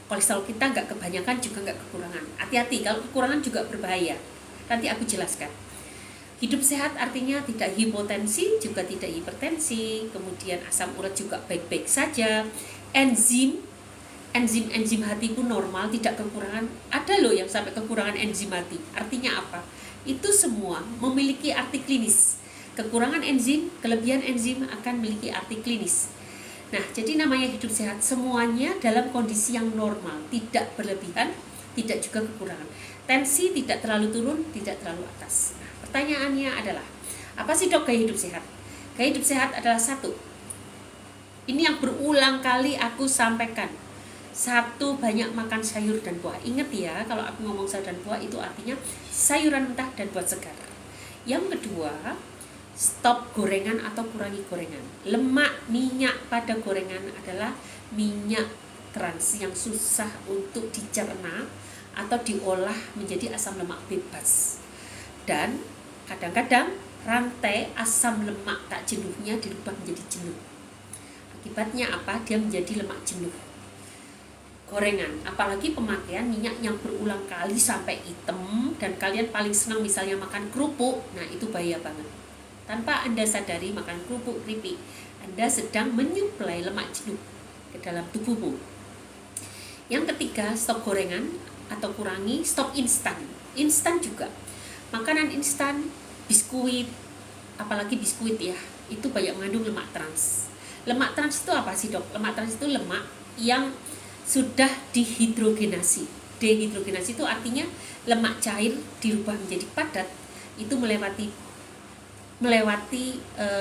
kolesterol kita nggak kebanyakan juga nggak kekurangan. Hati-hati, kalau kekurangan juga berbahaya. Nanti aku jelaskan. Hidup sehat artinya tidak hipotensi, juga tidak hipertensi, kemudian asam urat juga baik-baik saja, enzim hati pun normal, tidak kekurangan. Ada loh yang sampai kekurangan enzim hati. Artinya apa? Itu semua memiliki arti klinis. Kekurangan enzim, kelebihan enzim akan memiliki arti klinis. Nah, jadi namanya hidup sehat semuanya dalam kondisi yang normal, tidak berlebihan, tidak juga kekurangan. Tensi tidak terlalu turun, tidak terlalu atas. Nah, pertanyaannya adalah, apa sih dok gaya hidup sehat? Gaya hidup sehat adalah satu. Ini yang berulang kali aku sampaikan. Satu, banyak makan sayur dan buah. Ingat ya, kalau aku ngomong sayur dan buah itu artinya sayuran mentah dan buah segar. Yang kedua, stop gorengan atau kurangi gorengan. Lemak, minyak pada gorengan adalah minyak trans yang susah untuk dicerna atau diolah menjadi asam lemak bebas. Dan kadang-kadang rantai asam lemak tak jenuhnya dirubah menjadi jenuh. Akibatnya apa? Dia menjadi lemak jenuh. Gorengan, apalagi pemakaian minyak yang berulang kali sampai hitam, dan kalian paling senang misalnya makan kerupuk, nah itu bahaya banget. Tanpa Anda sadari makan kerupuk, keripik, Anda sedang menyuplai lemak jenuh ke dalam tubuhmu. Yang ketiga, stop gorengan atau kurangi, stop instan. Instan juga, makanan instan, biskuit, apalagi biskuit ya, itu banyak mengandung lemak trans. Lemak trans itu apa sih dok? Lemak trans itu lemak yang sudah dihidrogenasi. Dehidrogenasi itu artinya lemak cair dirubah menjadi padat, itu melewati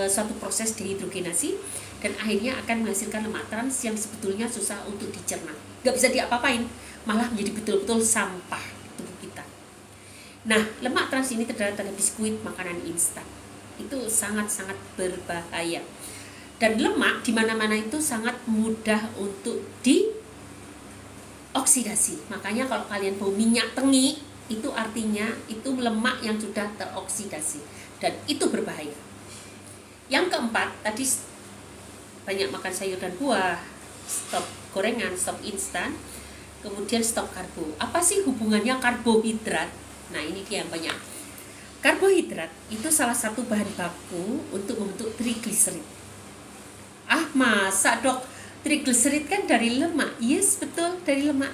suatu proses dehidrogenasi dan akhirnya akan menghasilkan lemak trans yang sebetulnya susah untuk dicerna, nggak bisa diapa-apain, malah menjadi betul-betul sampah tubuh kita. Nah, lemak trans ini terdapat pada biskuit, makanan instan, itu sangat-sangat berbahaya. Dan lemak di mana-mana itu sangat mudah untuk dioksidasi. Makanya kalau kalian bau minyak tengi, itu artinya itu lemak yang sudah teroksidasi, dan itu berbahaya. Yang keempat, tadi banyak makan sayur dan buah, stop gorengan, stop instan, kemudian stop karbo. Apa sih hubungannya karbohidrat? Nah, ini dia yang banyak. Karbohidrat itu salah satu bahan baku untuk membentuk trigliserid. Ah, masa dok? Trigliserid kan dari lemak. Yes, betul, dari lemak.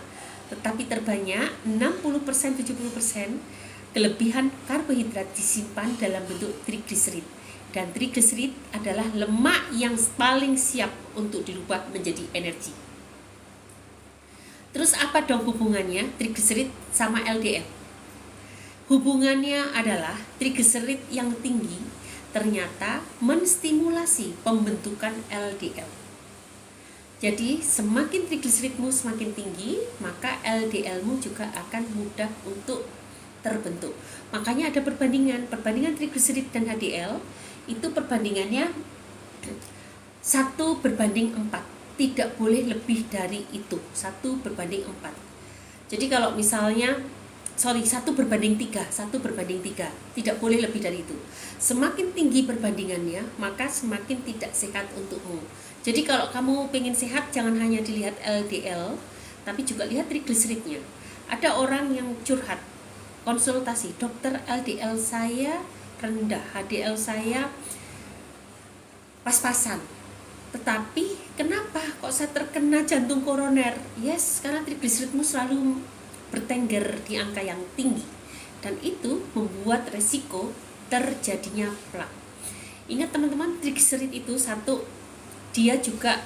Tetapi terbanyak 60-70% kelebihan karbohidrat disimpan dalam bentuk trigliserid. Dan trigliserid adalah lemak yang paling siap untuk dirubah menjadi energi. Terus apa dong hubungannya trigliserid sama LDL? Hubungannya adalah trigliserid yang tinggi ternyata menstimulasi pembentukan LDL. Jadi semakin trigliseridmu semakin tinggi, maka LDL-mu juga akan mudah untuk terbentuk. Makanya ada perbandingan trigliserid dan HDL, itu perbandingannya 1:4. Tidak boleh lebih dari itu, 1:4. Jadi kalau misalnya 1:3, tidak boleh lebih dari itu. Semakin tinggi perbandingannya, maka semakin tidak sehat untukmu. Jadi kalau kamu pengen sehat, jangan hanya dilihat LDL, tapi juga lihat trigliseridnya. Ada orang yang curhat, konsultasi, dokter LDL saya rendah, HDL saya pas-pasan. Tetapi kenapa kok saya terkena jantung koroner? Yes, karena trigliseridmu selalu bertengger di angka yang tinggi, dan itu membuat resiko terjadinya plak. Ingat teman-teman, trigliserid itu satu, dia juga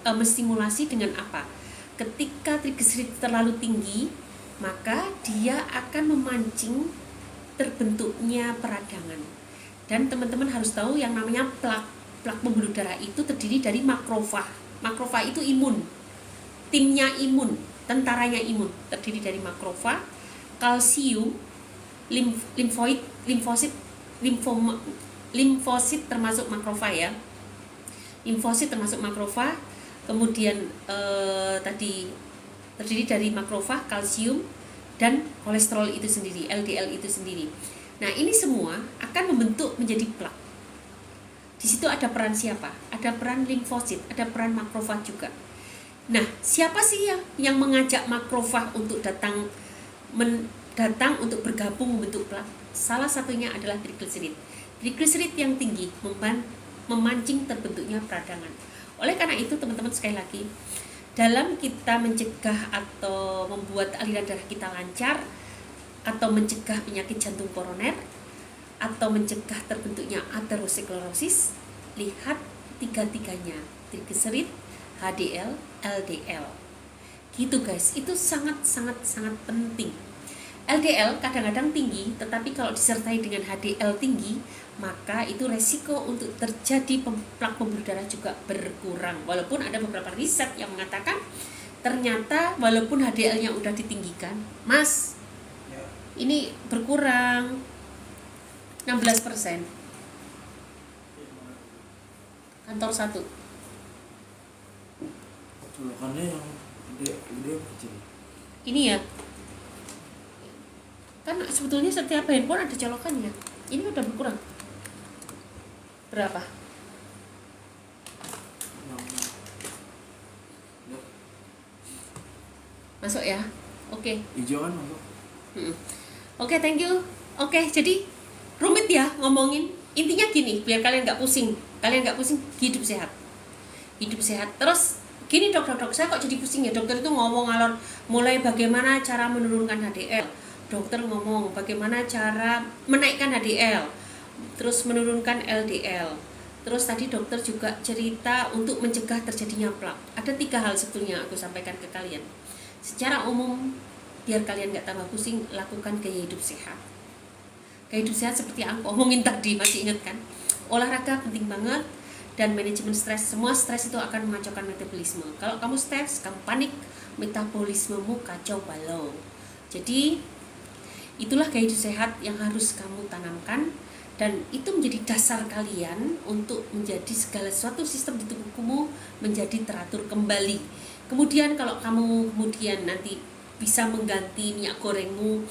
menstimulasi dengan apa? Ketika trigliserid terlalu tinggi, maka dia akan memancing terbentuknya peradangan. Dan teman-teman harus tahu yang namanya plak pembuluh darah itu terdiri dari makrofag. Makrofag itu imun, timnya imun, tentaranya imun, terdiri dari makrofag, kalsium, limfosit termasuk makrofag ya. Limfosit termasuk makrofag, kemudian tadi terdiri dari makrofag, kalsium, dan kolesterol itu sendiri, LDL itu sendiri. Nah, ini semua akan membentuk menjadi plak. Di situ ada peran siapa? Ada peran limfosit, ada peran makrofag juga. Nah, siapa sih yang mengajak makrofag untuk datang untuk bergabung membentuk plak? Salah satunya adalah trigliserid. Trigliserid yang tinggi memancing terbentuknya peradangan. Oleh karena itu, teman-teman, sekali lagi, dalam kita mencegah atau membuat aliran darah kita lancar, atau mencegah penyakit jantung koroner, atau mencegah terbentuknya aterosklerosis, lihat tiga-tiganya, trigliserid, HDL, LDL. Gitu guys, itu sangat penting. LDL kadang-kadang tinggi, tetapi kalau disertai dengan HDL tinggi, maka itu resiko untuk terjadi plak pembuluh darah juga berkurang. Walaupun ada beberapa riset yang mengatakan ternyata walaupun HDL-nya udah ditinggikan, Mas, ini berkurang 16%. Kantor 1. Colokannya yang gede kecil. Ini ya. Kan sebetulnya setiap handphone ada colokannya. Ini udah berkurang. Berapa? Masuk ya? Oke. Hijau kan masuk. Oke, thank you. Oke, jadi rumit ya ngomongin. Intinya gini, biar kalian nggak pusing. Hidup sehat. Terus gini dok, saya kok jadi pusing ya? Dokter itu ngomong ngalor mulai bagaimana cara menurunkan HDL. Dokter ngomong bagaimana cara menaikkan HDL, terus menurunkan LDL. Terus tadi dokter juga cerita untuk mencegah terjadinya plak. Ada 3 hal sebetulnya aku sampaikan ke kalian. Secara umum, biar kalian nggak tambah pusing, lakukan gaya hidup sehat. Gaya hidup sehat seperti yang aku omongin tadi, masih ingat kan? Olahraga penting banget, dan manajemen stres. Semua stres itu akan mengacaukan metabolisme. Kalau kamu stres, kamu panik, metabolismemu kacau balau. Jadi itulah gaya hidup sehat yang harus kamu tanamkan, dan itu menjadi dasar kalian untuk menjadi segala sesuatu sistem di tubuhmu menjadi teratur kembali. Kemudian kalau kamu nanti bisa mengganti minyak gorengmu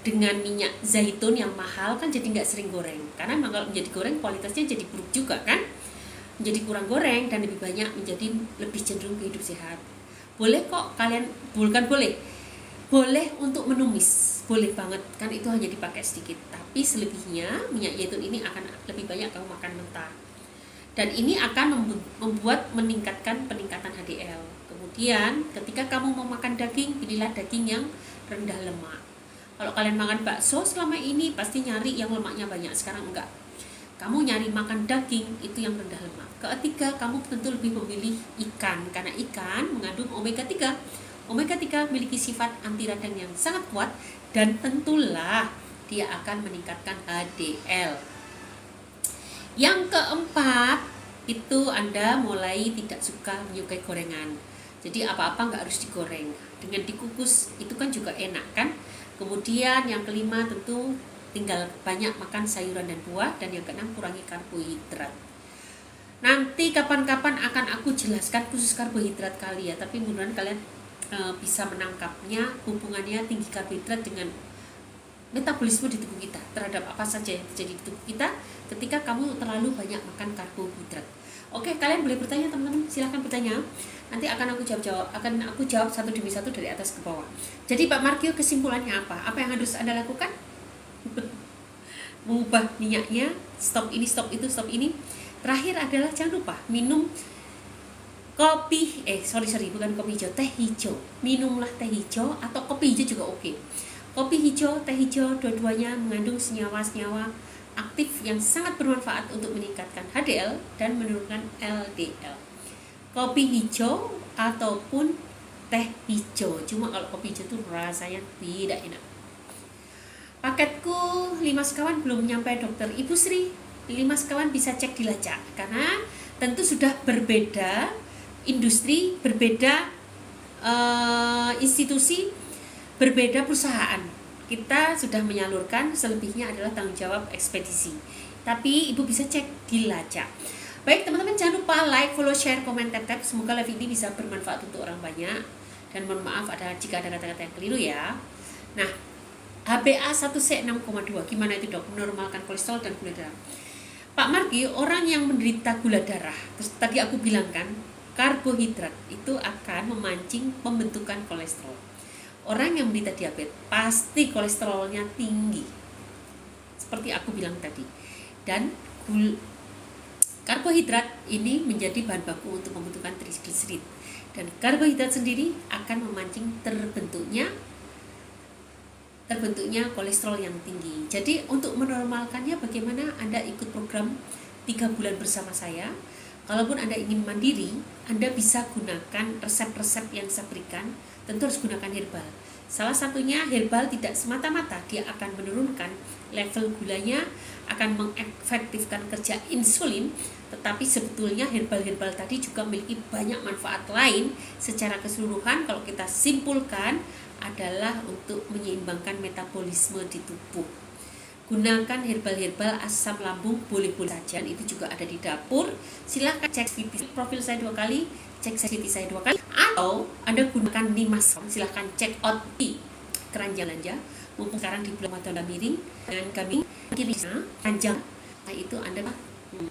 dengan minyak zaitun yang mahal, kan jadi nggak sering goreng. Karena memang kalau menjadi goreng kualitasnya jadi buruk juga kan, menjadi kurang goreng dan lebih banyak menjadi lebih cenderung ke hidup sehat. Boleh kok kalian, boleh untuk menumis, boleh banget, kan itu hanya dipakai sedikit. Tapi selebihnya minyak zaitun ini akan lebih banyak kamu makan mentah, dan ini akan membuat peningkatan HDL. Kemudian ketika kamu mau makan daging, pilihlah daging yang rendah lemak. Kalau kalian makan bakso selama ini pasti nyari yang lemaknya banyak. Sekarang enggak, kamu nyari makan daging itu yang rendah lemak. Ketiga, kamu tentu lebih memilih ikan, karena ikan mengandung omega 3. Omega 3 memiliki sifat anti radang yang sangat kuat, dan tentulah dia akan meningkatkan HDL. Yang keempat, itu Anda mulai tidak menyukai gorengan. Jadi apa-apa nggak harus digoreng, dengan dikukus itu kan juga enak kan. Kemudian yang kelima, tentu tinggal banyak makan sayuran dan buah. Dan yang keenam, kurangi karbohidrat. Nanti kapan-kapan akan aku jelaskan khusus karbohidrat kali ya, tapi mudah-mudahan kalian bisa menangkapnya, hubungannya tinggi karbohidrat dengan metabolisme di tubuh kita, terhadap apa saja yang terjadi di tubuh kita ketika kamu terlalu banyak makan karbohidrat. Oke, kalian boleh bertanya teman-teman, silahkan bertanya. Nanti akan aku jawab satu demi satu dari atas ke bawah. Jadi Pak Markio, kesimpulannya apa? Apa yang harus Anda lakukan? Mengubah minyaknya, stop ini, stop itu, stop ini. Terakhir adalah jangan lupa minum bukan kopi hijau, teh hijau. Minumlah teh hijau atau kopi hijau juga oke. Kopi hijau, teh hijau, dua-duanya mengandung senyawa-senyawa aktif yang sangat bermanfaat untuk meningkatkan HDL dan menurunkan LDL. Kopi hijau ataupun teh hijau. Cuma kalau kopi hijau itu rasanya tidak enak. Paketku 5 sekawan belum nyampe dokter Ibu Sri. 5 sekawan bisa cek di Lacak, karena tentu sudah berbeda industri, berbeda institusi, berbeda perusahaan. Kita sudah menyalurkan, selebihnya adalah tanggung jawab ekspedisi. Tapi Ibu bisa cek di Lacak. Baik teman-teman, jangan lupa like, follow, share, komen, tap. Semoga live ini bisa bermanfaat untuk orang banyak. Dan mohon maaf jika ada kata-kata yang keliru ya. Nah, HbA1c 6,2, gimana itu dok? Menormalkan kolesterol dan gula darah. Pak Margi, orang yang menderita gula darah, terus tadi aku bilang kan, karbohidrat itu akan memancing pembentukan kolesterol. Orang yang menderita diabetes pasti kolesterolnya tinggi, seperti aku bilang tadi. Dan karbohidrat ini menjadi bahan baku untuk pembentukan trigliserid. Dan karbohidrat sendiri akan memancing terbentuknya kolesterol yang tinggi. Jadi untuk menormalkannya bagaimana? Anda ikut program 3 bulan bersama saya. Kalaupun Anda ingin mandiri, Anda bisa gunakan resep-resep yang saya berikan. Tentu harus gunakan herbal. Salah satunya herbal tidak semata-mata dia akan menurunkan level gulanya, akan mengefektifkan kerja insulin, tetapi sebetulnya herbal-herbal tadi juga memiliki banyak manfaat lain secara keseluruhan. Kalau kita simpulkan adalah untuk menyeimbangkan metabolisme di tubuh. Gunakan herbal-herbal asam lambung boleh-boleh saja, itu juga ada di dapur. Silahkan cek profil saya 2 kali, cek CT saya 2 kali, atau Anda gunakan Nimas. Silahkan cek out di keranjang belanja. Mumpung sekarang di bulan Ramadan miring dengan kami kirinya keranjang. Nah itu Anda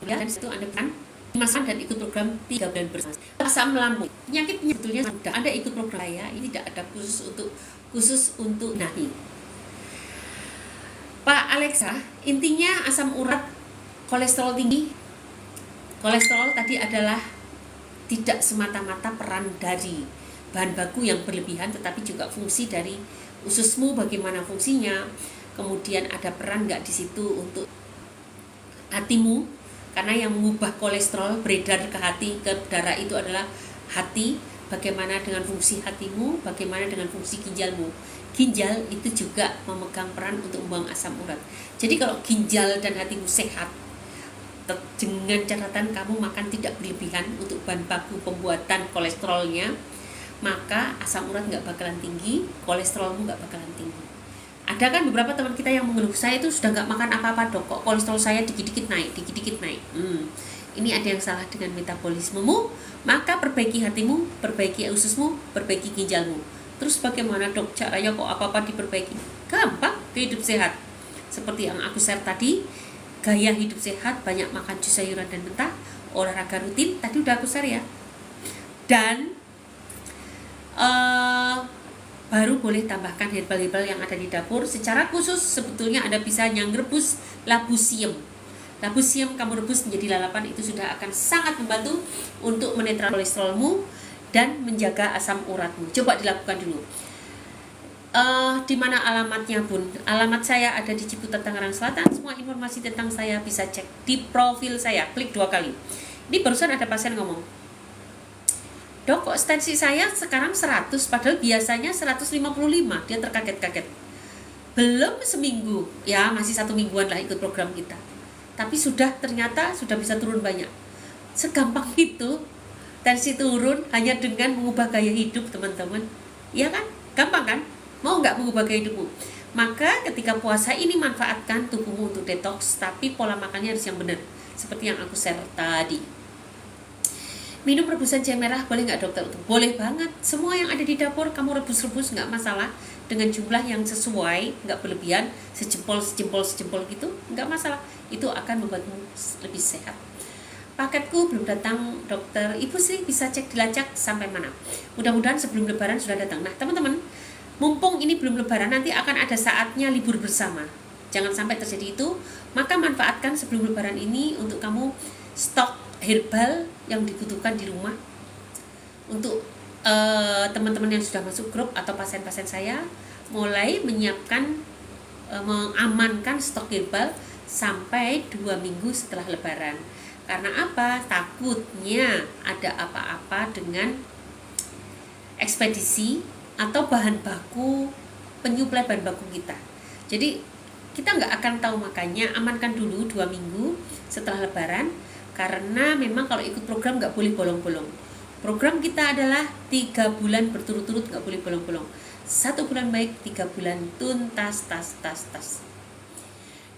dan itu Anda kan Nimasan dan ikut program 3 bulan bersama. Asam lambung penyakitnya sebetulnya sudah Anda ikut program saya, ini tidak ada khusus untuk nahi. Pak Alexa, intinya asam urat, kolesterol tinggi. Kolesterol tadi adalah tidak semata-mata peran dari bahan baku yang berlebihan, tetapi juga fungsi dari ususmu, bagaimana fungsinya. Kemudian ada peran nggak di situ untuk hatimu, karena yang mengubah kolesterol beredar ke hati, ke darah itu adalah hati. Bagaimana dengan fungsi hatimu, bagaimana dengan fungsi ginjalmu. Ginjal itu juga memegang peran untuk membuang asam urat. Jadi kalau ginjal dan hatimu sehat, dengan catatan kamu makan tidak berlebihan untuk bahan baku pembuatan kolesterolnya, maka asam urat nggak bakalan tinggi, kolesterolmu nggak bakalan tinggi. Ada kan beberapa teman kita yang mengeluh, saya itu sudah nggak makan apa-apa dok, kok kolesterol saya dikit-dikit naik. Ini ada yang salah dengan metabolismemu. Maka perbaiki hatimu, perbaiki ususmu, perbaiki ginjalmu. Terus bagaimana dok caranya kok apa-apa diperbaiki? Gampang, hidup sehat. Seperti yang aku share tadi, gaya hidup sehat, banyak makan jus sayuran dan mentah, olahraga rutin, tadi udah aku share ya. Dan baru boleh tambahkan herbal-herbal yang ada di dapur. Secara khusus sebetulnya Anda bisa yang rebus labusium. Labusium kamu rebus menjadi lalapan, itu sudah akan sangat membantu untuk menetralisir kolesterolmu dan menjaga asam uratmu. Coba dilakukan dulu. Di mana alamatnya Bun? Alamat saya ada di Ciputat, Tangerang Selatan. Semua informasi tentang saya bisa cek di profil saya. Klik 2 kali. Ini barusan ada pasien ngomong, dok kok tensi saya sekarang 100 padahal biasanya 155. Dia terkaget-kaget. Belum seminggu, ya masih 1 mingguan lah ikut program kita, tapi ternyata sudah bisa turun banyak. Segampang itu tensi turun hanya dengan mengubah gaya hidup, teman-teman. Iya kan? Gampang kan? Mau nggak mengubah gaya hidupmu? Maka ketika puasa ini manfaatkan tubuhmu untuk detox, tapi pola makannya harus yang benar, seperti yang aku share tadi. Minum rebusan jahe merah boleh nggak dokter? Boleh banget. Semua yang ada di dapur kamu rebus-rebus nggak masalah, dengan jumlah yang sesuai, nggak berlebihan, sejempol gitu, nggak masalah. Itu akan membuatmu lebih sehat. Paketku belum datang dokter. Ibu sih bisa cek dilacak sampai mana. Mudah-mudahan sebelum lebaran sudah datang. Nah teman-teman, mumpung ini belum lebaran, nanti akan ada saatnya libur bersama. Jangan sampai terjadi itu. Maka manfaatkan sebelum lebaran ini untuk kamu stok herbal yang dibutuhkan di rumah. Untuk teman-teman yang sudah masuk grup atau pasien-pasien saya, mulai menyiapkan, mengamankan stok herbal sampai 2 minggu setelah lebaran. Karena apa? Takutnya ada apa-apa dengan ekspedisi atau bahan baku, penyuplai bahan baku kita. Jadi kita nggak akan tahu, makanya amankan dulu 2 minggu setelah lebaran. Karena memang kalau ikut program nggak boleh bolong-bolong. Program kita adalah 3 bulan berturut-turut, nggak boleh bolong-bolong. 1 bulan baik, 3 bulan tuntas, tas.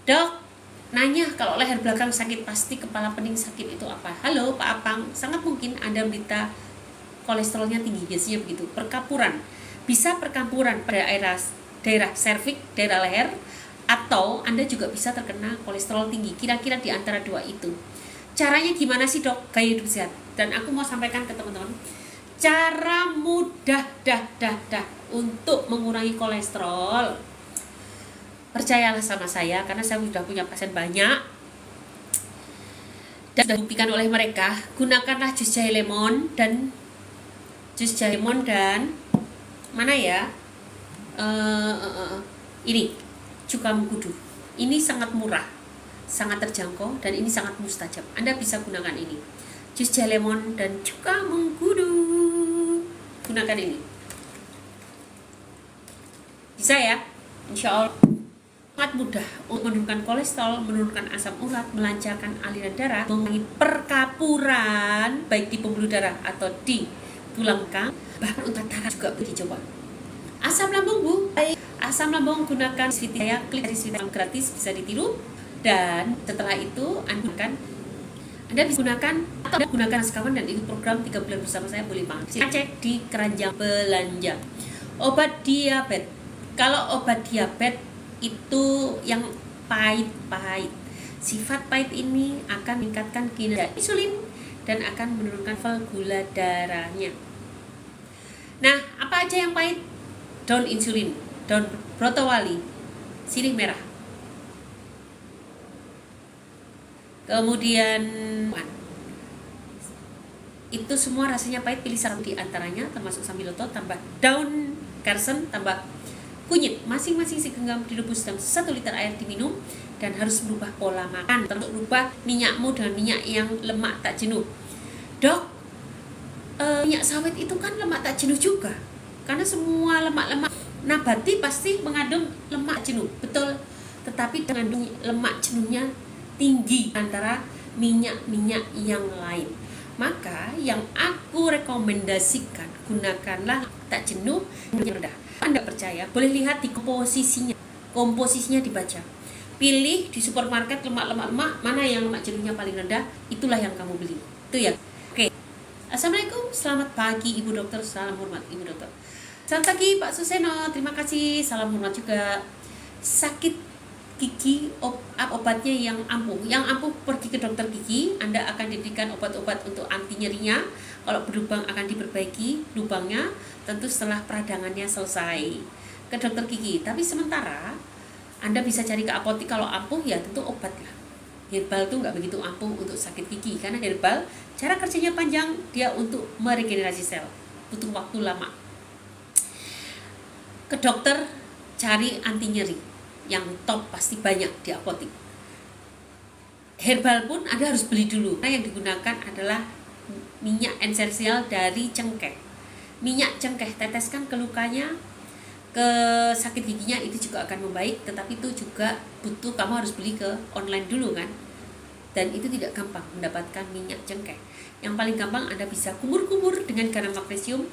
Dok, nanya kalau leher belakang sakit, pasti kepala pening sakit, itu apa? Halo Pak Apang, sangat mungkin Anda menderita kolesterolnya tinggi, biasanya begitu. Perkampuran, bisa perkampuran pada daerah serviks, daerah leher, atau Anda juga bisa terkena kolesterol tinggi, kira-kira di antara 2 itu. Caranya gimana sih dok? Gaya hidup sehat. Dan aku mau sampaikan ke teman-teman cara mudah untuk mengurangi kolesterol. Percayalah sama saya, karena saya sudah punya pasien banyak dan sudah dibuktikan oleh mereka. Gunakanlah jus jahe lemon dan mana ya, ini cuka mengkudu. Ini sangat murah, sangat terjangkau, dan ini sangat mustajab. Anda bisa gunakan ini, jus jahe lemon dan cuka mengkudu. Gunakan ini, bisa ya, insya Allah. Sangat mudah untuk menurunkan kolesterol, menurunkan asam urat, melancarkan aliran darah, mengurangi perkapuran baik di pembuluh darah atau di tulang kang, bahkan untuk darah juga boleh dicoba. Asam lambung Bu, asam lambung gunakan Sweety saya, klik di Sweety gratis, bisa ditiru. Dan setelah itu Anda bisa gunakan atau gunakan sekawan, dan itu program 3 bulan bersama saya boleh banget. Cek di keranjang belanja. Obat diabetes. Kalau obat diabetes itu yang pahit. Sifat pahit ini akan meningkatkan kinerja insulin dan akan menurunkan level gula darahnya. Nah, apa aja yang pahit? Daun insulin, daun brotowali, sirih merah. Kemudian itu semua rasanya pahit, pilih satu di antaranya, termasuk sambiloto, tambah daun karsen, tambah kunyit, masing-masing segenggam direbus dalam 1 liter air diminum, dan harus merubah pola makan untuk merubah minyakmu dengan minyak yang lemak tak jenuh. Dok, minyak sawit itu kan lemak tak jenuh juga, karena semua lemak-lemak nabati pasti mengandung lemak jenuh, betul, tetapi dengan lemak jenuhnya tinggi antara minyak-minyak yang lain. Maka yang aku rekomendasikan, gunakanlah tak jenuh yang rendah. Anda percaya, boleh lihat di komposisinya dibaca. Pilih di supermarket lemak-lemak mana yang lemak jenuhnya paling rendah, itulah yang kamu beli. Itu ya. Oke. Assalamualaikum, selamat pagi Ibu Dokter, salam hormat Ibu Dokter. Selamat pagi Pak Suseno, terima kasih, salam hormat juga. Sakit gigi, obatnya yang ampuh. Yang ampuh pergi ke dokter gigi, Anda akan diberikan obat-obat untuk anti nyerinya. Kalau berlubang akan diperbaiki lubangnya, tentu setelah peradangannya selesai, ke dokter gigi. Tapi sementara Anda bisa cari ke apotek. Kalau ampuh ya tentu obat lah. Herbal itu nggak begitu ampuh untuk sakit gigi, karena herbal cara kerjanya panjang, dia untuk meregenerasi sel, butuh waktu lama. Ke dokter cari anti nyeri yang top, pasti banyak di apotek. Herbal pun Anda harus beli dulu. Nah, yang digunakan adalah minyak esensial dari cengkeh. Minyak cengkeh teteskan ke lukanya, ke sakit giginya, itu juga akan membaik. Tetapi itu juga butuh, kamu harus beli ke online dulu kan. Dan itu tidak gampang mendapatkan minyak cengkeh. Yang paling gampang Anda bisa kumur-kumur dengan garam magnesium.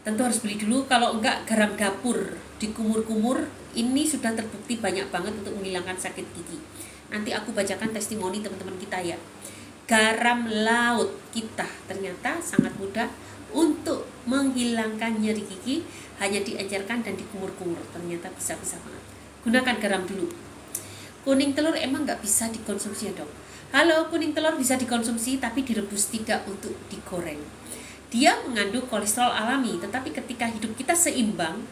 Tentu harus beli dulu. Kalau enggak, garam dapur dikumur-kumur. Ini sudah terbukti banyak banget untuk menghilangkan sakit gigi. Nanti aku bacakan testimoni teman-teman kita ya. Garam laut kita ternyata sangat mudah untuk menghilangkan nyeri gigi, hanya diajarkan dan dikumur-kumur. Ternyata bisa-bisa banget. Gunakan garam dulu. Kuning telur emang nggak bisa dikonsumsi ya dok? Halo, kuning telur bisa dikonsumsi tapi direbus, tidak untuk digoreng. Dia mengandung kolesterol alami, tetapi ketika hidup kita seimbang,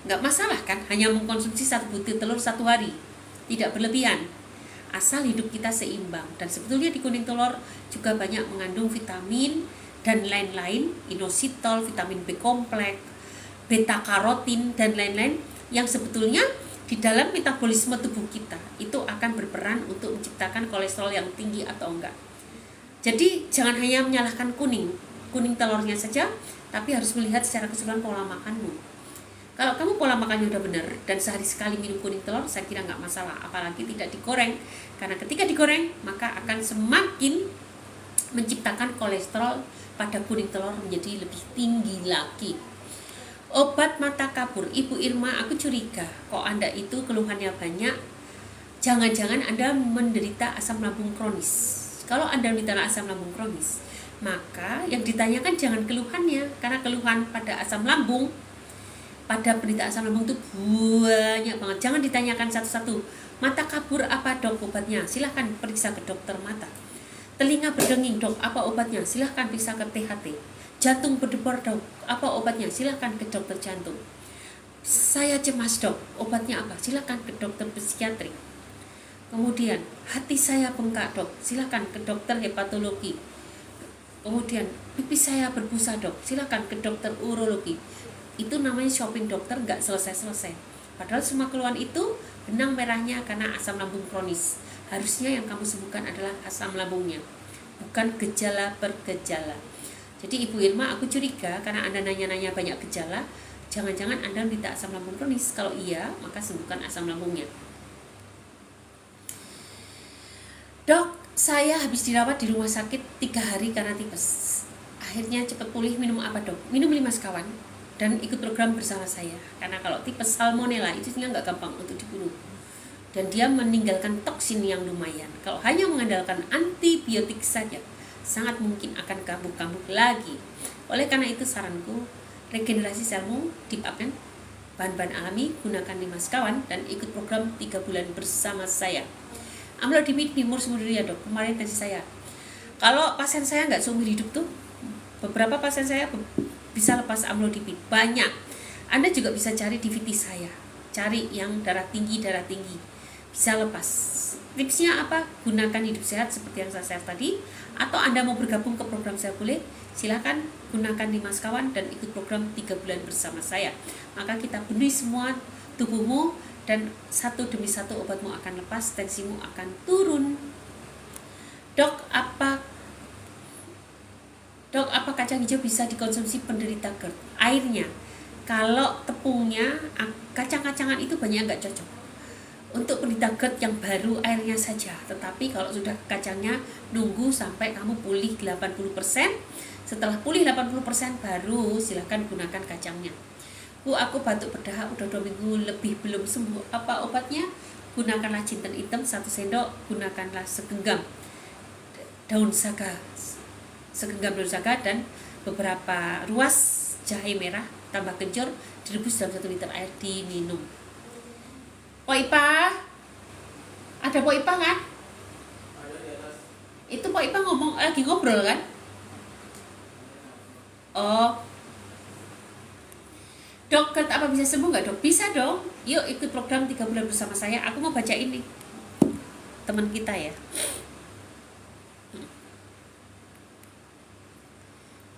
nggak masalah kan, hanya mengkonsumsi 1 butir telur 1 hari, tidak berlebihan, asal hidup kita seimbang. Dan sebetulnya di kuning telur juga banyak mengandung vitamin dan lain-lain, inositol, vitamin B kompleks, beta karotin, dan lain-lain, yang sebetulnya di dalam metabolisme tubuh kita itu akan berperan untuk menciptakan kolesterol yang tinggi atau enggak. Jadi jangan hanya menyalahkan kuning telurnya saja, tapi harus melihat secara keseluruhan pola makanmu. Kalau kamu pola makannya udah benar dan sehari sekali minum kuning telur, saya kira nggak masalah, apalagi tidak digoreng. Karena ketika digoreng, maka akan semakin menciptakan kolesterol pada kuning telur menjadi lebih tinggi lagi. Obat mata kabur, Ibu Irma, aku curiga kok Anda itu keluhannya banyak. Jangan-jangan Anda menderita asam lambung kronis. Kalau Anda menderita asam lambung kronis, maka yang ditanyakan jangan keluhannya, karena keluhan pada asam lambung, pada penderita asam lambung itu banyak banget. Jangan ditanyakan satu-satu. Mata kabur apa dok obatnya? Silahkan periksa ke dokter mata. Telinga berdenging, dok, apa obatnya? Silahkan bisa ke THT. Jantung berdebar, dok, apa obatnya? Silahkan ke dokter jantung. Saya cemas, dok, obatnya apa? Silahkan ke dokter psikiatri. Kemudian hati saya bengkak, dok, silahkan ke dokter hepatologi. Kemudian pipis saya berbusa, dok, silahkan ke dokter urologi. Itu namanya shopping dokter, nggak selesai-selesai. Padahal semua keluhan itu benang merahnya karena asam lambung kronis. Harusnya yang kamu sembuhkan adalah asam lambungnya, bukan gejala per gejala. Jadi Ibu Irma, aku curiga karena Anda nanya-nanya banyak gejala, jangan-jangan Anda minta asam lambung kronis. Kalau iya, maka sembuhkan asam lambungnya. Dok, saya habis dirawat di rumah sakit 3 hari karena tipes. Akhirnya cepat pulih, minum apa, dok? Minum 5 sekawan dan ikut program bersama saya. Karena kalau tipes salmonella itu nggak gampang untuk dibunuh. Dan dia meninggalkan toksin yang lumayan. Kalau hanya mengandalkan antibiotik saja, sangat mungkin akan kambuh-kambuh lagi. Oleh karena itu saranku, regenerasi selmu, deep apnen, bahan-bahan alami, gunakan 5 sekawan dan ikut program 3 bulan bersama saya. Amlodipid Bimur seumur dunia, dok. Kemarin tensi saya. Kalau pasien saya nggak seumur hidup tuh, beberapa pasien saya bisa lepas amlodipid. Banyak. Anda juga bisa cari DVD saya. Cari yang darah tinggi. Bisa lepas. Tipsnya apa? Gunakan hidup sehat seperti yang saya share tadi. Atau Anda mau bergabung ke program saya boleh. Silakan gunakan 5 sekawan dan ikut program 3 bulan bersama saya. Maka kita benahi semua tubuhmu dan satu demi satu obatmu akan lepas, tensimu akan turun. Dok, apa kacang hijau bisa dikonsumsi penderita GERD? Airnya. Kalau tepungnya, kacang-kacangan itu banyak nggak cocok. Untuk penderita GERD yang baru airnya saja. Tetapi kalau sudah kacangnya, nunggu sampai kamu pulih 80%. Setelah pulih 80% baru silahkan gunakan kacangnya. Bu, aku batuk berdahak udah 2 minggu lebih belum sembuh. Apa obatnya? Gunakanlah jinten hitam 1 sendok, gunakanlah segenggam daun saga, dan beberapa ruas jahe merah, tambah kencur, direbus dalam 1 liter air, diminum. Pok Ipa, ada Pok Ipa kan? Ada di atas. Itu Pok Ipa lagi ngobrol kan? Oh, dok, GERD apa bisa sembuh nggak, dok? Bisa dong. Yuk ikut program 3 bulan bersama saya. Aku mau baca ini teman kita ya.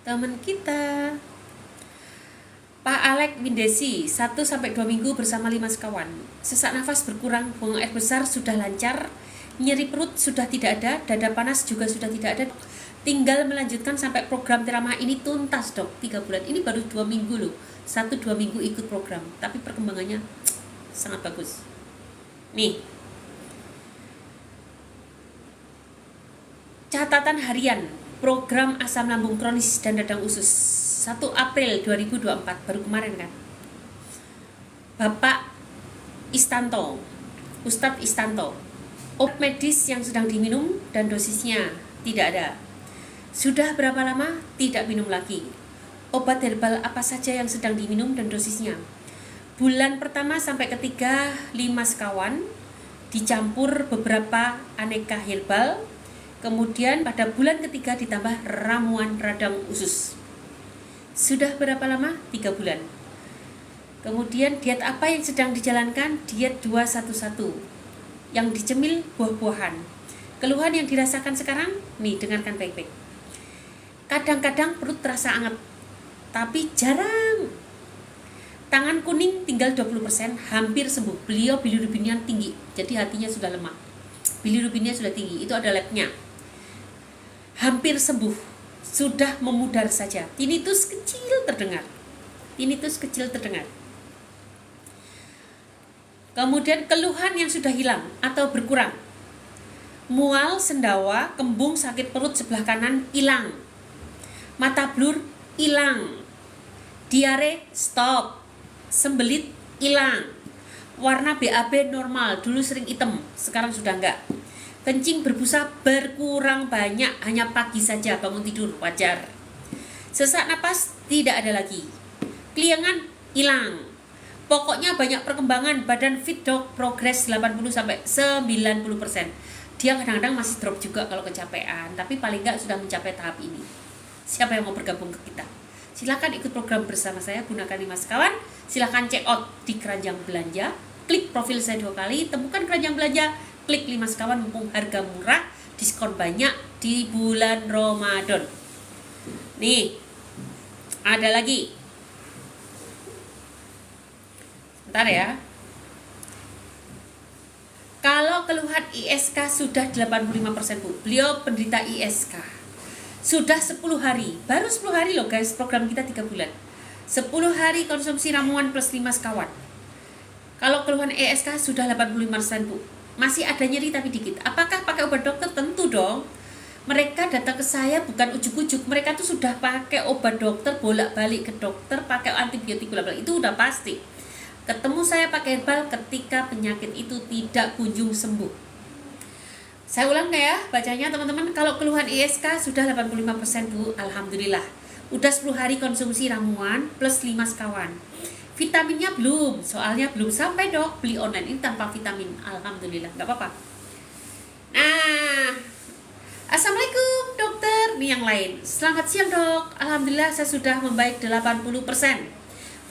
Teman kita Pak Alek Windesi, 1-2 minggu bersama 5 sekawan. Sesak nafas berkurang, buang air besar sudah lancar, nyeri perut sudah tidak ada, dada panas juga sudah tidak ada. Tinggal melanjutkan sampai program Teramah ini tuntas, dok. 3 bulan ini baru 2 minggu loh. 1-2 minggu ikut program, tapi perkembangannya sangat bagus. Nih, catatan harian program asam lambung kronis dan radang usus 1 April 2024, baru kemarin kan. Bapak Istanto, Ustadz Istanto, obat medis yang sedang diminum dan dosisnya tidak ada. Sudah berapa lama tidak minum lagi? Obat herbal apa saja yang sedang diminum dan dosisnya? Bulan pertama sampai ketiga 5 sekawan dicampur beberapa aneka herbal. Kemudian pada bulan ketiga ditambah ramuan radang usus. Sudah berapa lama? 3 bulan. Kemudian diet apa yang sedang dijalankan? Diet 211 yang dicemil buah-buahan. Keluhan yang dirasakan sekarang? Nih, dengarkan baik-baik. Kadang-kadang perut terasa anget, tapi jarang. Tangan kuning tinggal 20%, hampir sembuh. Beliau bilirubinnya tinggi, jadi hatinya sudah lemah. Bilirubinnya sudah tinggi, itu ada labnya. Hampir sembuh, sudah memudar saja. Tinnitus kecil terdengar. Kemudian keluhan yang sudah hilang atau berkurang. Mual, sendawa, kembung, sakit perut sebelah kanan hilang. Mata blur hilang. Diare stop. Sembelit hilang. Warna BAB normal, dulu sering hitam, sekarang sudah enggak. Kencing berbusa berkurang banyak, hanya pagi saja bangun tidur, wajar. Sesak napas tidak ada lagi. Keliangan hilang. Pokoknya banyak perkembangan, badan fit, dok, progres 80-90%. Dia kadang-kadang masih drop juga kalau kecapean, tapi paling nggak sudah mencapai tahap ini. Siapa yang mau bergabung ke kita? Silakan ikut program bersama saya, gunakan 5 sekawan. Silakan check out di keranjang belanja, klik profil saya 2 kali, temukan keranjang belanja, klik 5 sekawan, mumpung harga murah, diskon banyak di bulan Ramadan. Nih, ada lagi. Bentar ya. Kalau keluhan ISK sudah 85%, Bu. Beliau penderita ISK. Sudah 10 hari. Baru 10 hari loh guys, program kita 3 bulan. 10 hari konsumsi ramuan plus 5 sekawan. Kalau keluhan ISK sudah 85%, Bu. Masih ada nyeri tapi dikit. Apakah pakai obat dokter? Tentu dong. Mereka datang ke saya bukan ujuk-ujuk. Mereka tuh sudah pakai obat dokter, bolak-balik ke dokter, pakai antibiotik bolak-balik. Itu udah pasti. Ketemu saya pakai herbal ketika penyakit itu tidak kunjung sembuh. Saya ulang ya bacanya teman-teman. Kalau keluhan ISK sudah 85%, Bu, alhamdulillah. Udah 10 hari konsumsi ramuan plus 5 sekawan. Vitaminnya belum, soalnya belum sampai dok. Beli online ini tanpa vitamin, alhamdulillah, nggak apa-apa. Nah, assalamualaikum dokter. Nih yang lain. Selamat siang dok. Alhamdulillah saya sudah membaik 80%.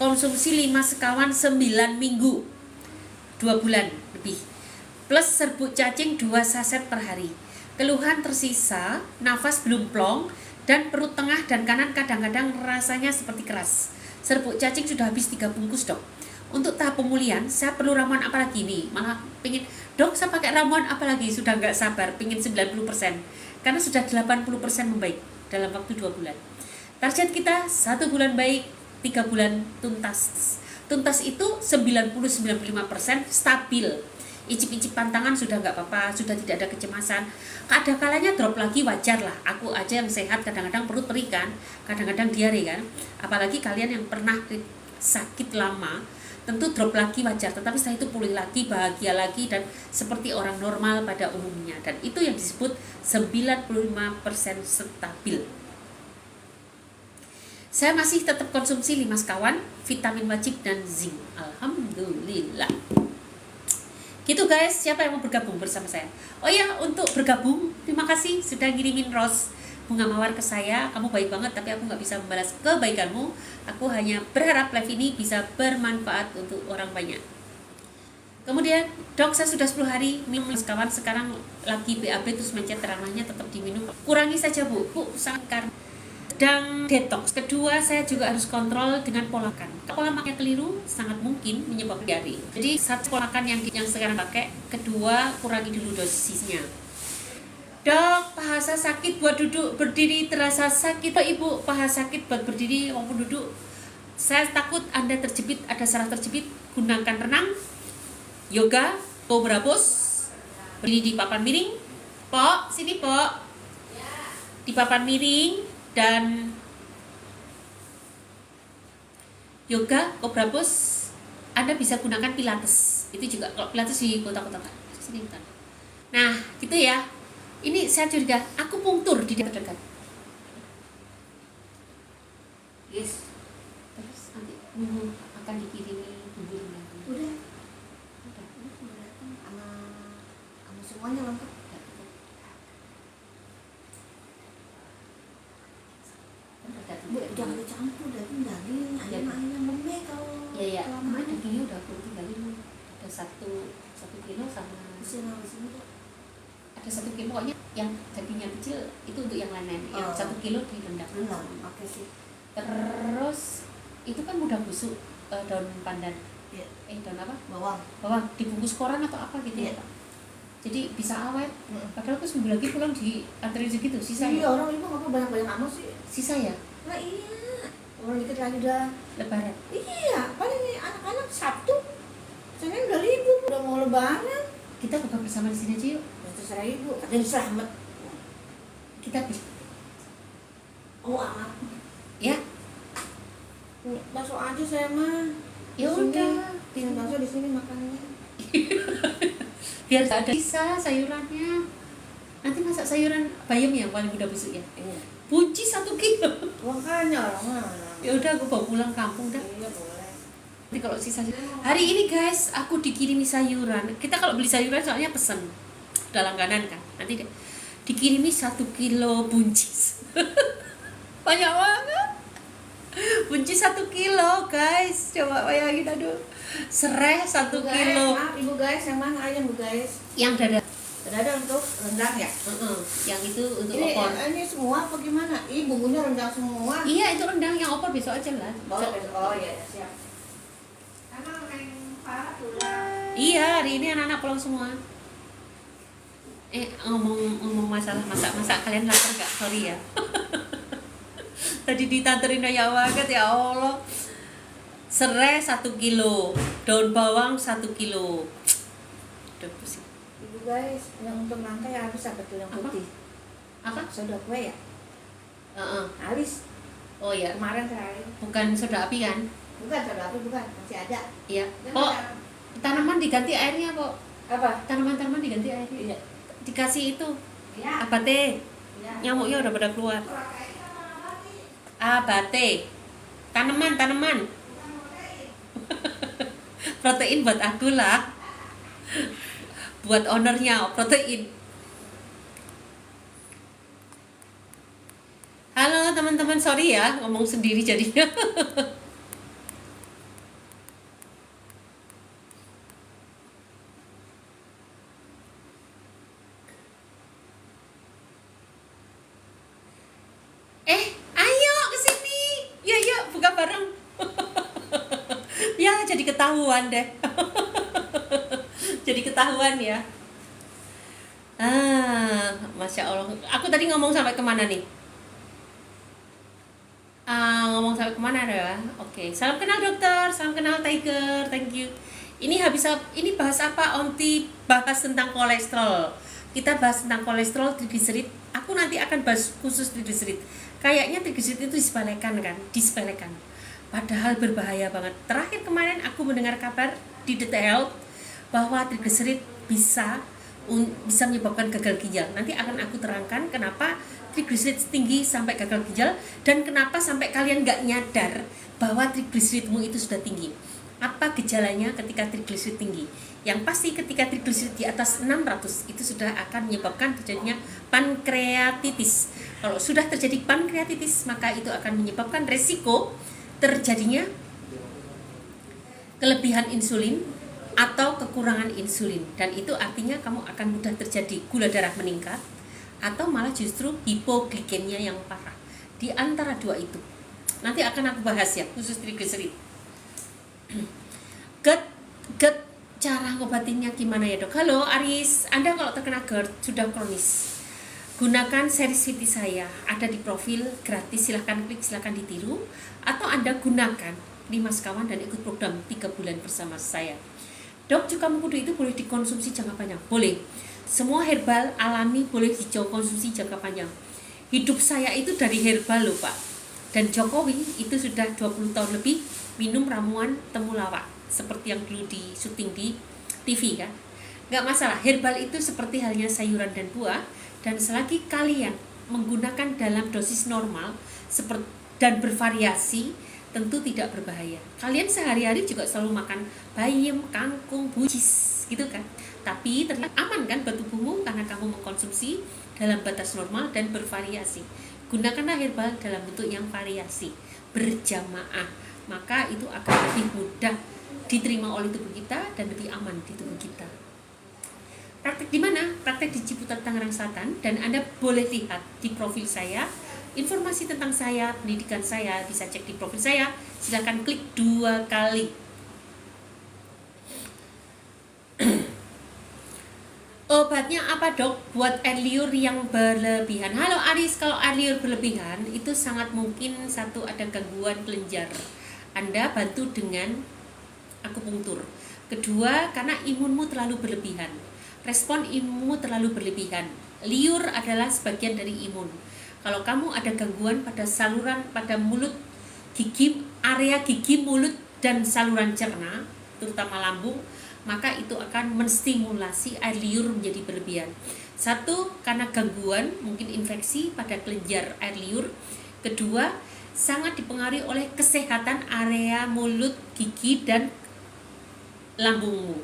Konsumsi 5 sekawan 9 minggu, 2 bulan lebih, plus serbuk cacing 2 saset per hari. Keluhan tersisa, nafas belum plong, dan perut tengah dan kanan kadang-kadang rasanya seperti keras. Serbuk cacing sudah habis 3 bungkus dok. Untuk tahap pemulihan, saya perlu ramuan apa lagi nih? Malah pingin, dok saya pakai ramuan apa lagi? Sudah nggak sabar, pingin 90%. Karena sudah 80% membaik dalam waktu 2 bulan. Target kita 1 bulan baik, 3 bulan tuntas. Tuntas itu 90-95% stabil. Icip-icip pantangan sudah nggak apa-apa, sudah tidak ada kecemasan. Ada kalanya drop lagi, wajar lah. Aku aja yang sehat kadang-kadang perut perih kan, kadang-kadang diare kan. Apalagi kalian yang pernah sakit lama, tentu drop lagi wajar. Tetapi setelah itu pulih lagi, bahagia lagi, dan seperti orang normal pada umumnya. Dan itu yang disebut 95% stabil. Saya masih tetap konsumsi 5 sekawan, vitamin wajib dan zinc. Alhamdulillah. Gitu guys, siapa yang mau bergabung bersama saya? Oh ya, untuk bergabung, terima kasih sudah ngirimin rose bunga mawar ke saya. Kamu baik banget, tapi aku nggak bisa membalas kebaikanmu. Aku hanya berharap live ini bisa bermanfaat untuk orang banyak. Kemudian, dok saya sudah 10 hari minum sekawan, sekarang lagi BAB terus mencet ranahnya tetap diminum. Kurangi saja bu, sangat karena sedang detox. Kedua, saya juga harus kontrol dengan pola makan. Pola makan yang keliru sangat mungkin menyebabkan diare. Jadi satu pola makan yang sekarang pakai. Kedua, kurangi dulu dosisnya. Dok, paha saya sakit buat duduk berdiri terasa sakit. Pak ibu, paha sakit buat berdiri maupun duduk. Saya takut Anda terjepit, ada saraf terjepit. Gunakan renang, yoga, cobra pose, berdiri di papan miring. Pok, sini pok. Di papan miring. Dan yoga, cobra pose, Anda bisa gunakan pilates. Itu juga kalau pilates di kota-kota. Sini bentar. Nah, gitu ya. Ini saya curiga, aku punktur di dekat-dekat. Yes. Terus nanti akan dikirimi bumbu lagi. Udah sama semuanya lengkap. Bu, jangan dicampur daging ayam lembek kalau Ya, lama. kemarin dagingnya udah aku tinggalin. Ada 1 kilo sama Sini tuh. ada 1 kilo, pokoknya yang dagingnya kecil itu untuk yang lain-lain. Yang 1 kilo direndam. Oke sih. Terus itu kan mudah busuk, daun pandan. Iya. Daun apa? Bawang. Dibungkus koran atau apa gitu ya Iya. Pak. Jadi bisa awet. Padahal aku seminggu lagi pulang dianterin segitu, sisa Iya, ya? orang itu ngapa banyak-banyak amat sih? Sisa ya? Nah iya. Orang dikit lagi udah. Lebaran. Iya, paling nih anak-anak Sabtu. Senin udah libur, udah mau lebaran. Kita buka bersama di sini aja yuk. Terserah ibu, katanya selamat. Kita bisa. Oh amat. Ya? Bakso aja saya mah. Ya Di sini, udah. tinggal bakso di sini makannya. Biar ada sisa sayurannya. Nanti masak sayuran bayam yang paling mudah busuk ya. Iya. Bunci 1 kilo. Makanya orang mana? Ya udah aku bawa pulang kampung dah. Iya boleh. Nanti kalau sisa hari ini guys, aku dikirimi sayuran. Kita kalau beli sayuran soalnya pesen. udah langganan kan, nanti dikirimi 1 kilo buncis. Banyak banget buncis 1 kilo guys, coba bayangin, aduh, serai 1 kilo. Maaf ibu guys, yang mana ayam bu guys? Yang dada. Ada untuk rendang ya? Yang itu untuk Ini, opor. ini semua apa gimana? Ini bumbunya rendang semua. Iya itu rendang, yang opor besok aja lah. Oh iya siap. Emang yang parah pulang. Iya, hari ini anak-anak pulang semua. Ngomong masalah masak-masak, kalian lapar gak? Sorry ya. Tadi ditanterin ya banget, ya Allah. Serai 1 kilo, daun bawang 1 kilo. Udah pusing. Ibu guys, yang untuk nangka ya habis apa tuh yang Apa? putih? Apa? Soda kue ya? Habis Oh ya, kemarin terakhir. bukan soda api kan? Bukan soda api bukan, masih ada. Iya. Dan Oh, ada- tanaman diganti airnya kok. apa? Tanaman-tanaman diganti airnya. Iya. Dikasih itu Iya. abate. Iya. Nyamuknya udah pada keluar. Orang kayaknya apa sih? Abate. Tanaman. Protein buat aku lah. Buat ownernya protein. Halo teman-teman, sorry ya ngomong sendiri jadinya. Ayo ke sini. Yuk, buka bareng. Ya, jadi ketahuan deh. Jadi ketahuan ya. Masya Allah. Aku tadi ngomong sampai kemana nih? Ngomong sampai kemana ya? Oke. Salam kenal dokter, salam kenal Tiger, thank you. Ini ini bahas apa? Onti bahas tentang kolesterol. Kita bahas tentang kolesterol, trigliserid. Aku nanti akan bahas khusus trigliserid. Kayaknya trigliserid itu disepelekan. Padahal berbahaya banget. Terakhir kemarin aku mendengar kabar di detail bahwa trigliserid bisa menyebabkan gagal ginjal. Nanti akan aku terangkan kenapa trigliserid tinggi sampai gagal ginjal dan kenapa sampai kalian nggak nyadar bahwa trigliseridmu itu sudah tinggi. Apa gejalanya ketika trigliserid tinggi? Yang pasti ketika trigliserid di atas 600 itu sudah akan menyebabkan terjadinya pankreatitis. Kalau sudah terjadi pankreatitis, maka itu akan menyebabkan resiko terjadinya kelebihan insulin atau kekurangan insulin, dan itu artinya kamu akan mudah terjadi gula darah meningkat atau malah justru hipoglikemia yang parah. Di antara dua itu nanti akan aku bahas ya, khusus trigliserid. GERD, cara ngobatinnya gimana ya dok? Halo Aris, Anda kalau terkena GERD sudah kronis, gunakan series VT saya, ada di profil gratis, silahkan klik, silahkan ditiru, atau Anda gunakan 5 sekawan dan ikut program 3 bulan bersama saya. Dok, cuka mengkudu itu boleh dikonsumsi jangka panjang? Boleh. Semua herbal alami boleh dikonsumsi jangka panjang. Hidup saya itu dari herbal loh Pak. Dan Jokowi itu sudah 20 tahun lebih minum ramuan temulawak, seperti yang dulu di syuting di TV kan. Nggak masalah, herbal itu seperti halnya sayuran dan buah, dan selagi kalian menggunakan dalam dosis normal dan bervariasi, tentu tidak berbahaya. Kalian sehari-hari juga selalu makan bayam, kangkung, buncis gitu kan. Tapi ternyata aman kan buat tubuhmu karena kamu mengkonsumsi dalam batas normal dan bervariasi. Gunakanlah herbal dalam bentuk yang variasi, berjamaah. Maka itu akan lebih mudah diterima oleh tubuh kita dan lebih aman di tubuh kita. Praktek di mana? Praktek di Ciputat, Tangerang Selatan, dan Anda boleh lihat di profil saya. Informasi tentang saya, pendidikan saya bisa cek di profil saya. Silakan klik 2 kali. Obatnya apa dok? Buat air liur yang berlebihan. Halo Aris, kalau air liur berlebihan itu sangat mungkin satu, ada gangguan kelenjar. Anda bantu dengan akupunktur. Kedua, karena imunmu terlalu berlebihan. Respon imunmu terlalu berlebihan. Liur adalah sebagian dari imun. Kalau kamu ada gangguan pada saluran, pada mulut, gigi, area gigi, mulut, dan saluran cerna, terutama lambung, maka itu akan menstimulasi air liur menjadi berlebihan. Satu, karena gangguan, mungkin infeksi pada kelenjar air liur. Kedua, sangat dipengaruhi oleh kesehatan area mulut, gigi, dan lambungmu.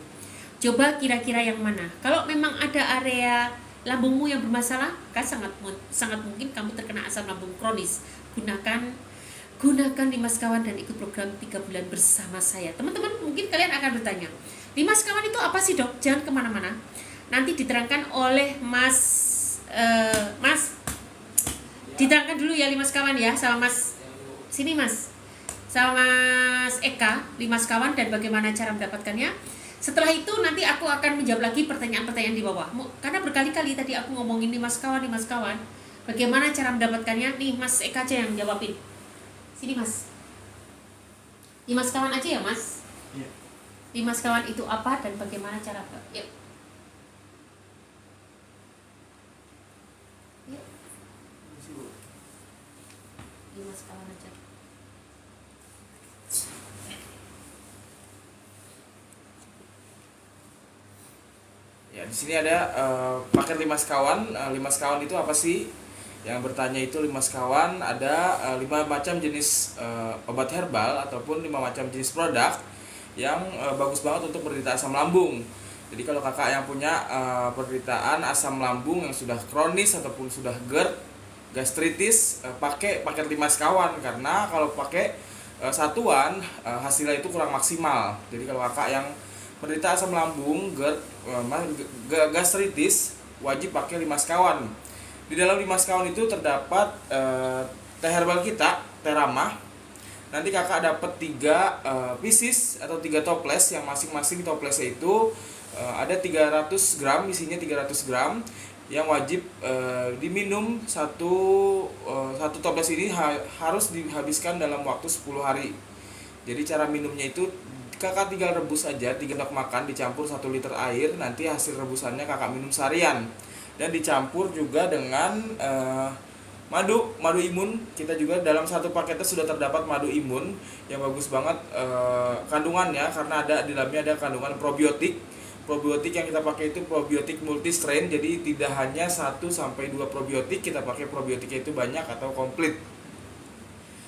Coba kira-kira yang mana? Kalau memang ada area lambungmu yang bermasalah, kan sangat mungkin kamu terkena asam lambung kronis. Gunakan Limas Kawan dan ikut program 3 bulan bersama saya. Teman-teman, mungkin kalian akan bertanya, Limas Kawan itu apa sih, Dok? Jangan kemana-mana. Nanti diterangkan oleh Mas, diterangkan dulu ya Limas Kawan ya, sama Mas. Sini Mas. Sama Mas Eka, Limas Kawan dan bagaimana cara mendapatkannya. Setelah itu nanti aku akan menjawab lagi pertanyaan-pertanyaan di bawah. Karena berkali-kali tadi aku ngomongin Limas Kawan. Bagaimana cara mendapatkannya? Nih Mas Eka aja yang jawabin. Sini Mas. Limas Kawan aja ya Mas. Iya. Limas Kawan itu apa dan bagaimana cara? Yuk. Yuk. Limas Kawan aja. Ya, di sini ada paket Limas Kawan. Limas Kawan itu apa sih? Yang bertanya itu Limas Kawan ada 5 macam jenis obat herbal ataupun 5 macam jenis produk yang bagus banget untuk penderita asam lambung. Jadi kalau kakak yang punya penderitaan asam lambung yang sudah kronis ataupun sudah GERD, gastritis, pakai paket Limas Kawan karena kalau pakai satuan hasilnya itu kurang maksimal. Jadi kalau kakak yang penderita asam lambung, GERD, gastritis, wajib pakai Limas Kawan. Di dalam Limas Kawan itu terdapat teh herbal kita, teh ramah. Nanti kakak dapat 3 pieces atau 3 toples yang masing-masing toplesnya itu ada 300 gram, isinya 300 gram yang wajib diminum satu toples ini harus dihabiskan dalam waktu 10 hari. Jadi cara minumnya itu kakak tinggal rebus aja 3 sendok makan dicampur 1 liter air, nanti hasil rebusannya kakak minum seharian. Dan dicampur juga dengan madu imun. Kita juga dalam satu paketnya sudah terdapat madu imun yang bagus banget kandungannya karena di dalamnya ada kandungan probiotik. Probiotik yang kita pakai itu probiotik multistrain, jadi tidak hanya 1 sampai 2 probiotik, kita pakai probiotiknya itu banyak atau komplit.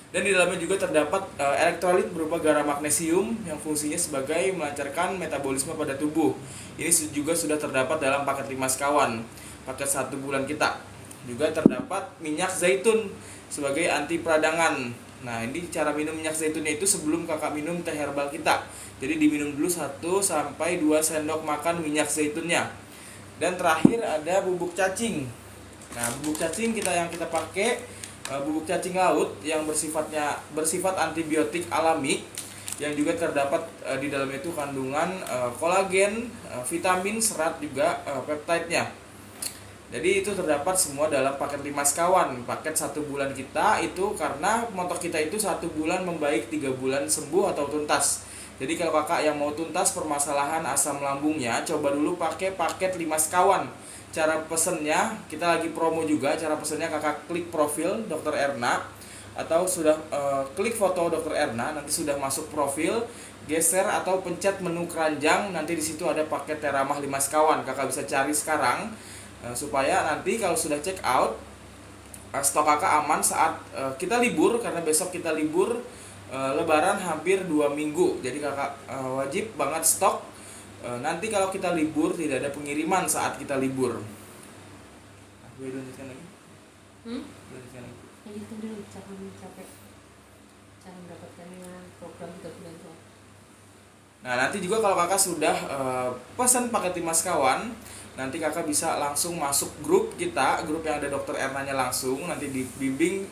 Dan di dalamnya juga terdapat elektrolit berupa garam magnesium yang fungsinya sebagai melancarkan metabolisme pada tubuh. Ini juga sudah terdapat dalam paket Limas Kawan, paket 1 bulan kita. Juga terdapat minyak zaitun sebagai anti peradangan. Nah, ini cara minum minyak zaitunnya itu sebelum kakak minum teh herbal kita. Jadi diminum dulu 1 sampai 2 sendok makan minyak zaitunnya. Dan terakhir ada bubuk cacing. Nah, bubuk cacing yang kita pakai bubuk cacing laut yang bersifat antibiotik alami yang juga terdapat di dalamnya itu kandungan kolagen, vitamin, serat juga peptide-nya. Jadi itu terdapat semua dalam paket Limas Kawan. Paket 1 bulan kita itu karena moto kita itu 1 bulan membaik, 3 bulan sembuh atau tuntas. Jadi kalau kakak yang mau tuntas permasalahan asam lambungnya, coba dulu pakai paket Limas Kawan. Cara pesennya, kita lagi promo juga. Cara pesennya kakak klik profil Dr. Erna atau sudah klik foto Dr. Erna, nanti sudah masuk profil, geser atau pencet menu keranjang, nanti di situ ada paket teh ramah Limas Kawan. Kakak bisa cari sekarang supaya nanti kalau sudah check out stok kakak aman saat kita libur, karena besok kita libur lebaran hampir 2 minggu. Jadi kakak wajib banget stok. Nanti kalau kita libur tidak ada pengiriman saat kita libur. Boleh lanjutkan lagi? Lanjutkan lagi. Lanjutkan dulu cara mencapai, cara mendapatkannya program 3 bulan itu. Nah, nanti juga kalau kakak sudah pesan paket Limas Kawan, nanti kakak bisa langsung masuk grup kita, grup yang ada Dr. Ernanya langsung. Nanti dibimbing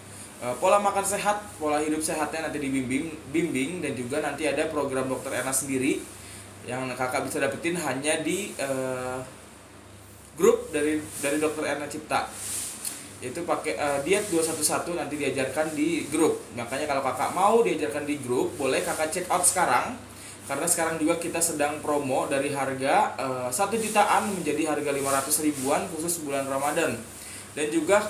pola makan sehat, pola hidup sehatnya nanti dibimbing, dan juga nanti ada program Dr. Erna sendiri yang kakak bisa dapetin hanya di grup dari Dr. Erna Cipta. Itu pakai diet 211 nanti diajarkan di grup. Makanya kalau kakak mau diajarkan di grup, boleh kakak check out sekarang. Karena sekarang juga kita sedang promo dari harga 1 jutaan menjadi harga 500 ribuan khusus bulan Ramadan. Dan juga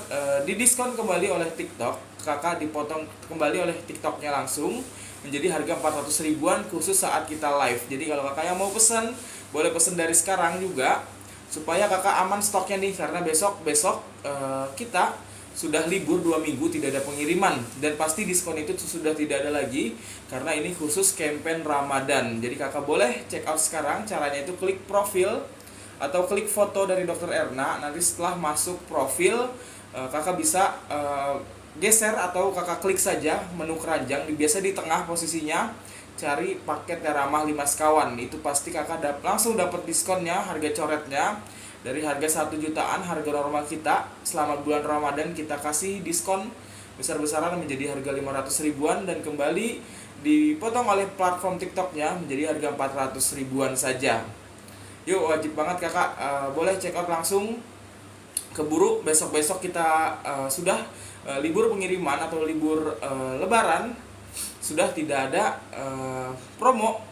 didiskon kembali oleh TikTok. Kakak dipotong kembali oleh TikToknya langsung menjadi harga 400 ribuan khusus saat kita live. Jadi kalau kakak yang mau pesan, boleh pesan dari sekarang juga supaya kakak aman stoknya nih, karena besok kita sudah libur 2 minggu tidak ada pengiriman, dan pasti diskon itu sudah tidak ada lagi karena ini khusus campaign Ramadan. Jadi kakak boleh check out sekarang. Caranya itu klik profil atau klik foto dari Dokter Erna. Nanti setelah masuk profil kakak bisa geser atau kakak klik saja menu keranjang, biasa di tengah posisinya, cari paket Teramah 5 sekawan. Itu pasti kakak langsung dapat diskonnya, harga coretnya. Dari harga 1 jutaan harga normal kita, selama bulan Ramadan kita kasih diskon besar-besaran menjadi harga 500 ribuan, dan kembali dipotong oleh platform TikToknya menjadi harga 400 ribuan saja. Yuk, wajib banget kakak, boleh check out langsung, keburu besok-besok kita sudah libur pengiriman atau libur lebaran, sudah tidak ada promo.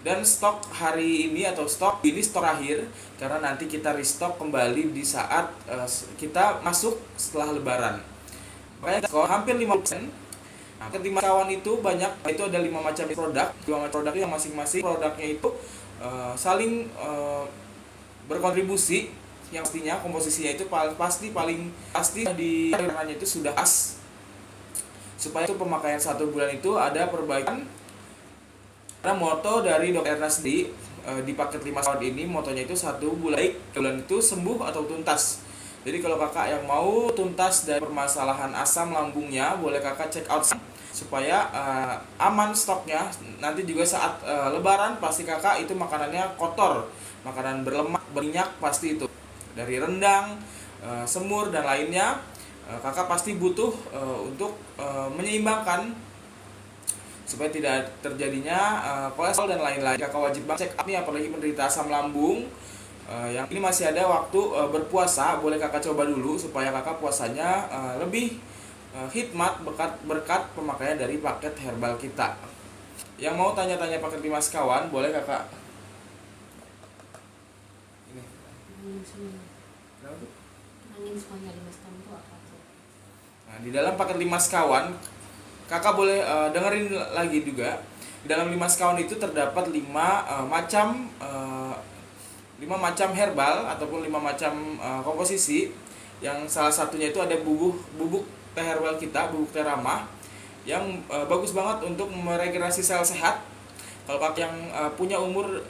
Dan stok hari ini atau stok ini stok akhir, karena nanti kita restock kembali di saat kita masuk setelah lebaran. Makanya hampir 5%. Nah, ketika kawan itu banyak, itu ada 5 macam produk. 5 macam produk yang masing-masing produknya itu saling berkontribusi. Yang pastinya komposisinya itu paling pasti di daerahnya itu sudah pas, supaya itu pemakaian 1 bulan itu ada perbaikan. Karena moto dari Dokter Erna sendiri di paket 5 sekawan ini, motonya itu 1 bulan itu sembuh atau tuntas. Jadi kalau kakak yang mau tuntas dari permasalahan asam lambungnya, boleh kakak check out supaya aman stoknya. Nanti juga saat lebaran pasti kakak itu makanannya kotor, makanan berlemak, berminyak pasti itu. Dari rendang, semur dan lainnya, kakak pasti butuh untuk menyeimbangkan supaya tidak terjadinya kolesterol dan lain-lain. Kakak wajib banget check up nih, apalagi menderita asam lambung. Yang ini masih ada waktu berpuasa, boleh kakak coba dulu supaya kakak puasanya lebih hikmat berkat pemakaian dari paket herbal kita. Yang mau tanya-tanya paket 5 sekawan, boleh kakak. Ini. Nah, di dalam paket 5 sekawan, kakak boleh dengerin lagi juga. Di dalam 5 sekawan itu terdapat 5 macam herbal ataupun 5 macam komposisi. Yang salah satunya itu ada bubuk teh herbal kita, bubuk Teramah, yang bagus banget untuk meregenerasi sel sehat. Kalau kakak yang punya umur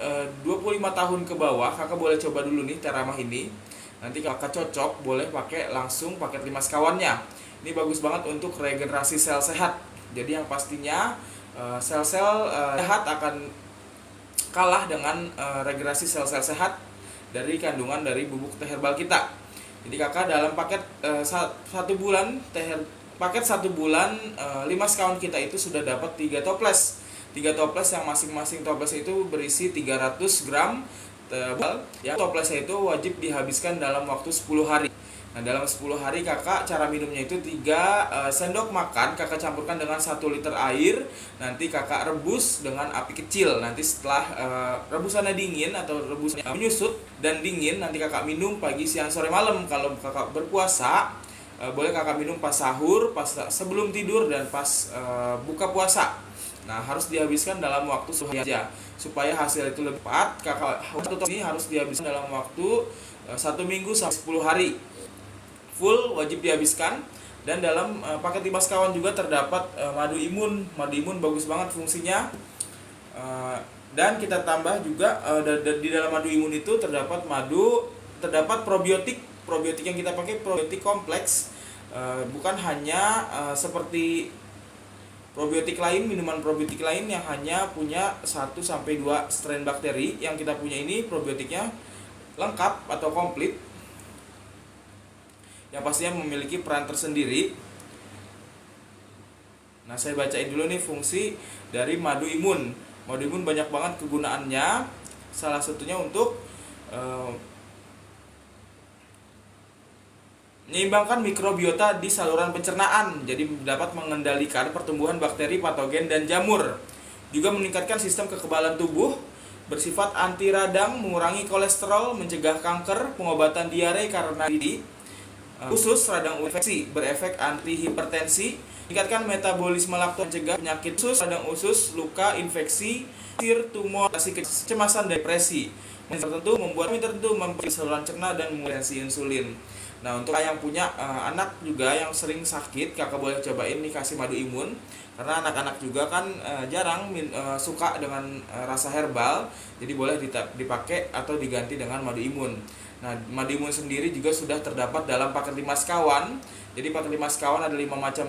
25 tahun ke bawah, kakak boleh coba dulu nih Teramah ini. Nanti kakak cocok, boleh pakai langsung paket 5 sekawannya. Ini bagus banget untuk regenerasi sel sehat. Jadi yang pastinya sel-sel sehat akan kalah dengan regenerasi sel-sel sehat dari kandungan dari bubuk teh herbal kita. Jadi kakak dalam paket 1 bulan paket 1 bulan 5 sekawan kita itu sudah dapat 3 toples. 3 toples yang masing-masing toples itu berisi 300 gram tebal. Yang toplesnya itu wajib dihabiskan dalam waktu 10 hari. Nah, dalam 10 hari kakak cara minumnya itu 3 sendok makan, kakak campurkan dengan 1 liter air. Nanti kakak rebus dengan api kecil. Nanti setelah rebusannya dingin atau rebusnya menyusut dan dingin, nanti kakak minum pagi, siang, sore, malam. Kalau kakak berpuasa, boleh kakak minum pas sahur, pas sebelum tidur, dan pas buka puasa. Nah, harus dihabiskan dalam waktu sehari aja supaya hasil itu lebih cepat. Kakak ini harus dihabiskan dalam waktu 1 minggu sampai 10 hari. Full wajib dihabiskan. Dan dalam paket 5 sekawan juga terdapat madu imun. Madu imun bagus banget fungsinya. Dan kita tambah juga di dalam madu imun itu terdapat probiotik. Probiotik yang kita pakai probiotik kompleks. Bukan hanya seperti probiotik lain, minuman probiotik lain yang hanya punya 1-2 strain bakteri. Yang kita punya ini probiotiknya lengkap atau komplit, yang pastinya memiliki peran tersendiri. Nah, saya bacain dulu nih fungsi dari madu imun. Madu imun banyak banget kegunaannya. Salah satunya untuk menyeimbangkan mikrobiota di saluran pencernaan. Jadi dapat mengendalikan pertumbuhan bakteri, patogen, dan jamur. Juga meningkatkan sistem kekebalan tubuh, bersifat anti radang, mengurangi kolesterol, mencegah kanker, pengobatan diare karena usus, radang infeksi, berefek anti hipertensi, meningkatkan metabolisme laktos, mencegah penyakit usus, radang usus, luka, infeksi, tumor, kecemasan, depresi, membuat tertentu memperbaiki saluran cerna dan mengurangi insulin. Nah, untuk yang punya anak juga yang sering sakit, kakak boleh cobain nih kasih madu imun. Karena anak-anak juga kan jarang suka dengan rasa herbal, jadi boleh dipakai atau diganti dengan madu imun. Nah, madu imun sendiri juga sudah terdapat dalam paket 5 sekawan. Jadi paket 5 sekawan ada 5 macam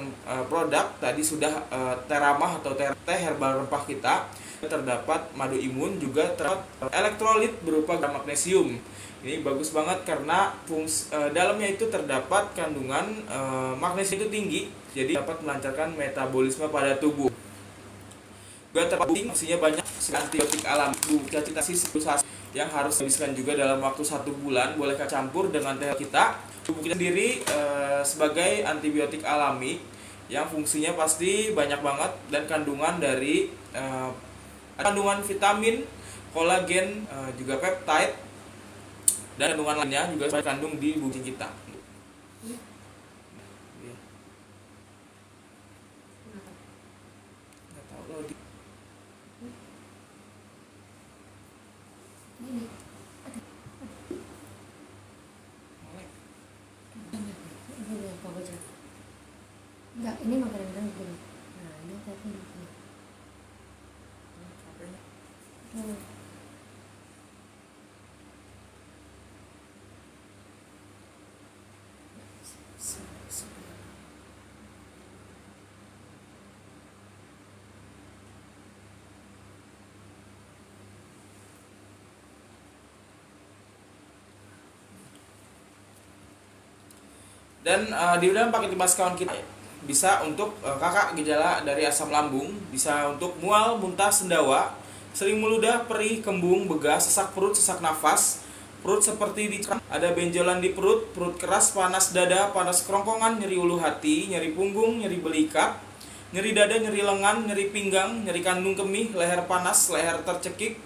produk. Tadi sudah teh ramah atau teh herbal rempah kita. Terdapat madu imun, juga terdapat elektrolit berupa magnesium. Ini bagus banget karena dalamnya itu terdapat kandungan magnesium itu tinggi, jadi dapat melancarkan metabolisme pada tubuh. Juga terbukti fungsinya banyak, antibiotik alami, yang harus dihabiskan juga dalam waktu 1 bulan. Boleh campur dengan teh kita. Tubuh kita sendiri sebagai antibiotik alami yang fungsinya pasti banyak banget, dan kandungan dari kandungan vitamin, kolagen, juga peptide, dan kandungan lainnya juga terkandung di bumi kita. Nggak tahu loh. Enggak, ini makanan kan gini. Nah, ini tapi ini. Dan di dalam paket 5 sekawan kita bisa untuk kakak gejala dari asam lambung, bisa untuk mual, muntah, sendawa, sering meludah, perih, kembung, begah, sesak perut, sesak nafas, perut seperti ada benjolan di perut, perut keras, panas dada, panas kerongkongan, nyeri ulu hati, nyeri punggung, nyeri belikat, nyeri dada, nyeri lengan, nyeri pinggang, nyeri kandung kemih, leher panas, leher tercekik,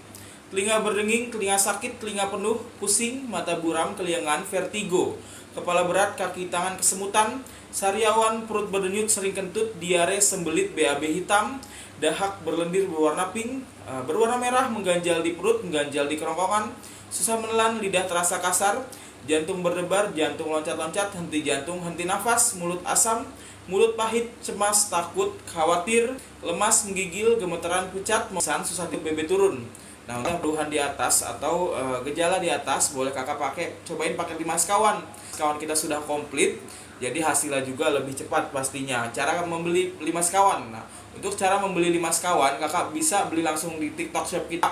telinga berdenging, telinga sakit, telinga penuh, pusing, mata buram, keliengan, vertigo, kepala berat, kaki tangan kesemutan, sariawan, perut berdenyut, sering kentut, diare, sembelit, BAB hitam, dahak berlendir berwarna pink, berwarna merah, mengganjal di perut, mengganjal di kerongkongan, susah menelan, lidah terasa kasar, jantung berdebar, jantung loncat-loncat, henti jantung, henti nafas, mulut asam, mulut pahit, cemas, takut, khawatir, lemas, menggigil, gemeteran, pucat, susah tidur, BB turun. Nah, untuk keluhan di atas atau gejala di atas, boleh kakak cobain pakai 5 sekawan. Sekawan kita sudah komplit, jadi hasilnya juga lebih cepat pastinya. Cara membeli 5 sekawan. Nah, untuk cara membeli 5 sekawan, kakak bisa beli langsung di TikTok Shop kita.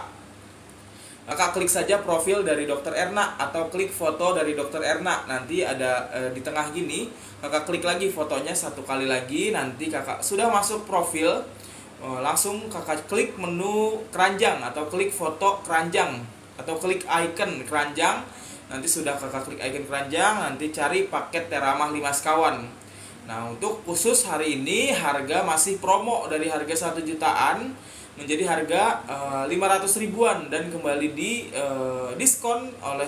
Kakak klik saja profil dari Dr. Erna atau klik foto dari Dr. Erna. Nanti ada di tengah gini, kakak klik lagi fotonya 1 kali lagi. Nanti kakak sudah masuk profil, langsung kakak klik menu keranjang atau klik foto keranjang atau klik icon keranjang. Nanti sudah kakak klik icon keranjang, nanti cari paket teh ramah 5 sekawan. Nah, untuk khusus hari ini harga masih promo dari harga 1 jutaan menjadi harga 500 ribuan, dan kembali di diskon oleh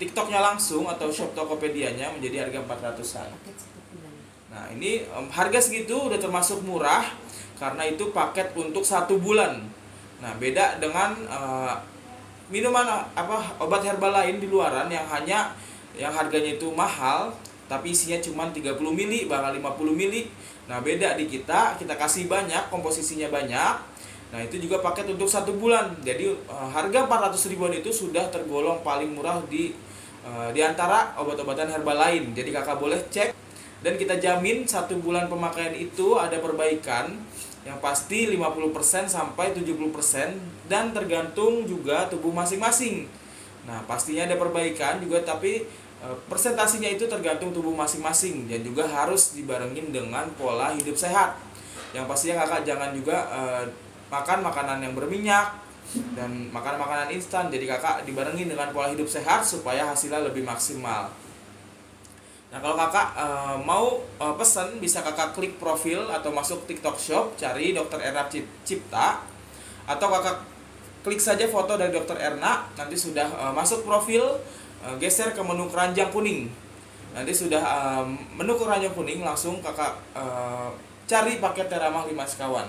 TikToknya langsung atau shop Tokopedia-nya menjadi harga 400-an. Nah, ini harga segitu udah termasuk murah karena itu paket untuk 1 bulan. Nah, beda dengan minuman obat herbal lain di luaran yang harganya itu mahal tapi isinya cuma 30 mili bahkan 50 mili. Nah, beda di kita kasih banyak, komposisinya banyak. Nah, itu juga paket untuk 1 bulan. Jadi harga 400 ribuan itu sudah tergolong paling murah di antara obat-obatan herbal lain. Jadi kakak boleh cek, dan kita jamin 1 bulan pemakaian itu ada perbaikan yang pasti 50% sampai 70%, dan tergantung juga tubuh masing-masing. Nah, pastinya ada perbaikan juga, tapi persentasinya itu tergantung tubuh masing-masing, dan juga harus dibarengin dengan pola hidup sehat. Yang pastinya kakak jangan juga makan makanan yang berminyak dan makan makanan instan. Jadi kakak dibarengin dengan pola hidup sehat supaya hasilnya lebih maksimal. Nah, kalau kakak mau pesan, bisa kakak klik profil atau masuk TikTok Shop, cari Dr. Erna Cipta, atau kakak klik saja foto dari Dr. Erna. Nanti sudah masuk profil, geser ke menu keranjang kuning. Nanti sudah menu keranjang kuning, langsung kakak cari paket teh ramah 5 sekawan.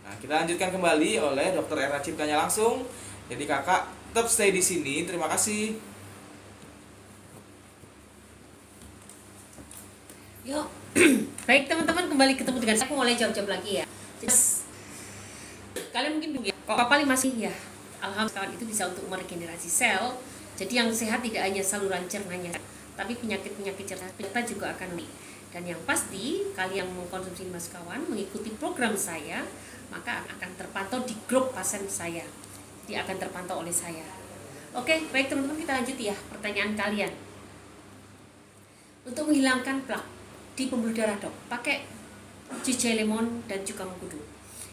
Nah, kita lanjutkan kembali oleh Dr. Erna Ciptanya langsung. Jadi kakak tetap stay di sini. Terima kasih. Yuk. Baik teman-teman, kembali ketemu dengan saya. Aku mulai jawab-jawab lagi ya. Kalian mungkin bingung ya, kok paling masih ya. Alhamdulillah itu bisa untuk meregenerasi sel. Jadi yang sehat tidak hanya saluran cernanya, tapi penyakit-penyakit cerna kita juga akan naik. Dan yang pasti, kalian yang mengkonsumsi Mas Kawan, mengikuti program saya, maka akan terpantau di grup pasien saya. Dia akan terpantau oleh saya. Oke, baik teman-teman, kita lanjut ya pertanyaan kalian. Untuk menghilangkan plak di pembuluh darah dok, pakai jejak lemon dan juga mengkudu.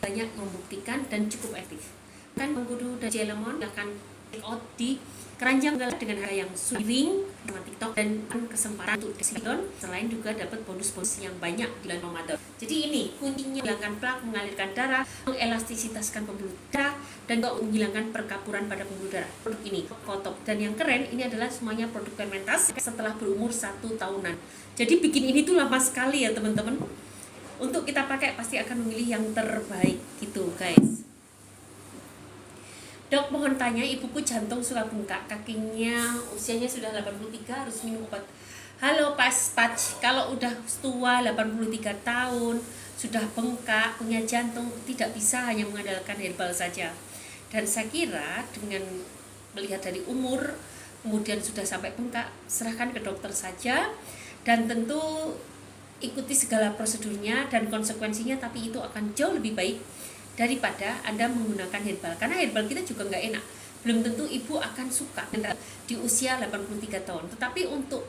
Banyak membuktikan dan cukup efektif. Kan mengkudu dan jejak lemon akan take out di keranjang dengan harga yang suring dengan TikTok dan kesempatan untuk diskon. Selain juga dapat bonus-bonus yang banyak di bulan Ramadan. Jadi ini kuncinya menghilangkan plak, mengalirkan darah, mengelastisitaskan pembuluh darah, dan juga menghilangkan perkapuran pada pembuluh darah. Produk ini foto dan yang keren ini adalah semuanya produk fermentasi setelah berumur 1 tahunan. Jadi bikin ini tuh lama sekali ya teman-teman. Untuk kita pakai pasti akan memilih yang terbaik gitu guys. Dok, mohon tanya, ibuku jantung suka bengkak, kakinya usianya sudah 83, harus minum obat. Halo Pak, kalau udah tua 83 tahun, sudah bengkak, punya jantung, tidak bisa hanya mengandalkan herbal saja. Dan saya kira dengan melihat dari umur, kemudian sudah sampai bengkak, serahkan ke dokter saja, dan tentu ikuti segala prosedurnya dan konsekuensinya, tapi itu akan jauh lebih baik daripada Anda menggunakan herbal, karena herbal kita juga nggak enak. Belum tentu ibu akan suka di usia 83 tahun. Tetapi untuk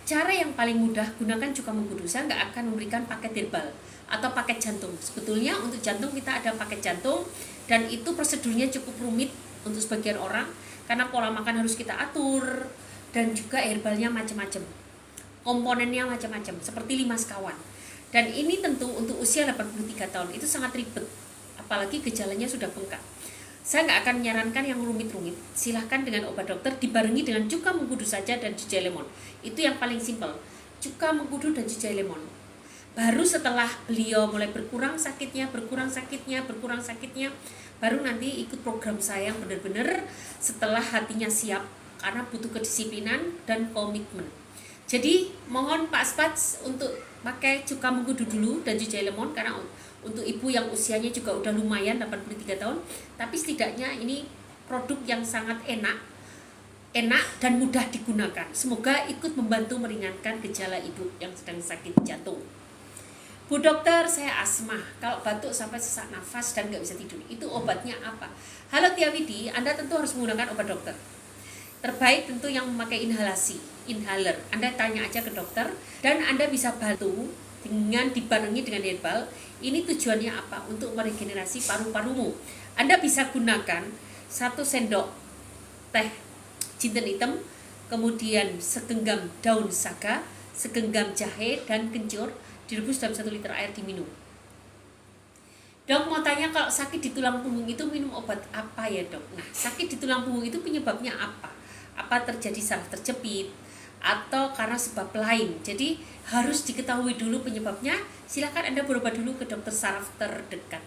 cara yang paling mudah, gunakan cuka mengkudu. Saya nggak akan memberikan paket herbal atau paket jantung. Sebetulnya untuk jantung kita ada paket jantung, dan itu prosedurnya cukup rumit untuk sebagian orang karena pola makan harus kita atur, dan juga herbalnya macam-macam, komponennya macam-macam seperti 5 sekawan. Dan ini tentu untuk usia 83 tahun itu sangat ribet, apalagi gejalanya sudah bengkak. Saya nggak akan menyarankan yang rumit-rumit. Silahkan dengan obat dokter dibarengi dengan cuka mengkudu saja dan jejak lemon. Itu yang paling simpel, cuka mengkudu dan jejak lemon. Baru setelah beliau mulai berkurang sakitnya, baru nanti ikut program saya yang benar-benar setelah hatinya siap, karena butuh kedisiplinan dan komitmen. Jadi mohon Pak Spats untuk pakai cuka mengkudu dulu dan jejak lemon, karena untuk ibu yang usianya juga udah lumayan 83 tahun, tapi setidaknya ini produk yang sangat enak dan mudah digunakan. Semoga ikut membantu meringankan gejala ibu yang sedang sakit jantung. Bu dokter, saya asma, kalau batuk sampai sesak nafas dan nggak bisa tidur, itu obatnya apa? Halo Tia Widi, Anda tentu harus menggunakan obat dokter. Terbaik tentu yang memakai inhaler. Anda tanya aja ke dokter, dan Anda bisa bantu dengan dibarengi dengan herbal. Ini tujuannya apa? Untuk meregenerasi paru-parumu. Anda bisa gunakan 1 sendok teh jinten hitam, kemudian segenggam daun saga, segenggam jahe dan kencur, direbus dalam 1 liter air, diminum. Dok, mau tanya, kalau sakit di tulang punggung itu minum obat apa ya dok? Nah, sakit di tulang punggung itu penyebabnya apa? Apa terjadi saraf terjepit atau karena sebab lain? Jadi harus diketahui dulu penyebabnya. Silakan Anda berobat dulu ke dokter saraf terdekat.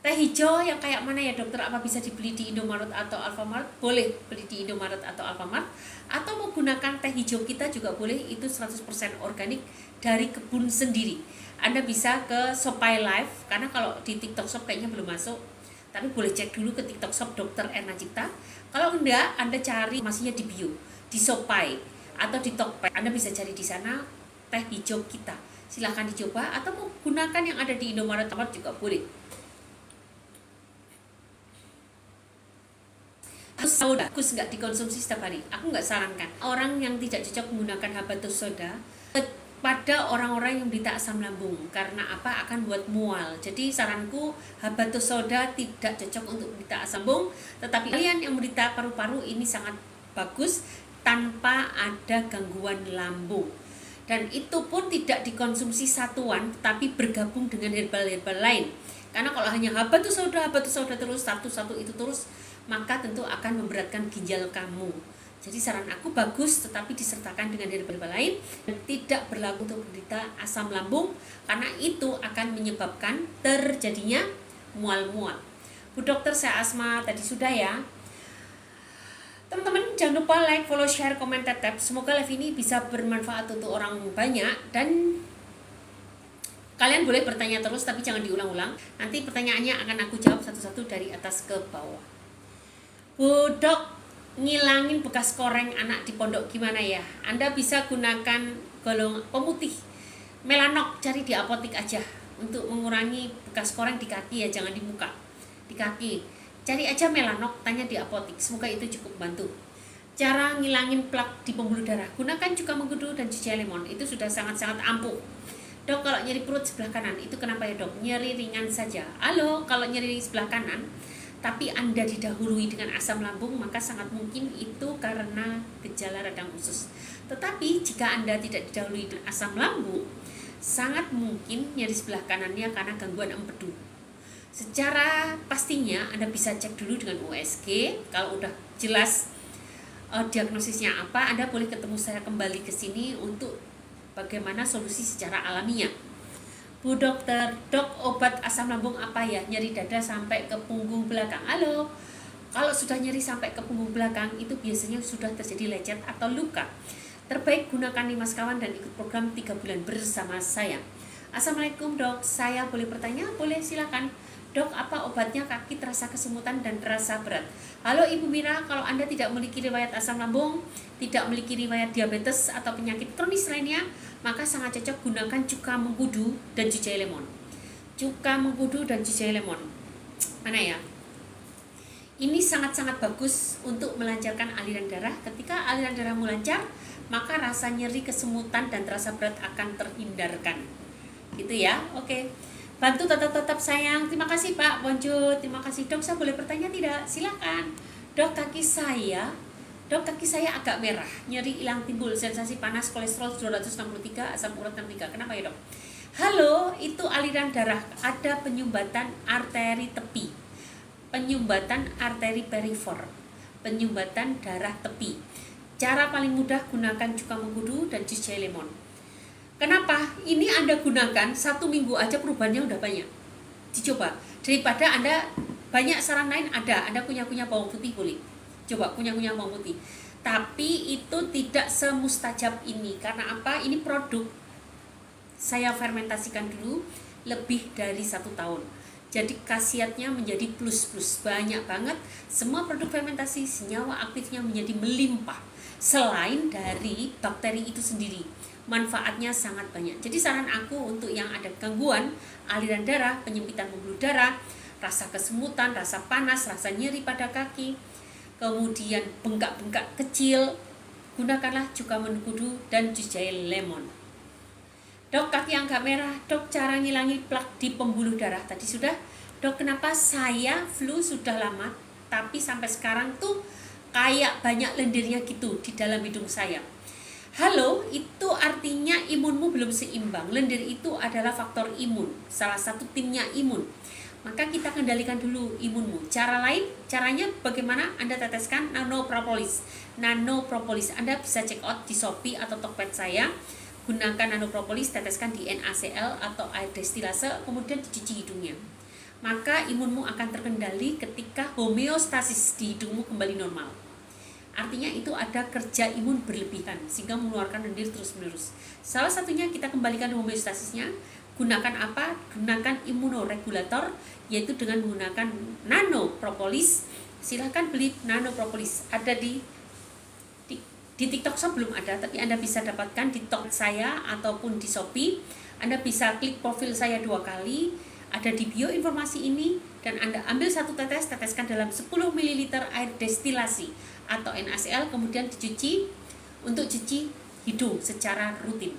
Teh hijau yang kayak mana ya dokter? Apa bisa dibeli di Indomaret atau Alfamart? Boleh beli di Indomaret atau Alfamart, atau menggunakan teh hijau kita juga boleh. Itu 100% organik dari kebun sendiri. Anda bisa ke Sopai Life, karena kalau di TikTok Shop kayaknya belum masuk, tapi boleh cek dulu ke TikTok Shop Dr. Erna Cipta. Kalau enggak, Anda cari informasinya di bio, di Sopai atau di Tokped. Anda bisa cari di sana teh hijau kita. Silahkan dicoba, atau mau gunakan yang ada di Indomaret juga boleh. Soda bagus nggak dikonsumsi setiap hari? Aku nggak sarankan. Orang yang tidak cocok menggunakan habatus soda pada orang-orang yang menderita asam lambung, karena apa? Akan buat mual. Jadi saranku, habatus soda tidak cocok untuk menderita asam lambung, tetapi kalian yang menderita paru-paru ini sangat bagus tanpa ada gangguan lambung. Dan itu pun tidak dikonsumsi satuan, tapi bergabung dengan herbal-herbal lain. Karena kalau hanya habatus soda terus, satu-satu itu terus, maka tentu akan memberatkan ginjal kamu. Jadi saran aku bagus, tetapi disertakan dengan herbal lain, dan tidak berlaku untuk penderita asam lambung, karena itu akan menyebabkan terjadinya mual-mual. Bu dokter, saya asma, tadi sudah ya. Teman-teman jangan lupa like, follow, share, komen, tap. Semoga live ini bisa bermanfaat untuk orang banyak. Dan kalian boleh bertanya terus tapi jangan diulang-ulang. Nanti pertanyaannya akan aku jawab satu-satu dari atas ke bawah. Bu Dok, ngilangin bekas koreng anak di pondok gimana ya? Anda bisa gunakan golong pemutih melanok, cari di apotik aja untuk mengurangi bekas koreng di kaki ya, jangan di muka, di kaki. Cari aja melanok, tanya di apotik, semoga itu cukup bantu. Cara ngilangin plak di pembuluh darah, gunakan cuka mengkudu dan cuci lemon, itu sudah sangat-sangat ampuh. Dok, kalau nyeri perut sebelah kanan, itu kenapa ya dok? Nyeri ringan saja. Halo, kalau nyeri sebelah kanan tapi Anda didahului dengan asam lambung, maka sangat mungkin itu karena gejala radang usus. Tetapi jika Anda tidak didahului dengan asam lambung, sangat mungkin nyeri sebelah kanannya karena gangguan empedu. Secara pastinya Anda bisa cek dulu dengan USG. Kalau udah jelas diagnosisnya apa, Anda boleh ketemu saya kembali ke sini untuk bagaimana solusi secara alamiah. Bu dokter, dok obat asam lambung apa ya? Nyeri dada sampai ke punggung belakang. Halo, kalau sudah nyeri sampai ke punggung belakang itu biasanya sudah terjadi lecet atau luka. Terbaik gunakan Nimas Kawan dan ikut program 3 bulan bersama saya. Assalamualaikum dok, saya boleh bertanya? Boleh, silakan. Dok, apa obatnya kaki terasa kesemutan dan terasa berat? Halo Ibu Mira, kalau Anda tidak memiliki riwayat asam lambung, tidak memiliki riwayat diabetes atau penyakit kronis lainnya, maka sangat cocok gunakan cuka mengkudu dan cuci lemon. Cuka mengkudu dan cuci lemon. Mana ya? Ini sangat-sangat bagus untuk melancarkan aliran darah. Ketika aliran darahmu lancar, maka rasa nyeri, kesemutan, dan terasa berat akan terhindarkan. Gitu ya, oke. Bantu tetap sayang. Terima kasih Pak Bonjo. Terima kasih dok, saya boleh bertanya tidak? Silakan. Dok, kaki saya agak merah, nyeri hilang timbul, sensasi panas, kolesterol 263, asam urat 63. Kenapa ya dok? Halo, itu aliran darah, ada penyumbatan arteri tepi, penyumbatan arteri perifer, penyumbatan darah tepi. Cara paling mudah gunakan cuka mengkudu dan jus jahe lemon. Kenapa? Ini Anda gunakan 1 minggu aja perubahannya udah banyak. Dicoba. Daripada Anda banyak saran lain ada, Anda kunyah-kunyah bawang putih boleh. Coba kunyah-kunyah bawang putih. Tapi itu tidak semustajab ini. Karena apa? Ini produk saya fermentasikan dulu lebih dari 1 tahun. Jadi khasiatnya menjadi plus-plus. Banyak banget. Semua produk fermentasi senyawa aktifnya menjadi melimpah. Selain dari bakteri itu sendiri, manfaatnya sangat banyak. Jadi saran aku untuk yang ada gangguan aliran darah, penyempitan pembuluh darah, rasa kesemutan, rasa panas, rasa nyeri pada kaki, kemudian bengkak-bengkak kecil, gunakanlah cuka mengkudu dan jus jahe lemon. Dok, kaki agak merah. Dok, cara ngilangi plak di pembuluh darah tadi sudah. Dok, kenapa saya flu sudah lama tapi sampai sekarang tuh kayak banyak lendirnya gitu di dalam hidung saya? Halo, itu artinya imunmu belum seimbang. Lendir itu adalah faktor imun, salah satu timnya imun. Maka kita kendalikan dulu imunmu. Caranya bagaimana? Anda teteskan nanopropolis. Anda bisa check out di Shopee atau Tokped saya. Gunakan nanopropolis, teteskan di NaCl atau air destilase, kemudian dicuci hidungnya. Maka imunmu akan terkendali ketika homeostasis di hidungmu kembali normal. Artinya itu ada kerja imun berlebihan sehingga mengeluarkan lendir terus-menerus. Salah satunya kita kembalikan homeostasisnya. Gunakan apa? Gunakan imunoregulator, yaitu dengan menggunakan nanopropolis. Silahkan beli nanopropolis. Ada di TikTok Shop belum ada, tapi Anda bisa dapatkan di Tok saya ataupun di Shopee. Anda bisa klik profil saya 2 kali. Ada di bio informasi ini, dan Anda ambil 1 tetes, teteskan dalam 10 ml air destilasi atau NaCl, kemudian dicuci untuk cuci hidung secara rutin.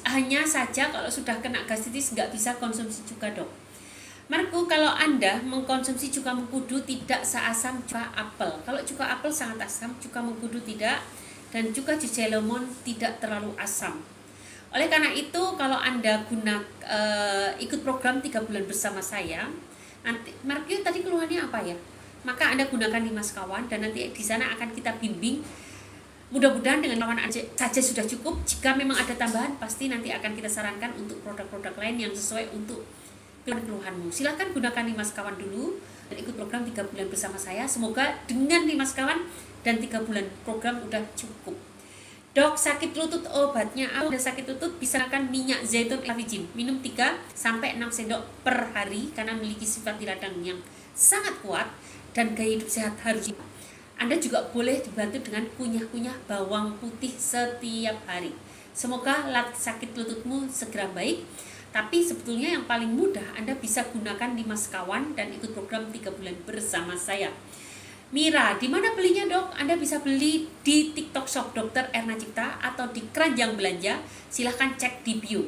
hanya saja kalau sudah kena gastritis nggak bisa konsumsi cuka dok. Marco, kalau Anda mengkonsumsi cuka mengkudu tidak seasam cuka apel. Kalau cuka apel sangat asam, cuka mengkudu tidak, dan cuka jus jahe lemon tidak terlalu asam. Oleh karena itu, kalau Anda ikut program 3 bulan bersama saya, nanti Marco tadi keluhannya apa ya? Maka Anda gunakan Nimas Kawan, dan nanti di sana akan kita bimbing. Mudah-mudahan dengan kawan saja sudah cukup. Jika memang ada tambahan, pasti nanti akan kita sarankan untuk produk-produk lain yang sesuai untuk dengan keluhanmu. Silahkan gunakan nih Mas Kawan dulu dan ikut program 3 bulan bersama saya. Semoga dengan nih Mas Kawan dan 3 bulan program udah cukup. Dok, sakit lutut obatnya ada sakit lutut bisa makan minyak zaitun extra virgin. Minum 3 sampai 6 sendok per hari karena memiliki sifat di radang yang sangat kuat dan gaya hidup sehat harus. Anda juga boleh dibantu dengan kunyah-kunyah bawang putih setiap hari. Semoga sakit lututmu segera baik. Tapi sebetulnya yang paling mudah Anda bisa gunakan di Mas Kawan dan ikut program 3 bulan bersama saya. Mira, di mana belinya dok? Anda bisa beli di TikTok Shop Dr. Erna Cipta atau di keranjang belanja. Silahkan cek di bio.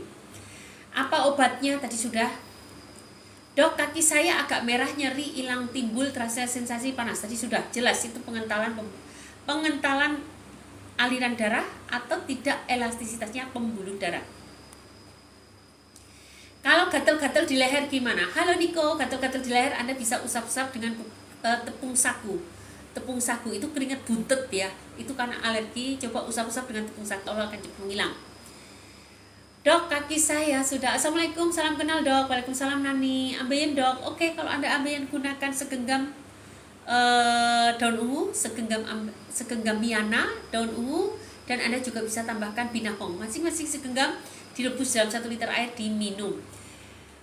Apa obatnya? Tadi sudah. Dok, kaki saya agak merah, nyeri, hilang, timbul, terasa sensasi panas. Tadi sudah jelas itu pengentalan aliran darah atau tidak elastisitasnya pembuluh darah. Kalau gatal-gatal di leher gimana? Halo Niko, gatal-gatal di leher Anda bisa usap-usap dengan tepung sagu. Tepung sagu itu keringat buntet ya. Itu karena alergi, coba usap-usap dengan tepung sagu, Allah akan cepat menghilang. Dok, kaki saya sudah. Assalamualaikum, salam kenal dok. Waalaikumsalam Nani. Ambeien dok. Oke, kalau Anda ambeien gunakan segenggam daun ungu, segenggam miana, daun ungu, dan Anda juga bisa tambahkan binahong. Masing-masing segenggam direbus dalam 1 liter air diminum.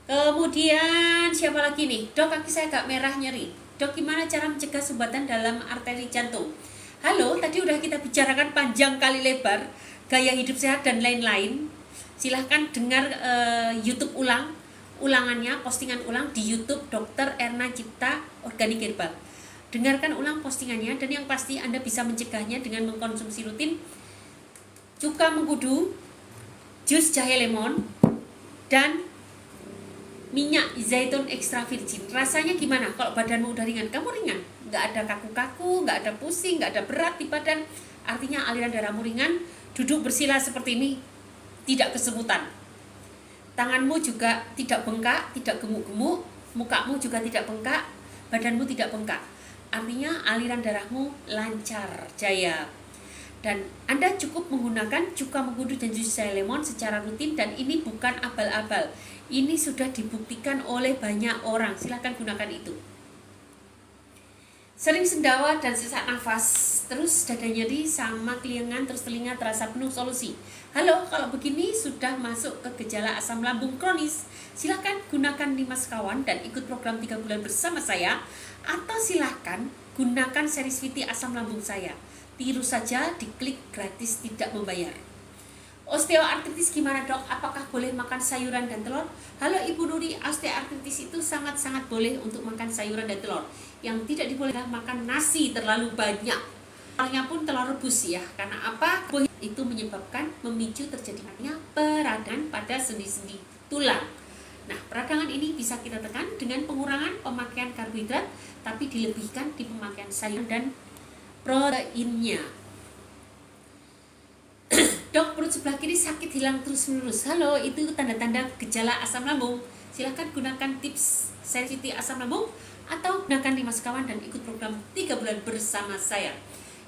Kemudian siapa lagi nih? Dok, kaki saya agak merah nyeri. Dok, gimana cara mencegah sumbatan dalam arteri jantung? Halo, tadi udah kita bicarakan panjang kali lebar gaya hidup sehat dan lain-lain. Silahkan dengar YouTube ulangannya, postingan ulang di YouTube Dr. Erna Cipta Organik Herbal. Dengarkan ulang postingannya dan yang pasti Anda bisa mencegahnya dengan mengkonsumsi rutin cuka mengkudu, jus jahe lemon, dan minyak zaitun extra virgin. Rasanya gimana? Kalau badanmu udah ringan, kamu ringan, nggak ada kaku-kaku, nggak ada pusing, nggak ada berat di badan, artinya aliran darahmu ringan. Duduk bersila seperti ini, tidak kesemutan. Tanganmu juga tidak bengkak, tidak gemuk-gemuk, mukamu juga tidak bengkak, badanmu tidak bengkak. Artinya aliran darahmu lancar jaya. Dan Anda cukup menggunakan cuka mengkudu dan jus jahe lemon secara rutin, dan ini bukan abal-abal. Ini sudah dibuktikan oleh banyak orang. Silahkan gunakan itu. Sering sendawa dan sesak nafas, terus dada nyeri sama keliengan, terus telinga terasa penuh, solusi. Halo, kalau begini sudah masuk ke gejala asam lambung kronis. Silahkan gunakan Mas Kawan dan ikut program 3 bulan bersama saya. Atau silahkan gunakan seri Sviti asam lambung saya. Tiru saja, diklik gratis, tidak membayar. Osteoartritis gimana dok? Apakah boleh makan sayuran dan telur? Halo Ibu Nuri, osteoartritis itu sangat-sangat boleh untuk makan sayuran dan telur. Yang tidak dibolehkan makan nasi terlalu banyak. Telurnya pun telur rebus ya. Karena apa? Itu menyebabkan memicu terjadinya peradangan pada sendi-sendi tulang. Nah, peradangan ini bisa kita tekan dengan pengurangan pemakaian karbohidrat, tapi dilebihkan di pemakaian sayur dan proteinnya. Dok, perut sebelah kiri sakit hilang terus-menerus. Halo, itu tanda-tanda gejala asam lambung. Silahkan gunakan tips seri asam lambung atau gunakan Mas Kawan dan ikut program 3 bulan bersama saya.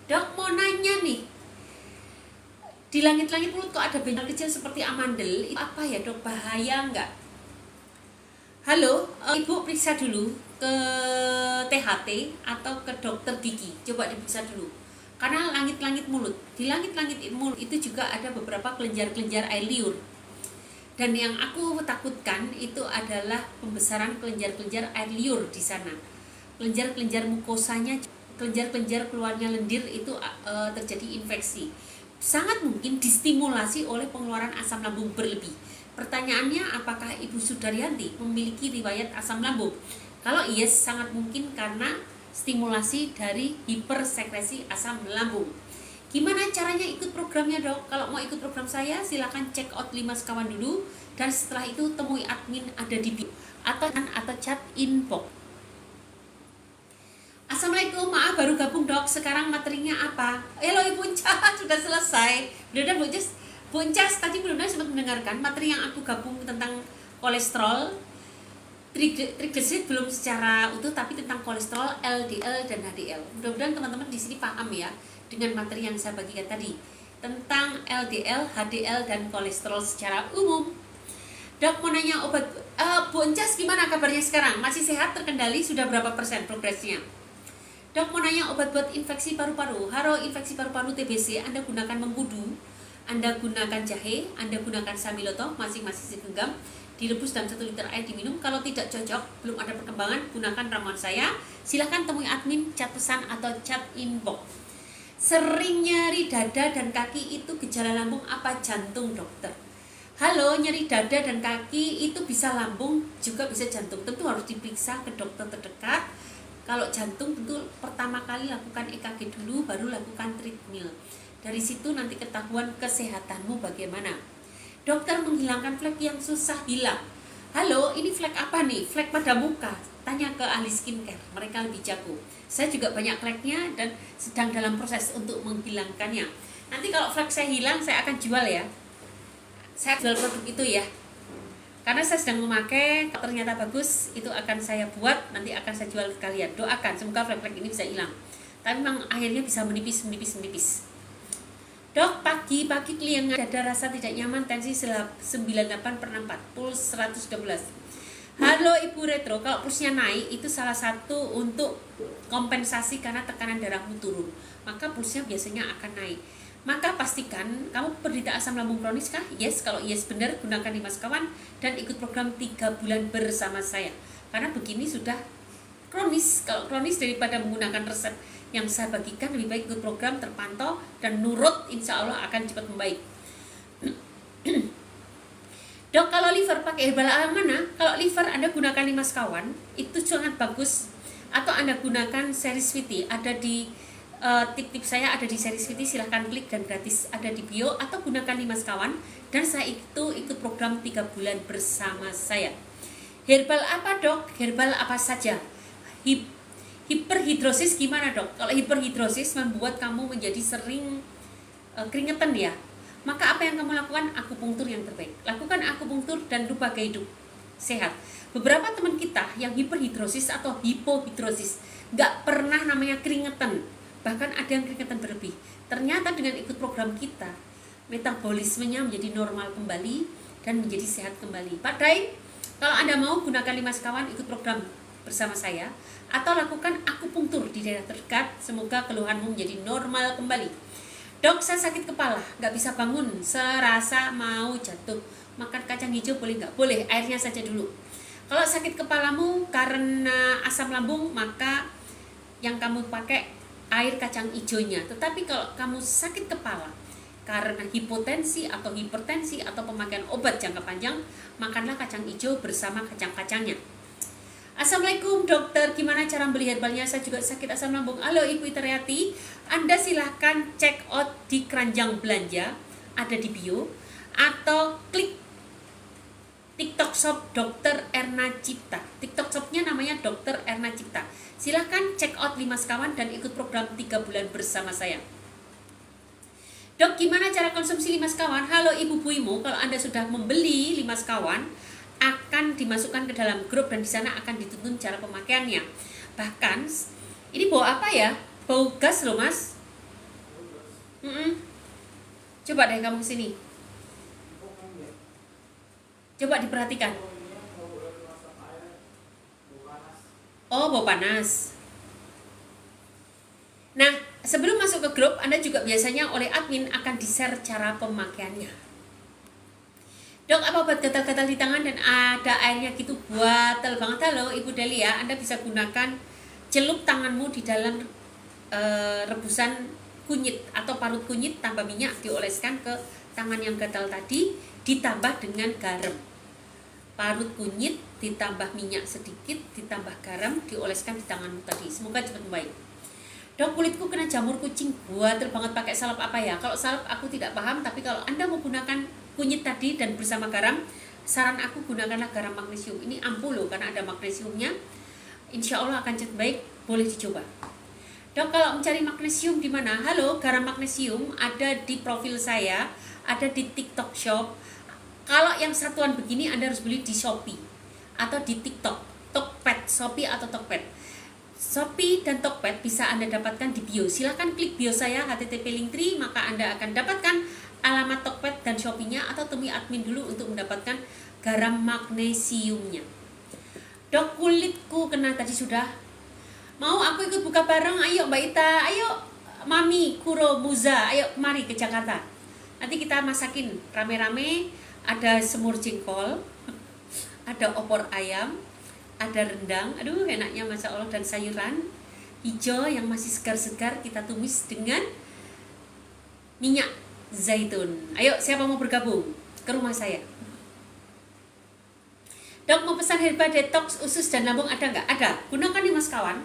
Dok, mau nanya nih, di langit-langit mulut kok ada benjolan kecil seperti amandel. Itu apa ya dok? Bahaya nggak? Halo, Ibu periksa dulu ke THT atau ke dokter gigi. Coba diperiksa dulu. Karena langit-langit mulut, di langit-langit mulut itu juga ada beberapa kelenjar-kelenjar air liur. Dan yang aku takutkan itu adalah pembesaran kelenjar-kelenjar air liur di sana. Kelenjar-kelenjar mukosanya, kelenjar-kelenjar keluarnya lendir itu terjadi infeksi. Sangat mungkin distimulasi oleh pengeluaran asam lambung berlebih. Pertanyaannya, apakah Ibu Sudaryanti memiliki riwayat asam lambung? Kalau yes, sangat mungkin karena stimulasi dari hipersekresi asam lambung. Gimana caranya ikut programnya dok? Kalau mau ikut program saya, silakan check out Mas Kawan dulu, dan setelah itu temui admin ada di bio atau chat inbox. Assalamualaikum, maaf baru gabung dok, sekarang materinya apa? Halo Ibu Uncas, sudah selesai. Udah Bu Uncas, tadi belum sempat mendengarkan materi yang aku gabung tentang kolesterol, triglycerid belum secara utuh, tapi tentang kolesterol, LDL dan HDL. Mudah-mudahan teman-teman di sini paham ya dengan materi yang saya bagikan tadi tentang LDL, HDL dan kolesterol secara umum. Dok, mau nanya obat Bu Encas gimana kabarnya sekarang? Masih sehat, terkendali, sudah berapa persen progresnya? Dok mau nanya obat buat infeksi paru-paru. Halo, infeksi paru-paru TBC, Anda gunakan mengkudu, Anda gunakan jahe, Anda gunakan sambiloto, masing-masing segenggam, direbus dalam 1 liter air diminum. Kalau tidak cocok, belum ada perkembangan, gunakan ramuan saya. Silahkan temui admin, chat pesan atau chat inbox. Sering nyeri dada dan kaki itu gejala lambung apa jantung, dokter? Halo, nyeri dada dan kaki itu bisa lambung, juga bisa jantung. Tentu harus diperiksa ke dokter terdekat. Kalau jantung tentu pertama kali lakukan EKG dulu, baru lakukan treadmill. Dari situ nanti ketahuan kesehatanmu bagaimana. Dokter, menghilangkan flek yang susah hilang. Halo, ini flek apa nih? Flek pada muka. Tanya ke ahli skincare, mereka lebih jago. Saya juga banyak fleknya dan sedang dalam proses untuk menghilangkannya. Nanti kalau flek saya hilang, saya akan jual ya. Saya jual produk itu ya. Karena saya sedang memakai, ternyata bagus, itu akan saya buat, nanti akan saya jual ke kalian. Doakan, semoga flek-flek ini bisa hilang. Tapi memang akhirnya bisa menipis. Dok, pagi-pagi klien ada rasa tidak nyaman, tensi 98/4, puls 112. Halo Ibu Retro, kalau pulsnya naik itu salah satu untuk kompensasi karena tekanan darahmu turun. Maka pulsnya biasanya akan naik. Maka pastikan kamu penderita asam lambung kronis kah? Yes, kalau yes benar, gunakan Limas Kawan dan ikut program 3 bulan bersama saya. Karena begini sudah kronis. Kalau kronis daripada menggunakan resep yang saya bagikan, lebih baik ikut program terpantau dan nurut, insya Allah akan cepat membaik. Dok, kalau liver pakai herbal mana? Kalau liver Anda gunakan Limas Kawan, itu sangat bagus. Atau Anda gunakan seri Sweety, ada di tip-tip saya ada di seri Sweety, silahkan klik dan gratis ada di bio, atau gunakan Limas Kawan dan saya itu ikut program 3 bulan bersama saya. Herbal apa dok? Herbal apa saja. Hiperhidrosis gimana dok? Kalau hiperhidrosis membuat kamu menjadi sering keringetan ya, maka apa yang kamu lakukan? Akupunktur yang terbaik. Lakukan akupunktur dan rubah gaya hidup sehat. Beberapa teman kita yang hiperhidrosis atau hipohidrosis gak pernah namanya keringetan, bahkan ada yang keringetan berlebih. Ternyata dengan ikut program kita, metabolismenya menjadi normal kembali dan menjadi sehat kembali. Pak Dai, kalau Anda mau gunakan Limas Kawan, ikut program bersama saya atau lakukan akupunktur di daerah terdekat, semoga keluhanmu menjadi normal kembali. Dok, saya sakit kepala, nggak bisa bangun, serasa mau jatuh. Makan kacang hijau boleh nggak? Boleh, airnya saja dulu. Kalau sakit kepalamu karena asam lambung, maka yang kamu pakai air kacang hijaunya. Tetapi kalau kamu sakit kepala karena hipotensi atau hipertensi atau pemakaian obat jangka panjang, makanlah kacang hijau bersama kacang-kacangnya. Assalamualaikum dokter, gimana cara beli herbalnya? Saya juga sakit asam lambung. Halo Ibu Iteriati, Anda silahkan check out di keranjang belanja, ada di bio, atau klik TikTok Shop Dr. Erna Cipta. TikTok Shopnya namanya Dr. Erna Cipta. Silahkan check out Limas Kawan dan ikut program 3 bulan bersama saya. Dok, gimana cara konsumsi Limas Kawan? Halo Ibu Buimo, kalau Anda sudah membeli Limas Kawan, akan dimasukkan ke dalam grup dan di sana akan dituntun cara pemakaiannya. Bahkan ini bau apa ya? Bau gas loh mas. Coba deh kamu sini. Coba diperhatikan. Oh, bau panas. Nah, sebelum masuk ke grup, Anda juga biasanya oleh admin akan di-share cara pemakaiannya. Dok, apa obat gatal-gatal di tangan dan ada airnya gitu gatal banget? Halo Ibu Delia, Anda bisa gunakan celup tanganmu di dalam rebusan kunyit atau parut kunyit, tambah minyak, dioleskan ke tangan yang gatal tadi, ditambah dengan garam. Parut kunyit ditambah minyak sedikit, ditambah garam, dioleskan di tanganmu tadi. Semoga cepat membaik. Dok, kulitku kena jamur kucing, gatal banget, pakai salep apa ya? Kalau salep aku tidak paham, tapi kalau Anda mau gunakan kunyit tadi dan bersama garam, saran aku gunakanlah garam magnesium. Ini ampuh loh karena ada magnesiumnya. Insya Allah akan cepat baik, boleh dicoba. Dok, kalau mencari magnesium di mana? Halo, garam magnesium ada di profil saya, ada di TikTok Shop. Kalau yang satuan begini Anda harus beli di Shopee atau di TikTok, Tokped, Shopee atau Tokped. Shopee dan Tokped bisa Anda dapatkan di bio. Silahkan klik bio saya http://linktree, maka Anda akan dapatkan alamat Tokped dan Shopee-nya, atau temui admin dulu untuk mendapatkan garam magnesiumnya. Dok, kulitku kena, tadi sudah. Mau aku ikut buka bareng? Ayo Mbak Ita, ayo Mami, Kuro, Muza, ayo kemari ke Jakarta. Nanti kita masakin rame-rame, ada semur jengkol, ada opor ayam, ada rendang, aduh enaknya Masya Allah, dan sayuran hijau yang masih segar-segar kita tumis dengan minyak zaitun. Ayo, siapa mau bergabung ke rumah saya? Dok, mau pesan herbal detox usus dan lambung ada nggak? Ada, gunakan nih Mas Kawan.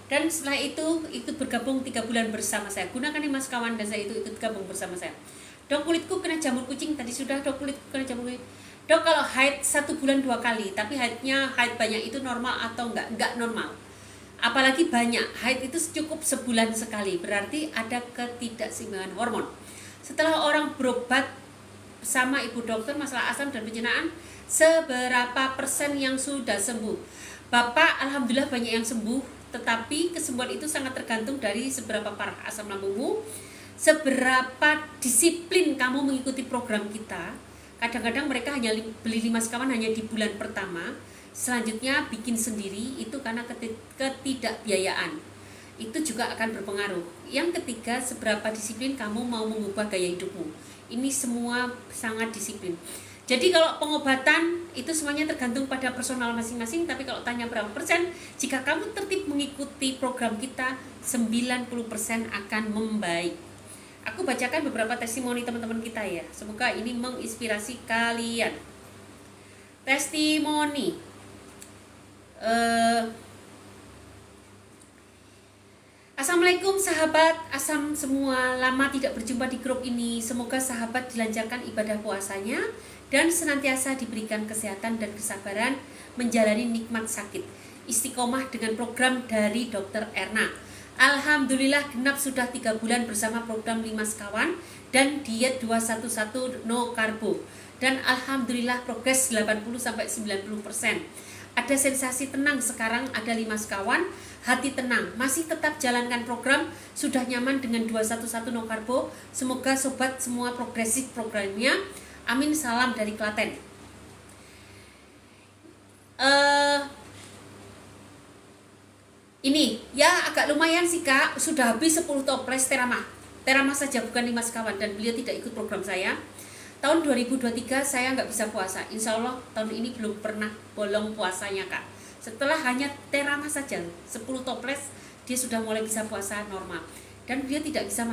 Dan setelah itu ikut bergabung 3 bulan bersama saya. Gunakan nih Mas Kawan dan saya itu ikut gabung bersama saya. Dok, kulitku kena jamur kucing, tadi sudah. Dok, kulitku kena jamur kucing. Dok, kalau haid 1 bulan 2 kali, tapi haid banyak itu normal atau enggak normal. Apalagi banyak, haid itu cukup sebulan sekali, berarti ada ketidakseimbangan hormon. Setelah orang berobat sama ibu dokter masalah asam dan pencernaan, seberapa persen yang sudah sembuh? Bapak, alhamdulillah banyak yang sembuh, tetapi kesembuhan itu sangat tergantung dari seberapa parah asam lambungmu, seberapa disiplin kamu mengikuti program kita. Kadang-kadang mereka hanya beli 5 sekawan hanya di bulan pertama, selanjutnya bikin sendiri, itu karena ketidakbiayaan. Itu juga akan berpengaruh. Yang ketiga, seberapa disiplin kamu mau mengubah gaya hidupmu. Ini semua sangat disiplin. Jadi kalau pengobatan itu semuanya tergantung pada personal masing-masing, tapi kalau tanya berapa persen, jika kamu tertib mengikuti program kita, 90% akan membaik. Aku bacakan beberapa testimoni teman-teman kita ya, semoga ini menginspirasi kalian. Testimoni Assalamualaikum sahabat Asam semua, lama tidak berjumpa di grup ini. Semoga sahabat dilancarkan ibadah puasanya dan senantiasa diberikan kesehatan dan kesabaran menjalani nikmat sakit. Istiqomah dengan program dari Dr. Erna. Alhamdulillah genap sudah 3 bulan bersama program 5 sekawan dan diet 211 no karbo. Dan alhamdulillah progres 80-90%. Ada sensasi tenang sekarang, ada 5 sekawan, hati tenang, masih tetap jalankan program, sudah nyaman dengan 211 no karbo. Semoga sobat semua progresif programnya. Amin, salam dari Klaten. Ini ya agak lumayan sih Kak, sudah habis 10 toples Teramah saja, bukan 5 sekawan, dan beliau tidak ikut program saya. Tahun 2023 saya nggak bisa puasa, insya Allah tahun ini belum pernah bolong puasanya Kak. Setelah hanya Teramah saja 10 toples, dia sudah mulai bisa puasa normal. Dan beliau tidak bisa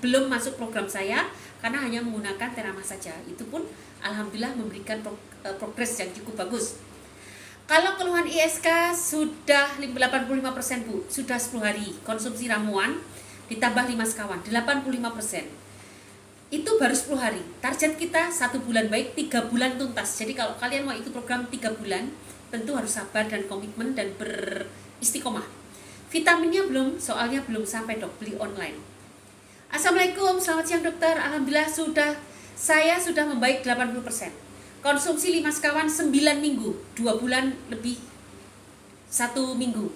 belum masuk program saya karena hanya menggunakan Teramah saja. Itu pun alhamdulillah memberikan progres yang cukup bagus. Kalau keluhan ISK sudah 85% Bu, sudah 10 hari konsumsi ramuan ditambah 5 sekawan 85%. Itu baru 10 hari. Target kita 1 bulan baik, 3 bulan tuntas. Jadi kalau kalian mau ikut program 3 bulan, tentu harus sabar dan komitmen dan beristiqomah. Vitaminnya belum, soalnya belum sampai Dok, beli online. Assalamualaikum, selamat siang dokter. Alhamdulillah saya sudah membaik 80%. Konsumsi 5 sekawan 9 minggu, 2 bulan lebih 1 minggu.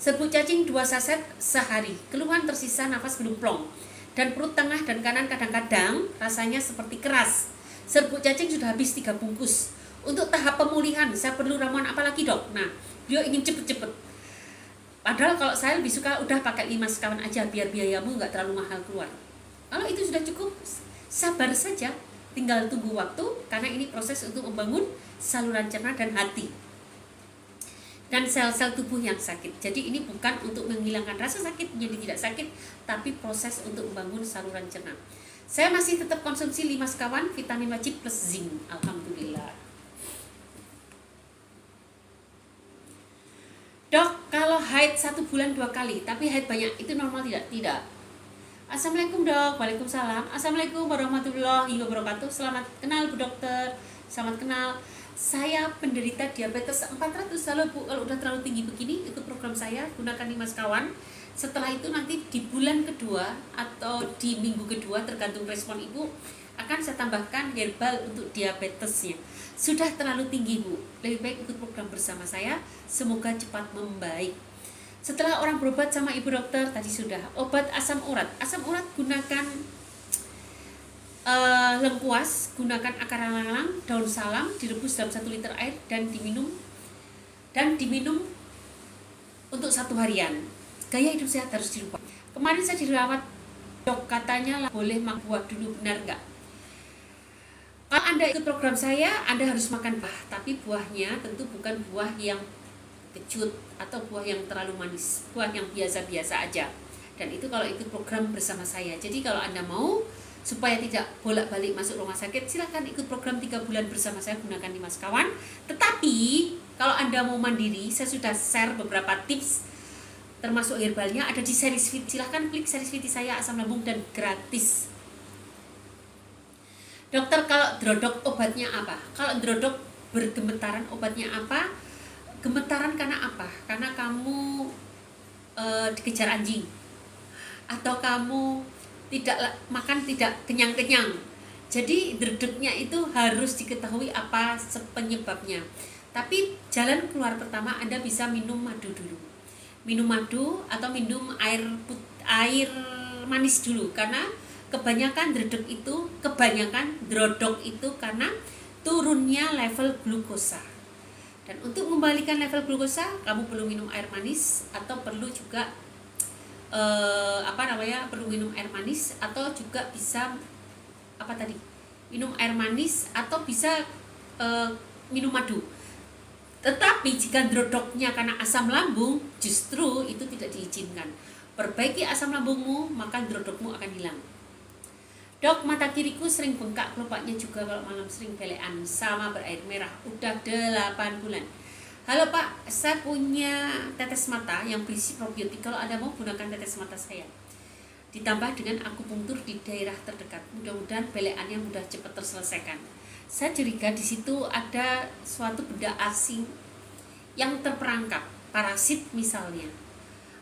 Serbuk cacing 2 saset sehari. Keluhan tersisa nafas belum plong. Dan perut tengah dan kanan kadang-kadang rasanya seperti keras. Serbuk cacing sudah habis 3 bungkus. Untuk tahap pemulihan, saya perlu ramuan apa lagi Dok? Nah, beliau ingin cepet-cepet. Padahal kalau saya lebih suka udah pakai 5 sekawan aja, biar biayamu nggak terlalu mahal keluar. Kalau itu sudah cukup, sabar saja. Tinggal tunggu waktu, karena ini proses untuk membangun saluran cerna dan hati. Dan sel-sel tubuh yang sakit. Jadi ini bukan untuk menghilangkan rasa sakit menjadi tidak sakit, tapi proses untuk membangun saluran cerna. Saya masih tetap konsumsi 5 sekawan, vitamin wajib plus zinc. Alhamdulillah. Dok, kalau haid 1 bulan 2 kali, tapi haid banyak, itu normal tidak? Tidak. Assalamualaikum Dok. Waalaikumsalam. Assalamualaikum warahmatullahi wabarakatuh. Selamat kenal Bu Dokter. Selamat kenal. Saya penderita diabetes 400. Lalu Bu, kalau udah terlalu tinggi begini, ikut program saya, gunakan 5 sekawan. Setelah itu nanti di bulan kedua atau di minggu kedua, tergantung respon Ibu, akan saya tambahkan herbal untuk diabetesnya. Sudah terlalu tinggi Bu, lebih baik ikut program bersama saya. Semoga cepat membaik. Setelah orang berobat sama Ibu Dokter, tadi sudah obat asam urat. Asam urat gunakan lengkuas, gunakan akar alang-alang, daun salam, direbus dalam 1 liter air dan diminum untuk 1 harian. Gaya hidup sehat harus dirubah. Kemarin saya dirawat, dok katanya lah boleh makan buah dulu, benar nggak? Kalau Anda ikut program saya, Anda harus makan buah, tapi buahnya tentu bukan buah yang kecut atau buah yang terlalu manis, buah yang biasa-biasa aja. Dan itu kalau ikut program bersama saya. Jadi kalau Anda mau supaya tidak bolak-balik masuk rumah sakit, silahkan ikut program 3 bulan bersama saya, gunakan Dimas Kawan. Tetapi kalau Anda mau mandiri, saya sudah share beberapa tips termasuk herbalnya ada di series fit. Silahkan klik series fit saya asam lambung dan gratis. Dokter, kalau drodok obatnya apa? Kalau drodok bergemetaran obatnya apa? Gemetaran karena apa? Karena kamu dikejar anjing, atau kamu tidak makan tidak kenyang-kenyang. Jadi dredegnya itu harus diketahui apa penyebabnya. Tapi jalan keluar pertama Anda bisa minum madu dulu. Minum madu atau minum air manis dulu, karena kebanyakan drodok itu karena turunnya level glukosa. Dan untuk membalikan level glukosa, kamu perlu minum air manis atau perlu juga perlu minum air manis, atau juga bisa minum air manis atau bisa minum madu. Tetapi jika drodoknya karena asam lambung, justru itu tidak diizinkan. Perbaiki asam lambungmu, maka drodokmu akan hilang. Dok, mata kiriku sering bengkak, kelopaknya juga kalau malam sering belean sama berair merah, udah 8 bulan. Halo Pak, saya punya tetes mata yang berisi probiotik. Kalau Anda mau, gunakan tetes mata saya. Ditambah dengan akupunktur di daerah terdekat. Mudah-mudahan beleannya mudah cepat terselesaikan. Saya curiga di situ ada suatu benda asing yang terperangkap, parasit misalnya.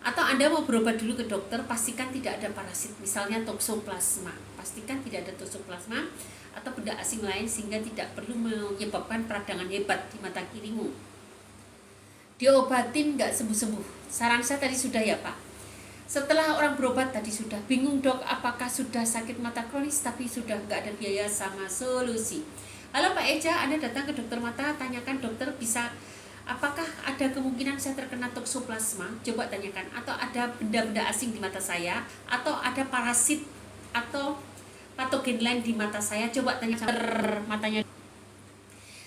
Atau Anda mau berobat dulu ke dokter, pastikan tidak ada parasit, misalnya toksoplasma. Pastikan tidak ada toksoplasma atau benda asing lain sehingga tidak perlu menyebabkan peradangan hebat di mata kirimu. Diobatin nggak sembuh-sembuh. Saran saya tadi sudah ya Pak. Setelah orang berobat tadi sudah bingung, dok apakah sudah sakit mata kronis tapi sudah nggak ada biaya sama solusi. Halo Pak Eja, Anda datang ke dokter mata, tanyakan dokter apakah ada kemungkinan saya terkena toksoplasma? Coba tanyakan. Atau ada benda-benda asing di mata saya, atau ada parasit atau patogen lain di mata saya. Coba tanya matanya.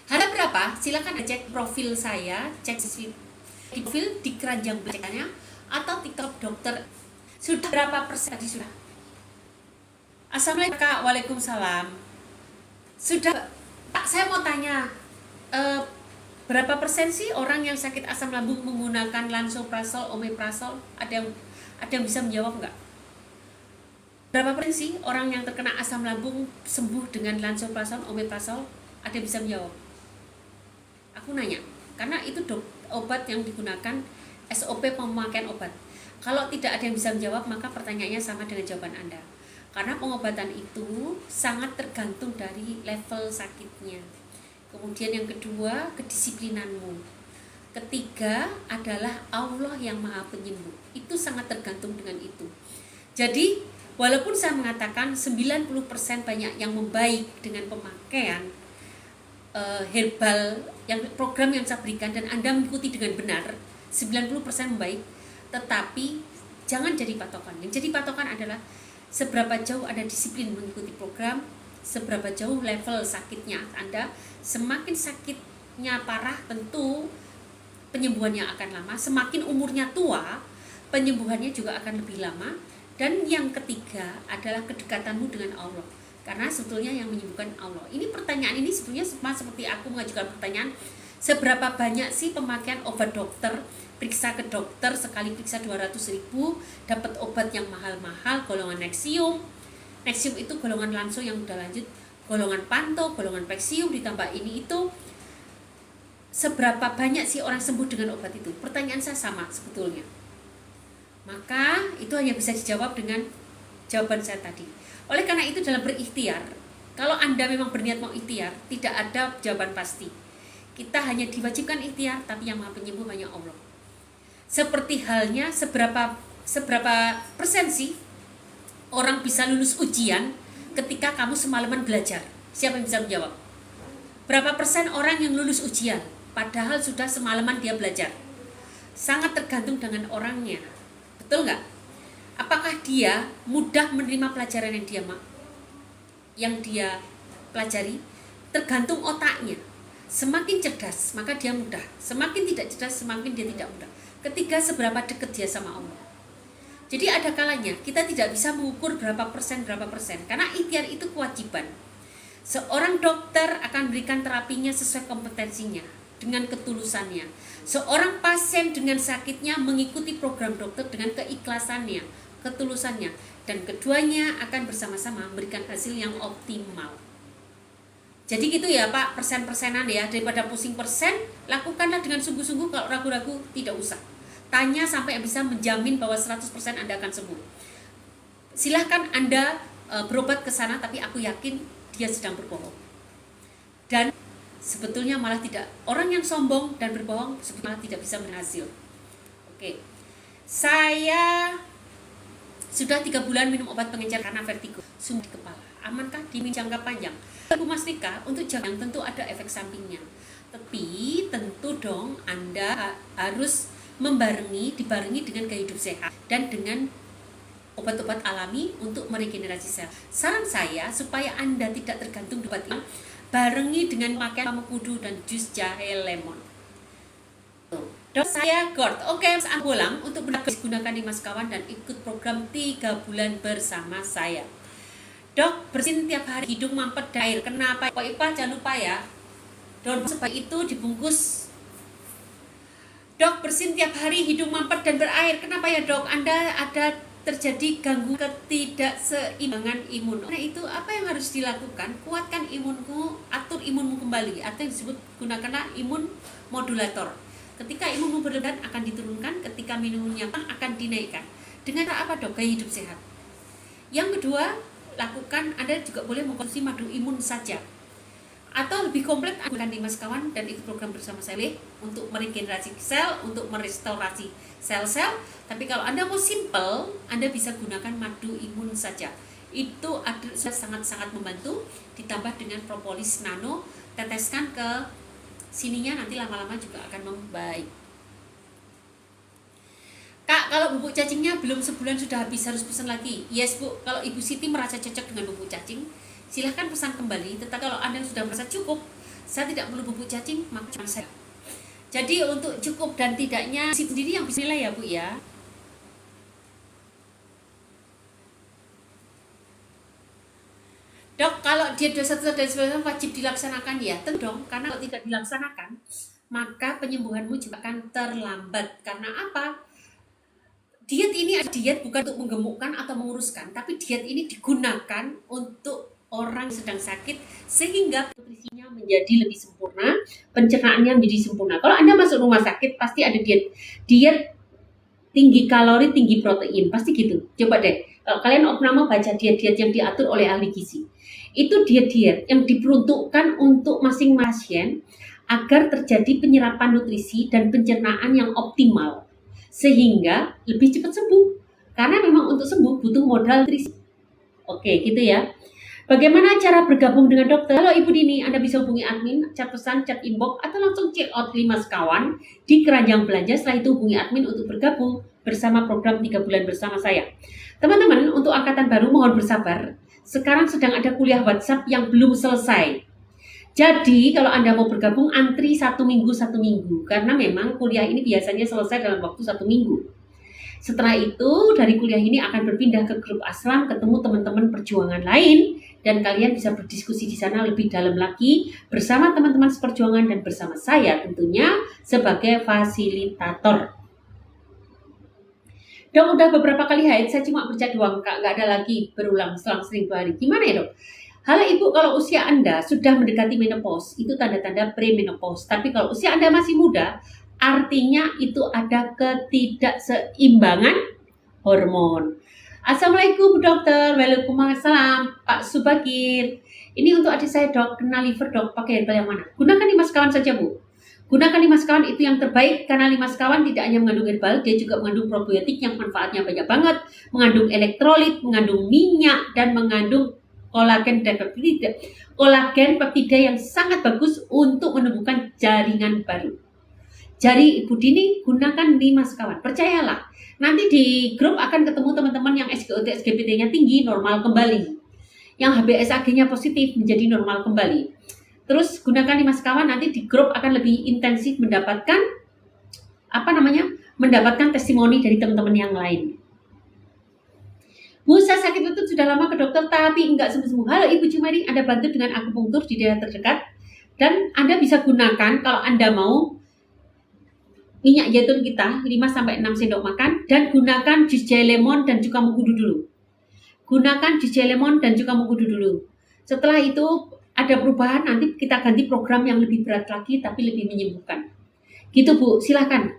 Harga berapa? Silakan cek profil saya, cek di profil di keranjang belakangnya atau TikTok dokter. Sudah berapa persen tadi sudah? Assalamualaikum Kak, waalaikumsalam. Sudah Pak, saya mau tanya, berapa persen sih orang yang sakit asam lambung menggunakan lansoprazol, omeprazol? Ada yang bisa menjawab nggak? Berapa persen sih orang yang terkena asam lambung sembuh dengan lansoprazol, omeprazol? Ada yang bisa menjawab? Aku nanya, karena itu obat yang digunakan, SOP pemakaian obat. Kalau tidak ada yang bisa menjawab, maka pertanyaannya sama dengan jawaban Anda. Karena pengobatan itu sangat tergantung dari level sakitnya. Kemudian yang kedua, kedisiplinanmu. Ketiga adalah Allah yang Maha Penyembuh. Itu sangat tergantung dengan itu. Jadi, walaupun saya mengatakan 90% banyak yang membaik dengan pemakaian herbal, yang program yang saya berikan dan Anda mengikuti dengan benar, 90% membaik, tetapi jangan jadi patokan. Yang jadi patokan adalah seberapa jauh Anda disiplin mengikuti program, seberapa jauh level sakitnya Anda. Semakin sakitnya parah, tentu penyembuhannya akan lama. Semakin umurnya tua, penyembuhannya juga akan lebih lama. Dan yang ketiga adalah kedekatanmu dengan Allah, karena sebetulnya yang menyembuhkan Allah. Ini pertanyaan ini sebetulnya sama seperti aku mengajukan pertanyaan, seberapa banyak sih pemakaian obat dokter? Periksa ke dokter, sekali periksa 200.000, dapat obat yang mahal-mahal, golongan Nexium. Nexium itu golongan lanso yang udah lanjut, golongan Panto, golongan Pexium, ditambah ini itu. Seberapa banyak sih orang sembuh dengan obat itu? Pertanyaan saya sama sebetulnya. Maka itu hanya bisa dijawab dengan jawaban saya tadi. Oleh karena itu dalam berikhtiar, kalau Anda memang berniat mau ikhtiar, tidak ada jawaban pasti. Kita hanya diwajibkan ikhtiar, tapi yang Maha Penyembuh hanya Allah. Seperti halnya seberapa persen sih orang bisa lulus ujian ketika kamu semalaman belajar? Siapa yang bisa menjawab? Berapa persen orang yang lulus ujian padahal sudah semalaman dia belajar? Sangat tergantung dengan orangnya. Betul nggak? Apakah dia mudah menerima pelajaran yang dia pelajari? Tergantung otaknya. Semakin cerdas maka dia mudah, semakin tidak cerdas semakin dia tidak mudah. Ketiga, seberapa dekat dia sama Allah. Jadi ada kalanya kita tidak bisa mengukur berapa persen, karena ikhtiar itu kewajiban. Seorang dokter akan berikan terapinya sesuai kompetensinya, dengan ketulusannya. Seorang pasien dengan sakitnya mengikuti program dokter dengan keikhlasannya, ketulusannya. Dan keduanya akan bersama-sama memberikan hasil yang optimal. Jadi gitu ya Pak, persen-persenan ya. Daripada pusing persen, lakukanlah dengan sungguh-sungguh. Kalau ragu-ragu tidak usah. Tanya sampai bisa menjamin bahwa 100% Anda akan sembuh. Silahkan Anda berobat ke sana, tapi aku yakin dia sedang berbohong. Dan sebetulnya malah tidak. Orang yang sombong dan berbohong sebetulnya tidak bisa berhasil. Oke. Saya sudah 3 bulan minum obat pengencer karena vertigo, sumber di kepala. Amankah di jangka panjang? Bu Mas Rika, untuk jangka tentu ada efek sampingnya. Tapi tentu dong Anda harus dibarengi dengan gaya hidup sehat dan dengan obat-obat alami untuk meregenerasi sel. Saran saya supaya Anda tidak tergantung obat ini, barengi dengan makan mengkudu dan jus jahe lemon. Dok, saya GORD. Oke, Mas Ambolang untuk gunakan di Mas Kawan dan ikut program 3 bulan bersama saya. Dok, bersin tiap hari, hidung mampet dan air. Kenapa? Pak Ipa jangan lupa ya. Daun sebaik itu dibungkus. Dok, bersin tiap hari, hidung mampet dan berair. Kenapa ya dok? Anda ada terjadi gangguan ketidakseimbangan imun. Nah itu apa yang harus dilakukan? Kuatkan imunmu, atur imunmu kembali. Atau yang disebut gunakanlah imun modulator. Ketika imunmu berlebihan akan diturunkan, ketika minumnya akan dinaikkan. Dengan apa dok? Gaya hidup sehat. Yang kedua, lakukan Anda juga boleh mengkonsumsi madu imun saja. Atau lebih komplit gunakan Mas Kawan dan ikut program bersama saya untuk meregenerasi sel, untuk merestorasi sel-sel. Tapi kalau Anda mau simple, Anda bisa gunakan madu imun saja. Itu sangat-sangat membantu, ditambah dengan propolis nano, teteskan ke sininya, nanti lama-lama juga akan membaik. Kak, kalau bubuk cacingnya belum sebulan sudah habis, harus pesan lagi. Yes Bu, kalau Ibu Siti merasa cocok dengan bubuk cacing, silahkan pesan kembali. Tetapi kalau Anda sudah merasa cukup, saya tidak perlu bubuk cacing, maka cuma saya. Jadi untuk cukup dan tidaknya sendiri yang bisa nilai ya Bu ya. Dok, kalau diet 21 dan 19 wajib dilaksanakan ya? Tentu dong, karena kalau tidak dilaksanakan, maka penyembuhanmu juga akan terlambat. Karena apa? Diet ini adalah diet bukan untuk menggemukkan atau menguruskan, tapi diet ini digunakan untuk orang yang sedang sakit sehingga nutrisinya menjadi lebih sempurna, pencernaannya menjadi sempurna. Kalau Anda masuk rumah sakit pasti ada diet tinggi kalori, tinggi protein, pasti gitu. Coba deh, kalau kalian opname baca diet-diet yang diatur oleh ahli gizi. Itu diet-diet yang diperuntukkan untuk masing-masing pasien agar terjadi penyerapan nutrisi dan pencernaan yang optimal sehingga lebih cepat sembuh. Karena memang untuk sembuh butuh modal nutrisi. Oke, gitu ya. Bagaimana cara bergabung dengan dokter? Halo Ibu Dini, Anda bisa hubungi admin, chat pesan, chat inbox, atau langsung check out 5 Sekawan di keranjang belanja. Setelah itu hubungi admin untuk bergabung bersama program 3 bulan bersama saya. Teman-teman, untuk angkatan baru mohon bersabar. Sekarang sedang ada kuliah WhatsApp yang belum selesai. Jadi kalau Anda mau bergabung, antri 1 minggu, karena memang kuliah ini biasanya selesai dalam waktu 1 minggu. Setelah itu dari kuliah ini akan berpindah ke grup Aslam, ketemu teman-teman perjuangan lain, dan kalian bisa berdiskusi di sana lebih dalam lagi bersama teman-teman seperjuangan dan bersama saya tentunya sebagai fasilitator. Dok, udah beberapa kali haid, saya cuma bercat doang, Kak, nggak ada lagi berulang selang-seling 2 hari. Gimana ya dok? Halo Ibu, kalau usia Anda sudah mendekati menopause, itu tanda-tanda premenopause. Tapi kalau usia Anda masih muda, artinya itu ada ketidakseimbangan hormon. Assalamualaikum dokter. Waalaikumsalam Pak Subakir. Ini untuk adik saya dok, kena liver dok, pakai herbal yang mana? Gunakan 5 Sekawan saja Bu. Gunakan 5 Sekawan, itu yang terbaik karena 5 Sekawan tidak hanya mengandung herbal, dia juga mengandung probiotik yang manfaatnya banyak banget, mengandung elektrolit, mengandung minyak, dan mengandung kolagen dan peptida. Kolagen peptida yang sangat bagus untuk menumbuhkan jaringan baru. Jadi Ibu Dini gunakan 5 sekawan. Percayalah, nanti di grup akan ketemu teman-teman yang SGOT SGPT-nya tinggi normal kembali. Yang HbSAg-nya positif menjadi normal kembali. Terus gunakan 5 sekawan, nanti di grup akan lebih intensif mendapatkan mendapatkan testimoni dari teman-teman yang lain. Bu, saya sakit lutut sudah lama ke dokter tapi enggak sembuh-sembuh. Halo Ibu Jumeri, Anda bantu dengan akupunktur di daerah terdekat dan Anda bisa gunakan kalau Anda mau minyak zaitun kita 5-6 sendok makan dan gunakan jus jahe lemon dan cuka mengkudu dulu. Gunakan jus jahe lemon dan cuka mengkudu dulu. Setelah itu ada perubahan, nanti kita ganti program yang lebih berat lagi tapi lebih menyembuhkan. Gitu Bu, silahkan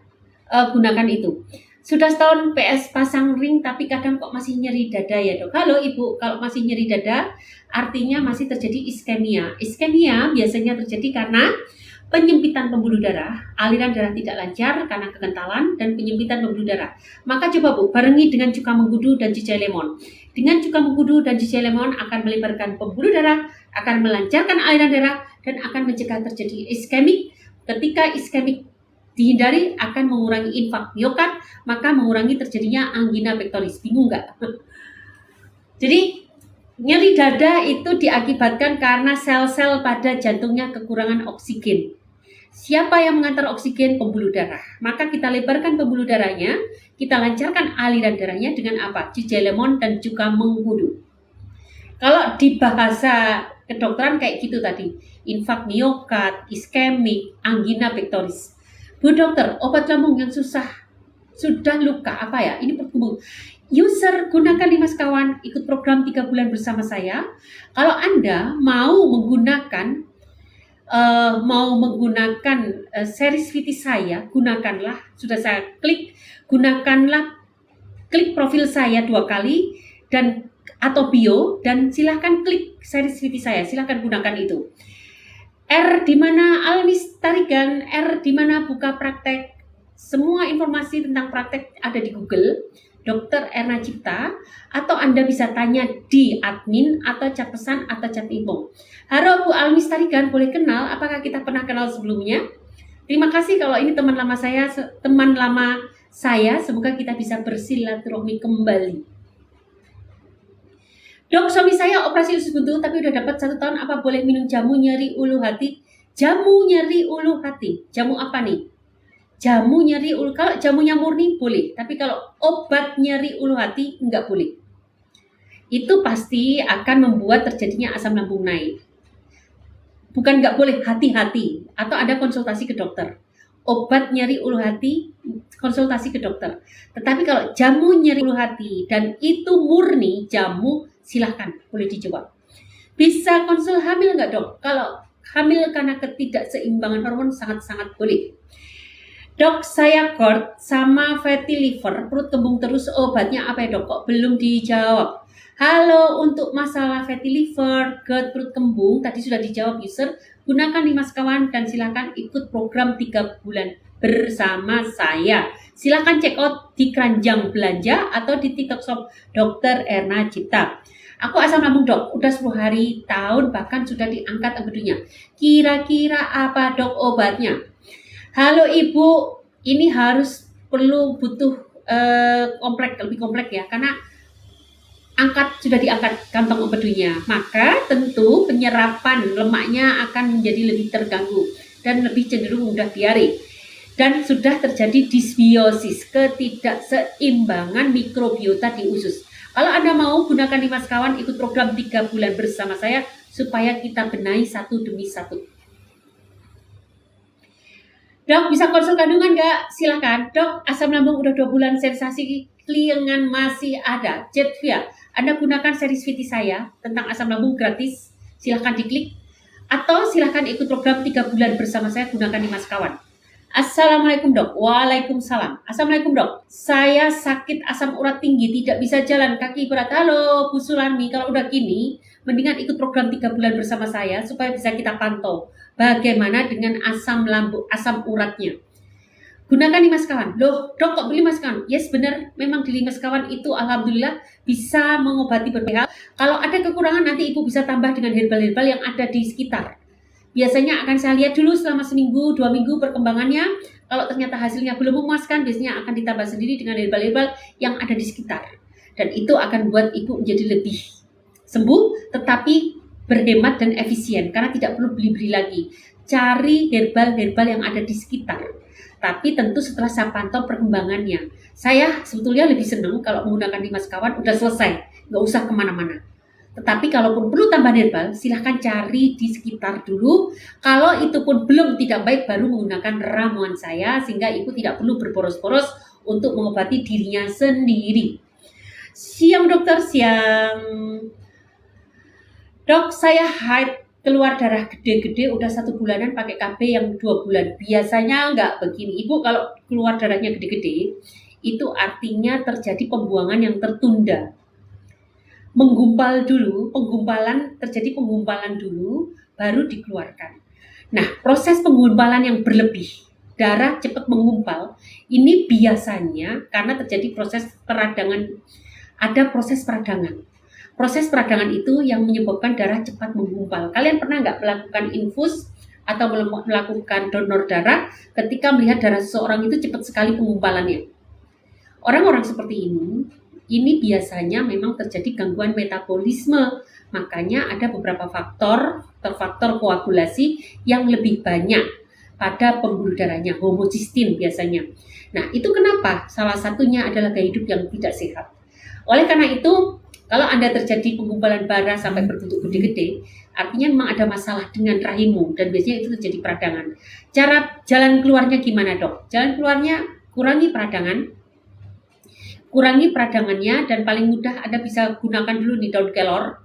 gunakan itu. Sudah setahun PS pasang ring tapi kadang kok masih nyeri dada ya Dok. Halo Ibu, kalau masih nyeri dada artinya masih terjadi iskemia. Iskemia biasanya terjadi karena penyempitan pembuluh darah, aliran darah tidak lancar karena kekentalan dan penyempitan pembuluh darah. Maka coba Bu, barengi dengan cuka mengkudu dan jus jahe lemon. Dengan cuka mengkudu dan jus jahe lemon akan melebarkan pembuluh darah, akan melancarkan aliran darah dan akan mencegah terjadi iskemik. Ketika iskemik dihindari akan mengurangi infak miokard, maka mengurangi terjadinya angina pectoris. Bingung nggak? Jadi nyeri dada itu diakibatkan karena sel-sel pada jantungnya kekurangan oksigen. Siapa yang mengantar oksigen? Pembuluh darah. Maka kita lebarkan pembuluh darahnya, kita lancarkan aliran darahnya dengan apa? Jus jahe lemon dan cuka mengkudu. Kalau di bahasa kedokteran kayak gitu tadi, infak miokard, iskemik, angina pectoris. Bu dokter, obat lambung yang sudah luka apa ya? Ini bertumbuh. User gunakan 5 sekawan, ikut program 3 bulan bersama saya. Kalau Anda mau menggunakan series VT saya, gunakanlah, sudah saya klik, klik profil saya 2 kali dan atau bio dan silahkan klik series VT saya, silahkan gunakan itu. R di mana Almis Tarigan, R di mana buka praktek. Semua informasi tentang praktek ada di Google, Dr. Erna Cipta, atau Anda bisa tanya di admin atau chat pesan atau chat info. Halo Bu Almis Tarigan, boleh kenal? Apakah kita pernah kenal sebelumnya? Terima kasih kalau ini teman lama saya, semoga kita bisa bersilaturahmi kembali. Dok, suami saya operasi usus buntu tapi udah dapat 1 tahun, apa boleh minum jamu nyeri ulu hati? Jamu nyeri ulu hati, jamu apa nih? Jamu nyeri ulu, kalau jamunya murni boleh, tapi kalau obat nyeri ulu hati enggak boleh. Itu pasti akan membuat terjadinya asam lambung naik. Bukan enggak boleh, hati-hati, atau ada konsultasi ke dokter. Obat nyeri ulu hati, konsultasi ke dokter. Tetapi kalau jamu nyeri ulu hati dan itu murni jamu, silahkan, boleh dicoba. Bisa konsul hamil nggak Dok? Kalau hamil karena ketidakseimbangan hormon sangat-sangat boleh. Dok, saya GERD sama fatty liver, perut kembung terus, obatnya apa ya Dok? Kok belum dijawab? Halo, untuk masalah fatty liver, GERD, perut kembung, tadi sudah dijawab user. Gunakan 5 sekawan dan silahkan ikut program 3 bulan bersama saya. Silahkan check out di keranjang belanja atau di TikTok shop Dr. Erna Cipta. Aku asam lambung Dok, udah 10 hari, tahun, bahkan sudah diangkat empedunya. Kira-kira apa Dok obatnya? Halo Ibu, ini butuh lebih kompleks ya, karena sudah diangkat kantong empedunya. Maka tentu penyerapan lemaknya akan menjadi lebih terganggu dan lebih cenderung mudah diare. Dan sudah terjadi disbiosis, ketidakseimbangan mikrobiota di usus. Kalau Anda mau gunakan 5 sekawan, ikut program 3 bulan bersama saya supaya kita benahi satu demi satu. Dok, bisa konsul kandungan nggak? Silakan. Dok, asam lambung udah 2 bulan, sensasi kelingan masih ada. Jetvia, Anda gunakan series VT saya tentang asam lambung gratis. Silahkan diklik. Atau silahkan ikut program 3 bulan bersama saya, gunakan 5 sekawan. Assalamualaikum Dok. Waalaikumsalam. Assalamualaikum Dok. Saya sakit asam urat tinggi, tidak bisa jalan, kaki berat. Halo Bu Sulami, kalau udah gini, mendingan ikut program 3 bulan bersama saya supaya bisa kita pantau bagaimana dengan asam uratnya. Gunakan Limas Kawan. Loh, dok kok beli Mas Kawan? Yes, benar. Memang di Limas Kawan itu alhamdulillah bisa mengobati berbagai hal. Kalau ada kekurangan nanti ibu bisa tambah dengan herbal-herbal yang ada di sekitar. Biasanya akan saya lihat dulu selama seminggu, 2 minggu perkembangannya. Kalau ternyata hasilnya belum memuaskan, biasanya akan ditambah sendiri dengan herbal-herbal yang ada di sekitar. Dan itu akan buat ibu menjadi lebih sembuh, tetapi berhemat dan efisien. Karena tidak perlu beli-beli lagi. Cari herbal-herbal yang ada di sekitar. Tapi tentu setelah saya pantau perkembangannya. Saya sebetulnya lebih senang kalau menggunakan Limas Kawan udah selesai. Nggak usah kemana-mana. Tetapi kalaupun perlu tambahan herbal, silahkan cari di sekitar dulu. Kalau itu pun belum tidak baik, baru menggunakan ramuan saya. Sehingga ibu tidak perlu berboros-boros untuk mengobati dirinya sendiri. Siang dokter, siang. Dok, saya haid. Keluar darah gede-gede udah 1 bulanan pakai KB yang 2 bulan. Biasanya nggak begini. Ibu kalau keluar darahnya gede-gede, itu artinya terjadi pembuangan yang tertunda. Menggumpal dulu, terjadi penggumpalan dulu, baru dikeluarkan. Nah, proses penggumpalan yang berlebih, darah cepat menggumpal, ini biasanya karena terjadi proses peradangan, ada proses peradangan. Proses peradangan itu yang menyebabkan darah cepat menggumpal. Kalian pernah nggak melakukan infus atau melakukan donor darah ketika melihat darah seseorang itu cepat sekali penggumpalannya? Orang-orang seperti ini biasanya memang terjadi gangguan metabolisme. Makanya ada beberapa faktor koagulasi yang lebih banyak pada pembuluh darahnya, homocistin biasanya. Nah, itu kenapa? Salah satunya adalah gaya hidup yang tidak sehat. Oleh karena itu, kalau Anda terjadi penggumpalan bara sampai berbentuk gede-gede, artinya memang ada masalah dengan rahimmu dan biasanya itu terjadi peradangan. Cara jalan keluarnya gimana, Dok? Jalan keluarnya kurangi peradangannya dan paling mudah Anda bisa gunakan dulu nih daun kelor.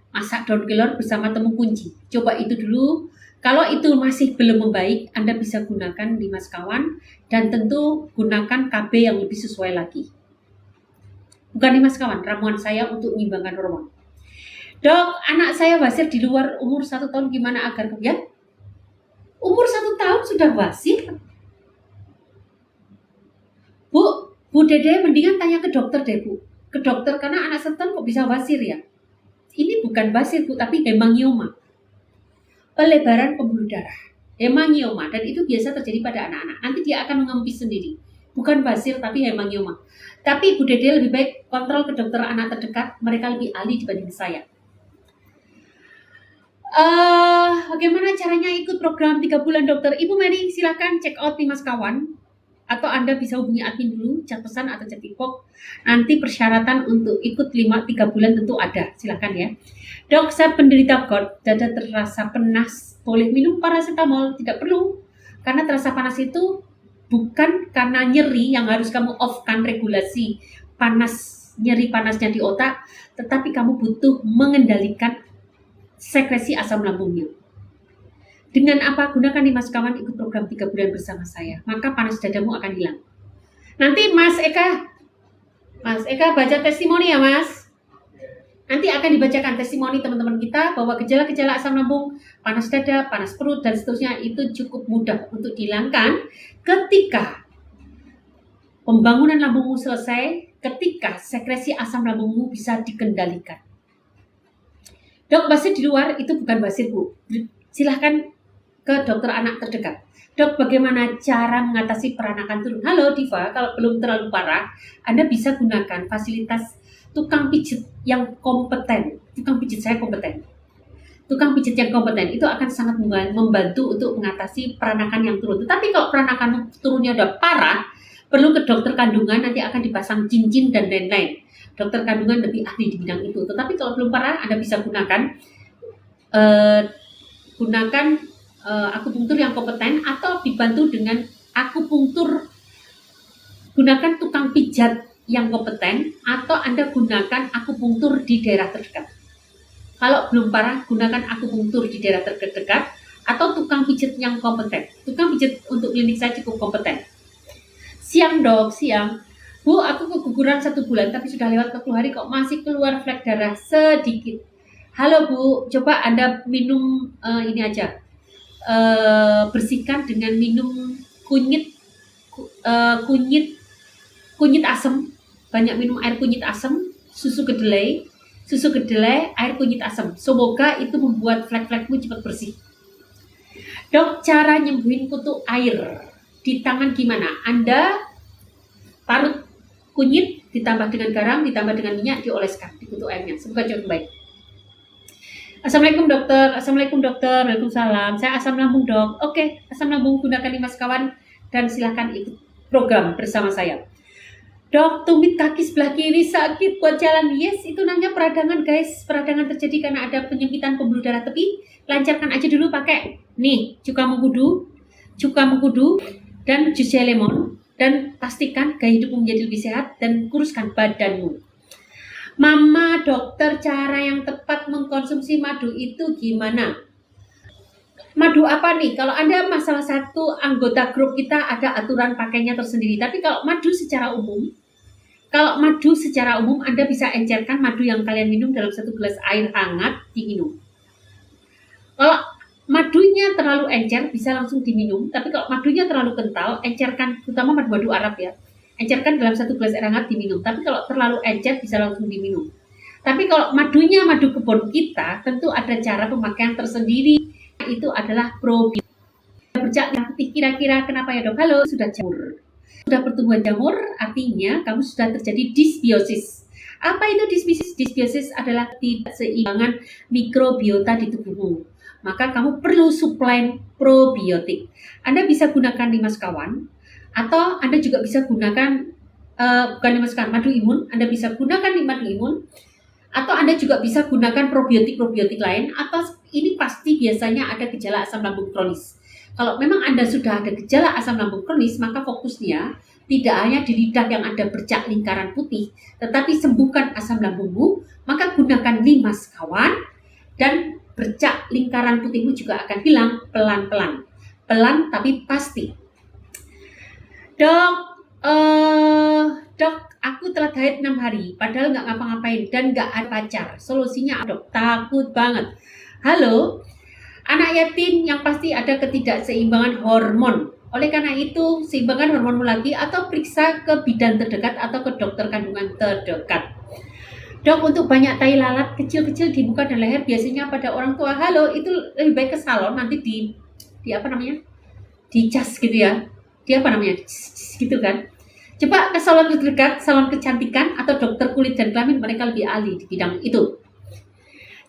Masak daun kelor bersama temu kunci. Coba itu dulu. Kalau itu masih belum membaik, Anda bisa gunakan Limas Kawan dan tentu gunakan KB yang lebih sesuai lagi. Bukan Limas Kawan, ramuan saya untuk menyimbangkan hormon. Dok, anak saya basir di luar umur 1 tahun, gimana agar kebiasaan? Umur 1 tahun sudah basir? Bu Dede, mendingan tanya ke dokter deh, Bu. Ke dokter, karena anak 1 tahun kok bisa basir ya? Ini bukan basir, Bu, tapi hemangioma. Pelebaran pembuluh darah. Hemangioma, dan itu biasa terjadi pada anak-anak. Nanti dia akan mengempis sendiri. Bukan basir, tapi hemangioma. Tapi Bu Dede lebih baik kontrol ke dokter anak terdekat, mereka lebih ahli dibanding saya. Bagaimana caranya ikut program 3 bulan dokter? Ibu Mary silakan check out Limas Kawan, atau Anda bisa hubungi admin dulu, chat pesan atau chat inbox. Nanti persyaratan untuk ikut 3 bulan tentu ada, silakan ya. Dok, saya penderita GORD, dada terasa panas, boleh minum paracetamol? Tidak perlu, karena terasa panas itu bukan karena nyeri yang harus kamu off-kan regulasi nyeri panasnya di otak, tetapi kamu butuh mengendalikan sekresi asam lambungnya. Dengan apa? Gunakan Limas Kawan, ikut program 3 bulan bersama saya, maka panas dadamu akan hilang. Nanti Mas Eka baca testimoni ya Mas. Nanti akan dibacakan testimoni teman-teman kita bahwa gejala-gejala asam lambung, panas dada, panas perut, dan seterusnya itu cukup mudah untuk dihilangkan ketika pembangunan lambungmu selesai, ketika sekresi asam lambungmu bisa dikendalikan. Dok, basir di luar itu bukan basir, Bu. Silahkan ke dokter anak terdekat. Dok, bagaimana cara mengatasi peranakan turun? Halo Diva, kalau belum terlalu parah, Anda bisa gunakan fasilitas tukang pijit yang kompeten. Tukang pijit saya kompeten. Tukang pijit yang kompeten itu akan sangat membantu untuk mengatasi peranakan yang turun. Tetapi kalau peranakan turunnya udah parah, perlu ke dokter kandungan, nanti akan dipasang cincin dan lain-lain. Dokter kandungan lebih ahli di bidang itu. Tetapi kalau belum parah, Anda bisa gunakan akupunktur yang kompeten atau dibantu dengan akupunktur. Gunakan tukang pijat yang kompeten atau Anda gunakan akupunktur di daerah terdekat. Kalau belum parah, gunakan akupunktur di daerah terdekat atau tukang pijat yang kompeten. Tukang pijat untuk klinik saya cukup kompeten. Siang Dok, siang. Bu, aku keguguran 1 bulan tapi sudah lewat 40 hari kok masih keluar flek darah sedikit. Halo Bu, coba Anda minum ini aja. Bersihkan dengan minum kunyit kunyit asam, banyak minum air kunyit asam, susu kedelai, air kunyit asam. Semoga itu membuat flek-flekmu cepat bersih. Dok, cara nyembuhin kutu air di tangan gimana? Anda parut kunyit ditambah dengan garam, ditambah dengan minyak, dioleskan di kutu airnya. Semoga jauh baik. Assalamualaikum dokter. Waalaikumsalam. Saya asam lambung dok. Oke, asam lambung gunakan 5 sekawan dan silahkan ikut program bersama saya. Dok, tumit kaki sebelah kiri sakit buat jalan. Yes, itu namanya peradangan guys. Peradangan terjadi karena ada penyempitan pembuluh darah tepi. Lancarkan aja dulu pakai nih cuka mengkudu dan jus lemon, dan pastikan gaya hidupmu menjadi lebih sehat dan kuruskan badanmu. Mama, dokter, cara yang tepat mengkonsumsi madu itu gimana? Madu apa nih? Kalau Anda masalah satu anggota grup kita ada aturan pakainya tersendiri. Tapi kalau madu secara umum Anda bisa encerkan madu yang kalian minum dalam 1 gelas air hangat diminum. Kalau madunya terlalu encer bisa langsung diminum. Tapi kalau madunya terlalu kental, encerkan, terutama madu Arab ya. Encerkan dalam 1 gelas air hangat diminum. Tapi kalau terlalu encer bisa langsung diminum. Tapi kalau madunya madu kebun kita, tentu ada cara pemakaian tersendiri. Itu adalah probiotik. Bercak putih kira-kira kenapa ya dok? Halo, sudah jamur. Sudah pertumbuhan jamur, artinya kamu sudah terjadi dysbiosis. Apa itu dysbiosis? Dysbiosis adalah tidak seimbangan mikrobiota di tubuhmu. Maka kamu perlu suplemen probiotik. Anda bisa gunakan 5 sekawan. Atau Anda juga bisa gunakan bukan 5 sekawan, madu imun. Anda bisa gunakan madu imun, atau Anda juga bisa gunakan probiotik lain. Atau ini pasti biasanya ada gejala asam lambung kronis. Kalau memang Anda sudah ada gejala asam lambung kronis, maka fokusnya tidak hanya di lidah yang ada bercak lingkaran putih, tetapi sembuhkan asam lambungmu. Maka gunakan 5 sekawan dan bercak lingkaran putihmu juga akan hilang pelan-pelan. Pelan tapi pasti. Dok, aku telah diet 6 hari, padahal nggak ngapa-ngapain dan nggak ada pacar. Solusinya dok, takut banget. Halo, anak yatim yang pasti ada ketidakseimbangan hormon. Oleh karena itu, seimbangkan hormonmu lagi atau periksa ke bidan terdekat atau ke dokter kandungan terdekat. Dok, untuk banyak tai lalat kecil-kecil di muka dan leher biasanya pada orang tua. Halo, itu lebih baik ke salon, nanti di cas gitu ya. Gitu kan. Coba ke salon terdekat, salon kecantikan atau dokter kulit dan kelamin, mereka lebih ahli di bidang itu.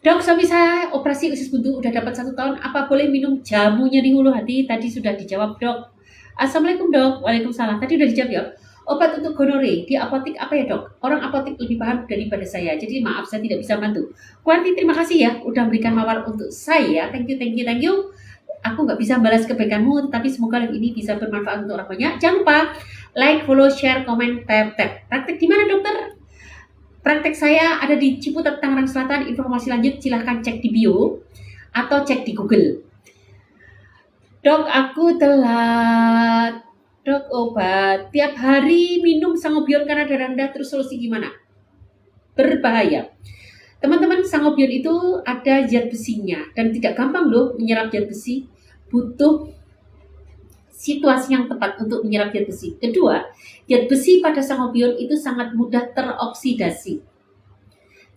Dok, suami saya operasi usus buntu udah dapat 1 tahun, apa boleh minum jamu nyeri hulu hati? Tadi sudah dijawab dok. Assalamualaikum dok. Waalaikumsalam. Tadi udah dijawab ya. Obat untuk gonore di apotek apa ya dok? Orang apotek lebih paham daripada saya, jadi maaf saya tidak bisa bantu. Kuanti, terima kasih ya udah memberikan mawar untuk saya. Thank you. Aku nggak bisa balas kebaikanmu, tapi semoga live ini bisa bermanfaat untuk orang banyak. Jangan lupa like, follow, share, komen, tap. Praktek di mana dokter? Praktek saya ada di Ciputat, Tangerang Selatan. Informasi lanjut silahkan cek di bio atau cek di Google. Dok, aku telat. Dok, obat. Tiap hari minum sangobion karena darah rendah, terus solusi gimana? Berbahaya. Teman-teman, sangobion itu ada zat besinya dan tidak gampang loh menyerap zat besi. Butuh situasi yang tepat untuk menyerap zat besi. Kedua, zat besi pada sangobion itu sangat mudah teroksidasi.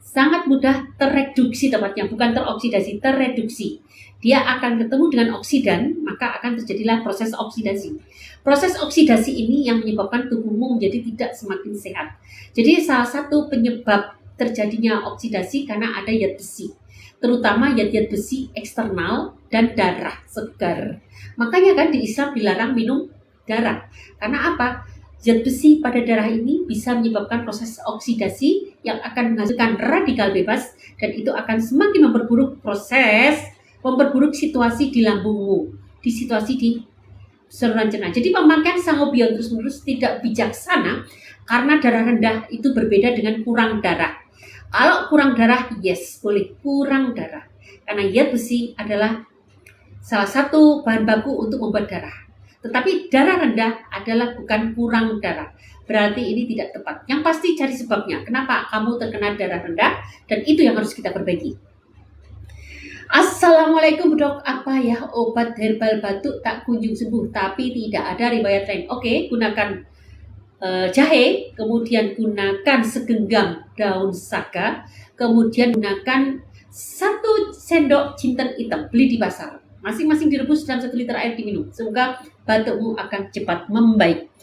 Sangat mudah tereduksi tepatnya, bukan teroksidasi, tereduksi. Dia akan ketemu dengan oksidan, maka akan terjadilah proses oksidasi. Proses oksidasi ini yang menyebabkan tubuhmu menjadi tidak semakin sehat. Jadi salah satu penyebab terjadinya oksidasi karena ada zat besi, terutama zat besi eksternal dan darah segar. Makanya kan di Islam dilarang minum darah. Karena apa? Zat besi pada darah ini bisa menyebabkan proses oksidasi yang akan menghasilkan radikal bebas, dan itu akan semakin memperburuk situasi di lambungmu, di situasi di saluran cerna. Jadi pemakaian sangobion terus-menerus tidak bijaksana karena darah rendah itu berbeda dengan kurang darah. Kalau kurang darah, yes, boleh kurang darah. Karena zat besi adalah salah satu bahan baku untuk membuat darah. Tetapi darah rendah adalah bukan kurang darah. Berarti ini tidak tepat. Yang pasti cari sebabnya. Kenapa kamu terkena darah rendah, dan itu yang harus kita perbaiki. Assalamualaikum dok, apa ya obat herbal batuk tak kunjung sembuh tapi tidak ada riwayat lain. Oke, gunakan jahe, kemudian gunakan segenggam daun saga, kemudian gunakan 1 sendok jinten hitam, beli di pasar. Masing-masing direbus dalam 1 liter air diminum. Semoga batukmu akan cepat membaik.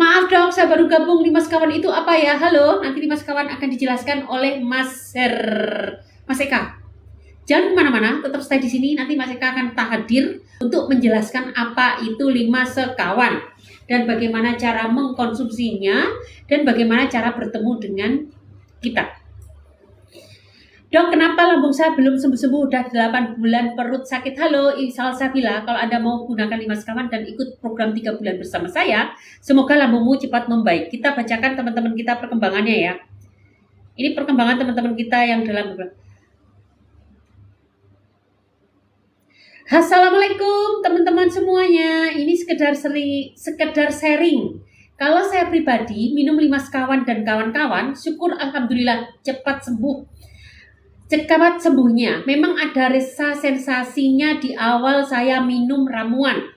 Maaf dok, saya baru gabung. Limas kawan itu apa ya? Halo, nanti Limas kawan akan dijelaskan oleh Mas Eka. Jangan kemana-mana, tetap stay di sini. Nanti Mas Eka akan hadir untuk menjelaskan apa itu limas sekawan dan bagaimana cara mengkonsumsinya dan bagaimana cara bertemu dengan kita. Dok, kenapa lambung saya belum sembuh-sembuh? Udah 8 bulan perut sakit. Halo, Salsabila. Kalau Anda mau gunakan limas kawan dan ikut program 3 bulan bersama saya, semoga lambungmu cepat membaik. Kita bacakan teman-teman kita perkembangannya ya. Ini perkembangan teman-teman kita yang dalam Assalamualaikum teman-teman semuanya. Ini sekedar sharing. Kalau saya pribadi minum limas kawan dan kawan-kawan, syukur alhamdulillah cepat sembuh. Cepat sembuhnya. Memang ada rasa sensasinya di awal saya minum ramuan.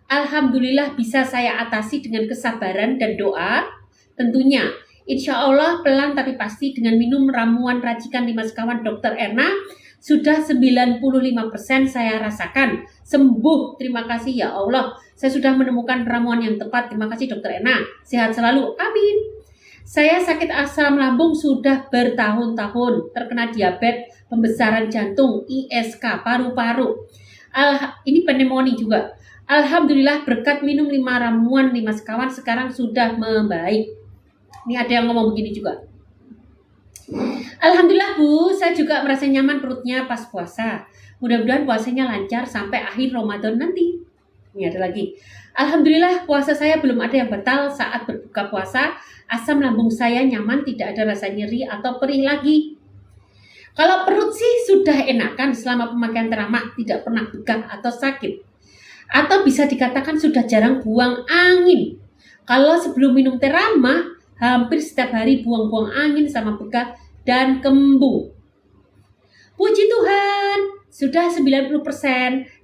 Alhamdulillah bisa saya atasi dengan kesabaran dan doa. Tentunya, insya Allah pelan tapi pasti dengan minum ramuan racikan limas kawan Dr. Erna. Sudah 95% saya rasakan sembuh. Terima kasih ya Allah. Saya sudah menemukan ramuan yang tepat. Terima kasih Dr. Ena. Sehat selalu. Amin. Saya sakit asam lambung sudah bertahun-tahun. Terkena diabetes, pembesaran jantung, ISK, paru-paru. Ini pneumonia juga. Alhamdulillah berkat minum 5 ramuan limas kawan sekarang sudah membaik. Ini ada yang ngomong begini juga. Alhamdulillah Bu, saya juga merasa nyaman perutnya pas puasa. Mudah-mudahan puasanya lancar sampai akhir Ramadan nanti. Ini ada lagi. Alhamdulillah puasa saya belum ada yang batal saat berbuka puasa. Asam lambung saya nyaman, tidak ada rasa nyeri atau perih lagi. Kalau perut sih sudah enakan selama pemakaian teramak, tidak pernah begah atau sakit. Atau bisa dikatakan sudah jarang buang angin. Kalau sebelum minum teramah, hampir setiap hari buang-buang angin sama begah dan kembung. Puji Tuhan, sudah 90%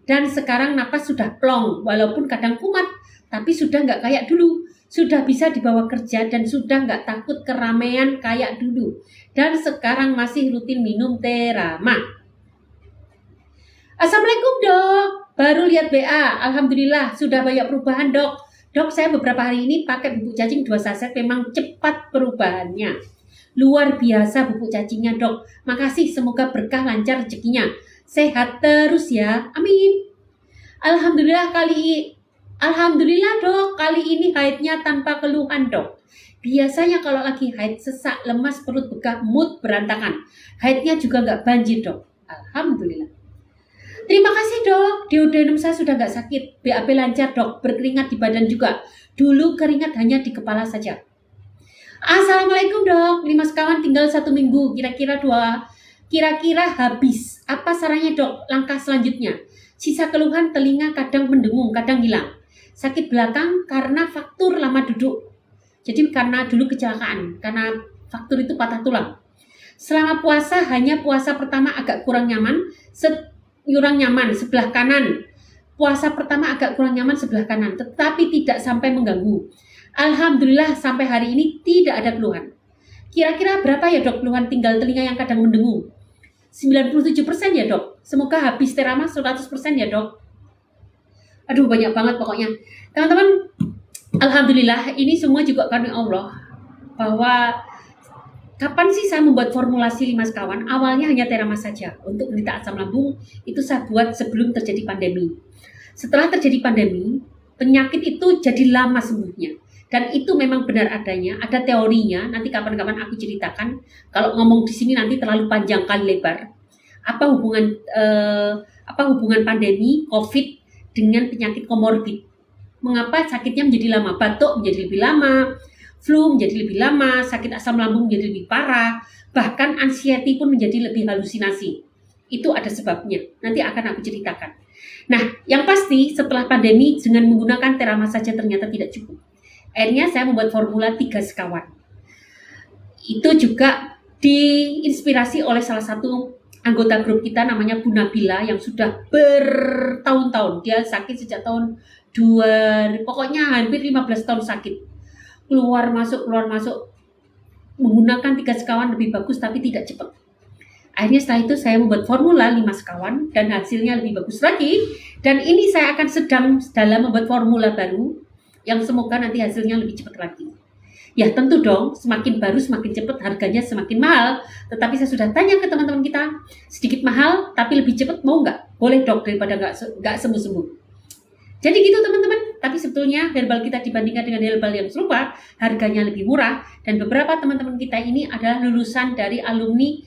dan sekarang napas sudah plong, walaupun kadang kumat, tapi sudah nggak kayak dulu. Sudah bisa dibawa kerja dan sudah nggak takut keramaian kayak dulu. Dan sekarang masih rutin minum teramah. Assalamualaikum dok, baru lihat BA, alhamdulillah sudah banyak perubahan dok. Dok, saya beberapa hari ini pakai bubuk cacing 2 saset, memang cepat perubahannya. Luar biasa bubuk cacingnya dok. Makasih, semoga berkah lancar rezekinya. Sehat terus ya, amin. Alhamdulillah dok, kali ini haidnya tanpa keluhan dok. Biasanya kalau lagi haid sesak, lemas, perut begah, mood berantakan. Haidnya juga nggak banjir dok. Alhamdulillah. Terima kasih dok, duodenum saya sudah nggak sakit, BAB lancar dok, berkeringat di badan juga. Dulu keringat hanya di kepala saja. Assalamualaikum dok, limas kawan tinggal 1 minggu, kira-kira habis. Apa sarannya dok, langkah selanjutnya? Sisa keluhan telinga kadang mendengung, kadang hilang. Sakit belakang karena faktur lama duduk. Jadi karena dulu kecelakaan, karena faktur itu patah tulang. Selama puasa hanya puasa pertama agak kurang nyaman sebelah kanan. Puasa pertama agak kurang nyaman sebelah kanan, tetapi tidak sampai mengganggu. Alhamdulillah sampai hari ini tidak ada keluhan. Kira-kira berapa ya dok keluhan tinggal telinga yang kadang mendengung? 97% ya dok. Semoga habis teramah 100% ya dok. Aduh banyak banget pokoknya. Teman-teman, alhamdulillah ini semua juga karena Allah. Bahwa kapan sih saya membuat formulasi limas kawan? Awalnya hanya teramah saja. Untuk penderita asam lambung itu saya buat sebelum terjadi pandemi. Setelah terjadi pandemi, penyakit itu jadi lama sembuhnya. Dan itu memang benar adanya, ada teorinya. Nanti kapan-kapan aku ceritakan. Kalau ngomong di sini nanti terlalu panjang kali lebar. Apa hubungan pandemi COVID dengan penyakit komorbid? Mengapa sakitnya menjadi lama? Batuk menjadi lebih lama, flu menjadi lebih lama, sakit asam lambung menjadi lebih parah, bahkan anxiety pun menjadi lebih halusinasi. Itu ada sebabnya. Nanti akan aku ceritakan. Nah, yang pasti setelah pandemi dengan menggunakan teramah saja ternyata tidak cukup. Akhirnya saya membuat formula 3 sekawan. Itu juga diinspirasi oleh salah satu anggota grup kita namanya Bu Nabila yang sudah bertahun-tahun. Dia sakit sejak tahun pokoknya hampir 15 tahun sakit. Keluar masuk menggunakan 3 sekawan lebih bagus tapi tidak cepat. Akhirnya setelah itu saya membuat formula 5 sekawan dan hasilnya lebih bagus lagi. Dan ini saya akan sedang dalam membuat formula baru yang semoga nanti hasilnya lebih cepat lagi. Ya tentu dong, semakin baru semakin cepat harganya semakin mahal. Tetapi saya sudah tanya ke teman-teman kita, sedikit mahal tapi lebih cepat mau nggak? Boleh dok, daripada nggak sembuh-sembuh. Jadi gitu teman-teman, tapi sebetulnya herbal kita dibandingkan dengan herbal yang serupa, harganya lebih murah. Dan beberapa teman-teman kita ini adalah lulusan dari alumni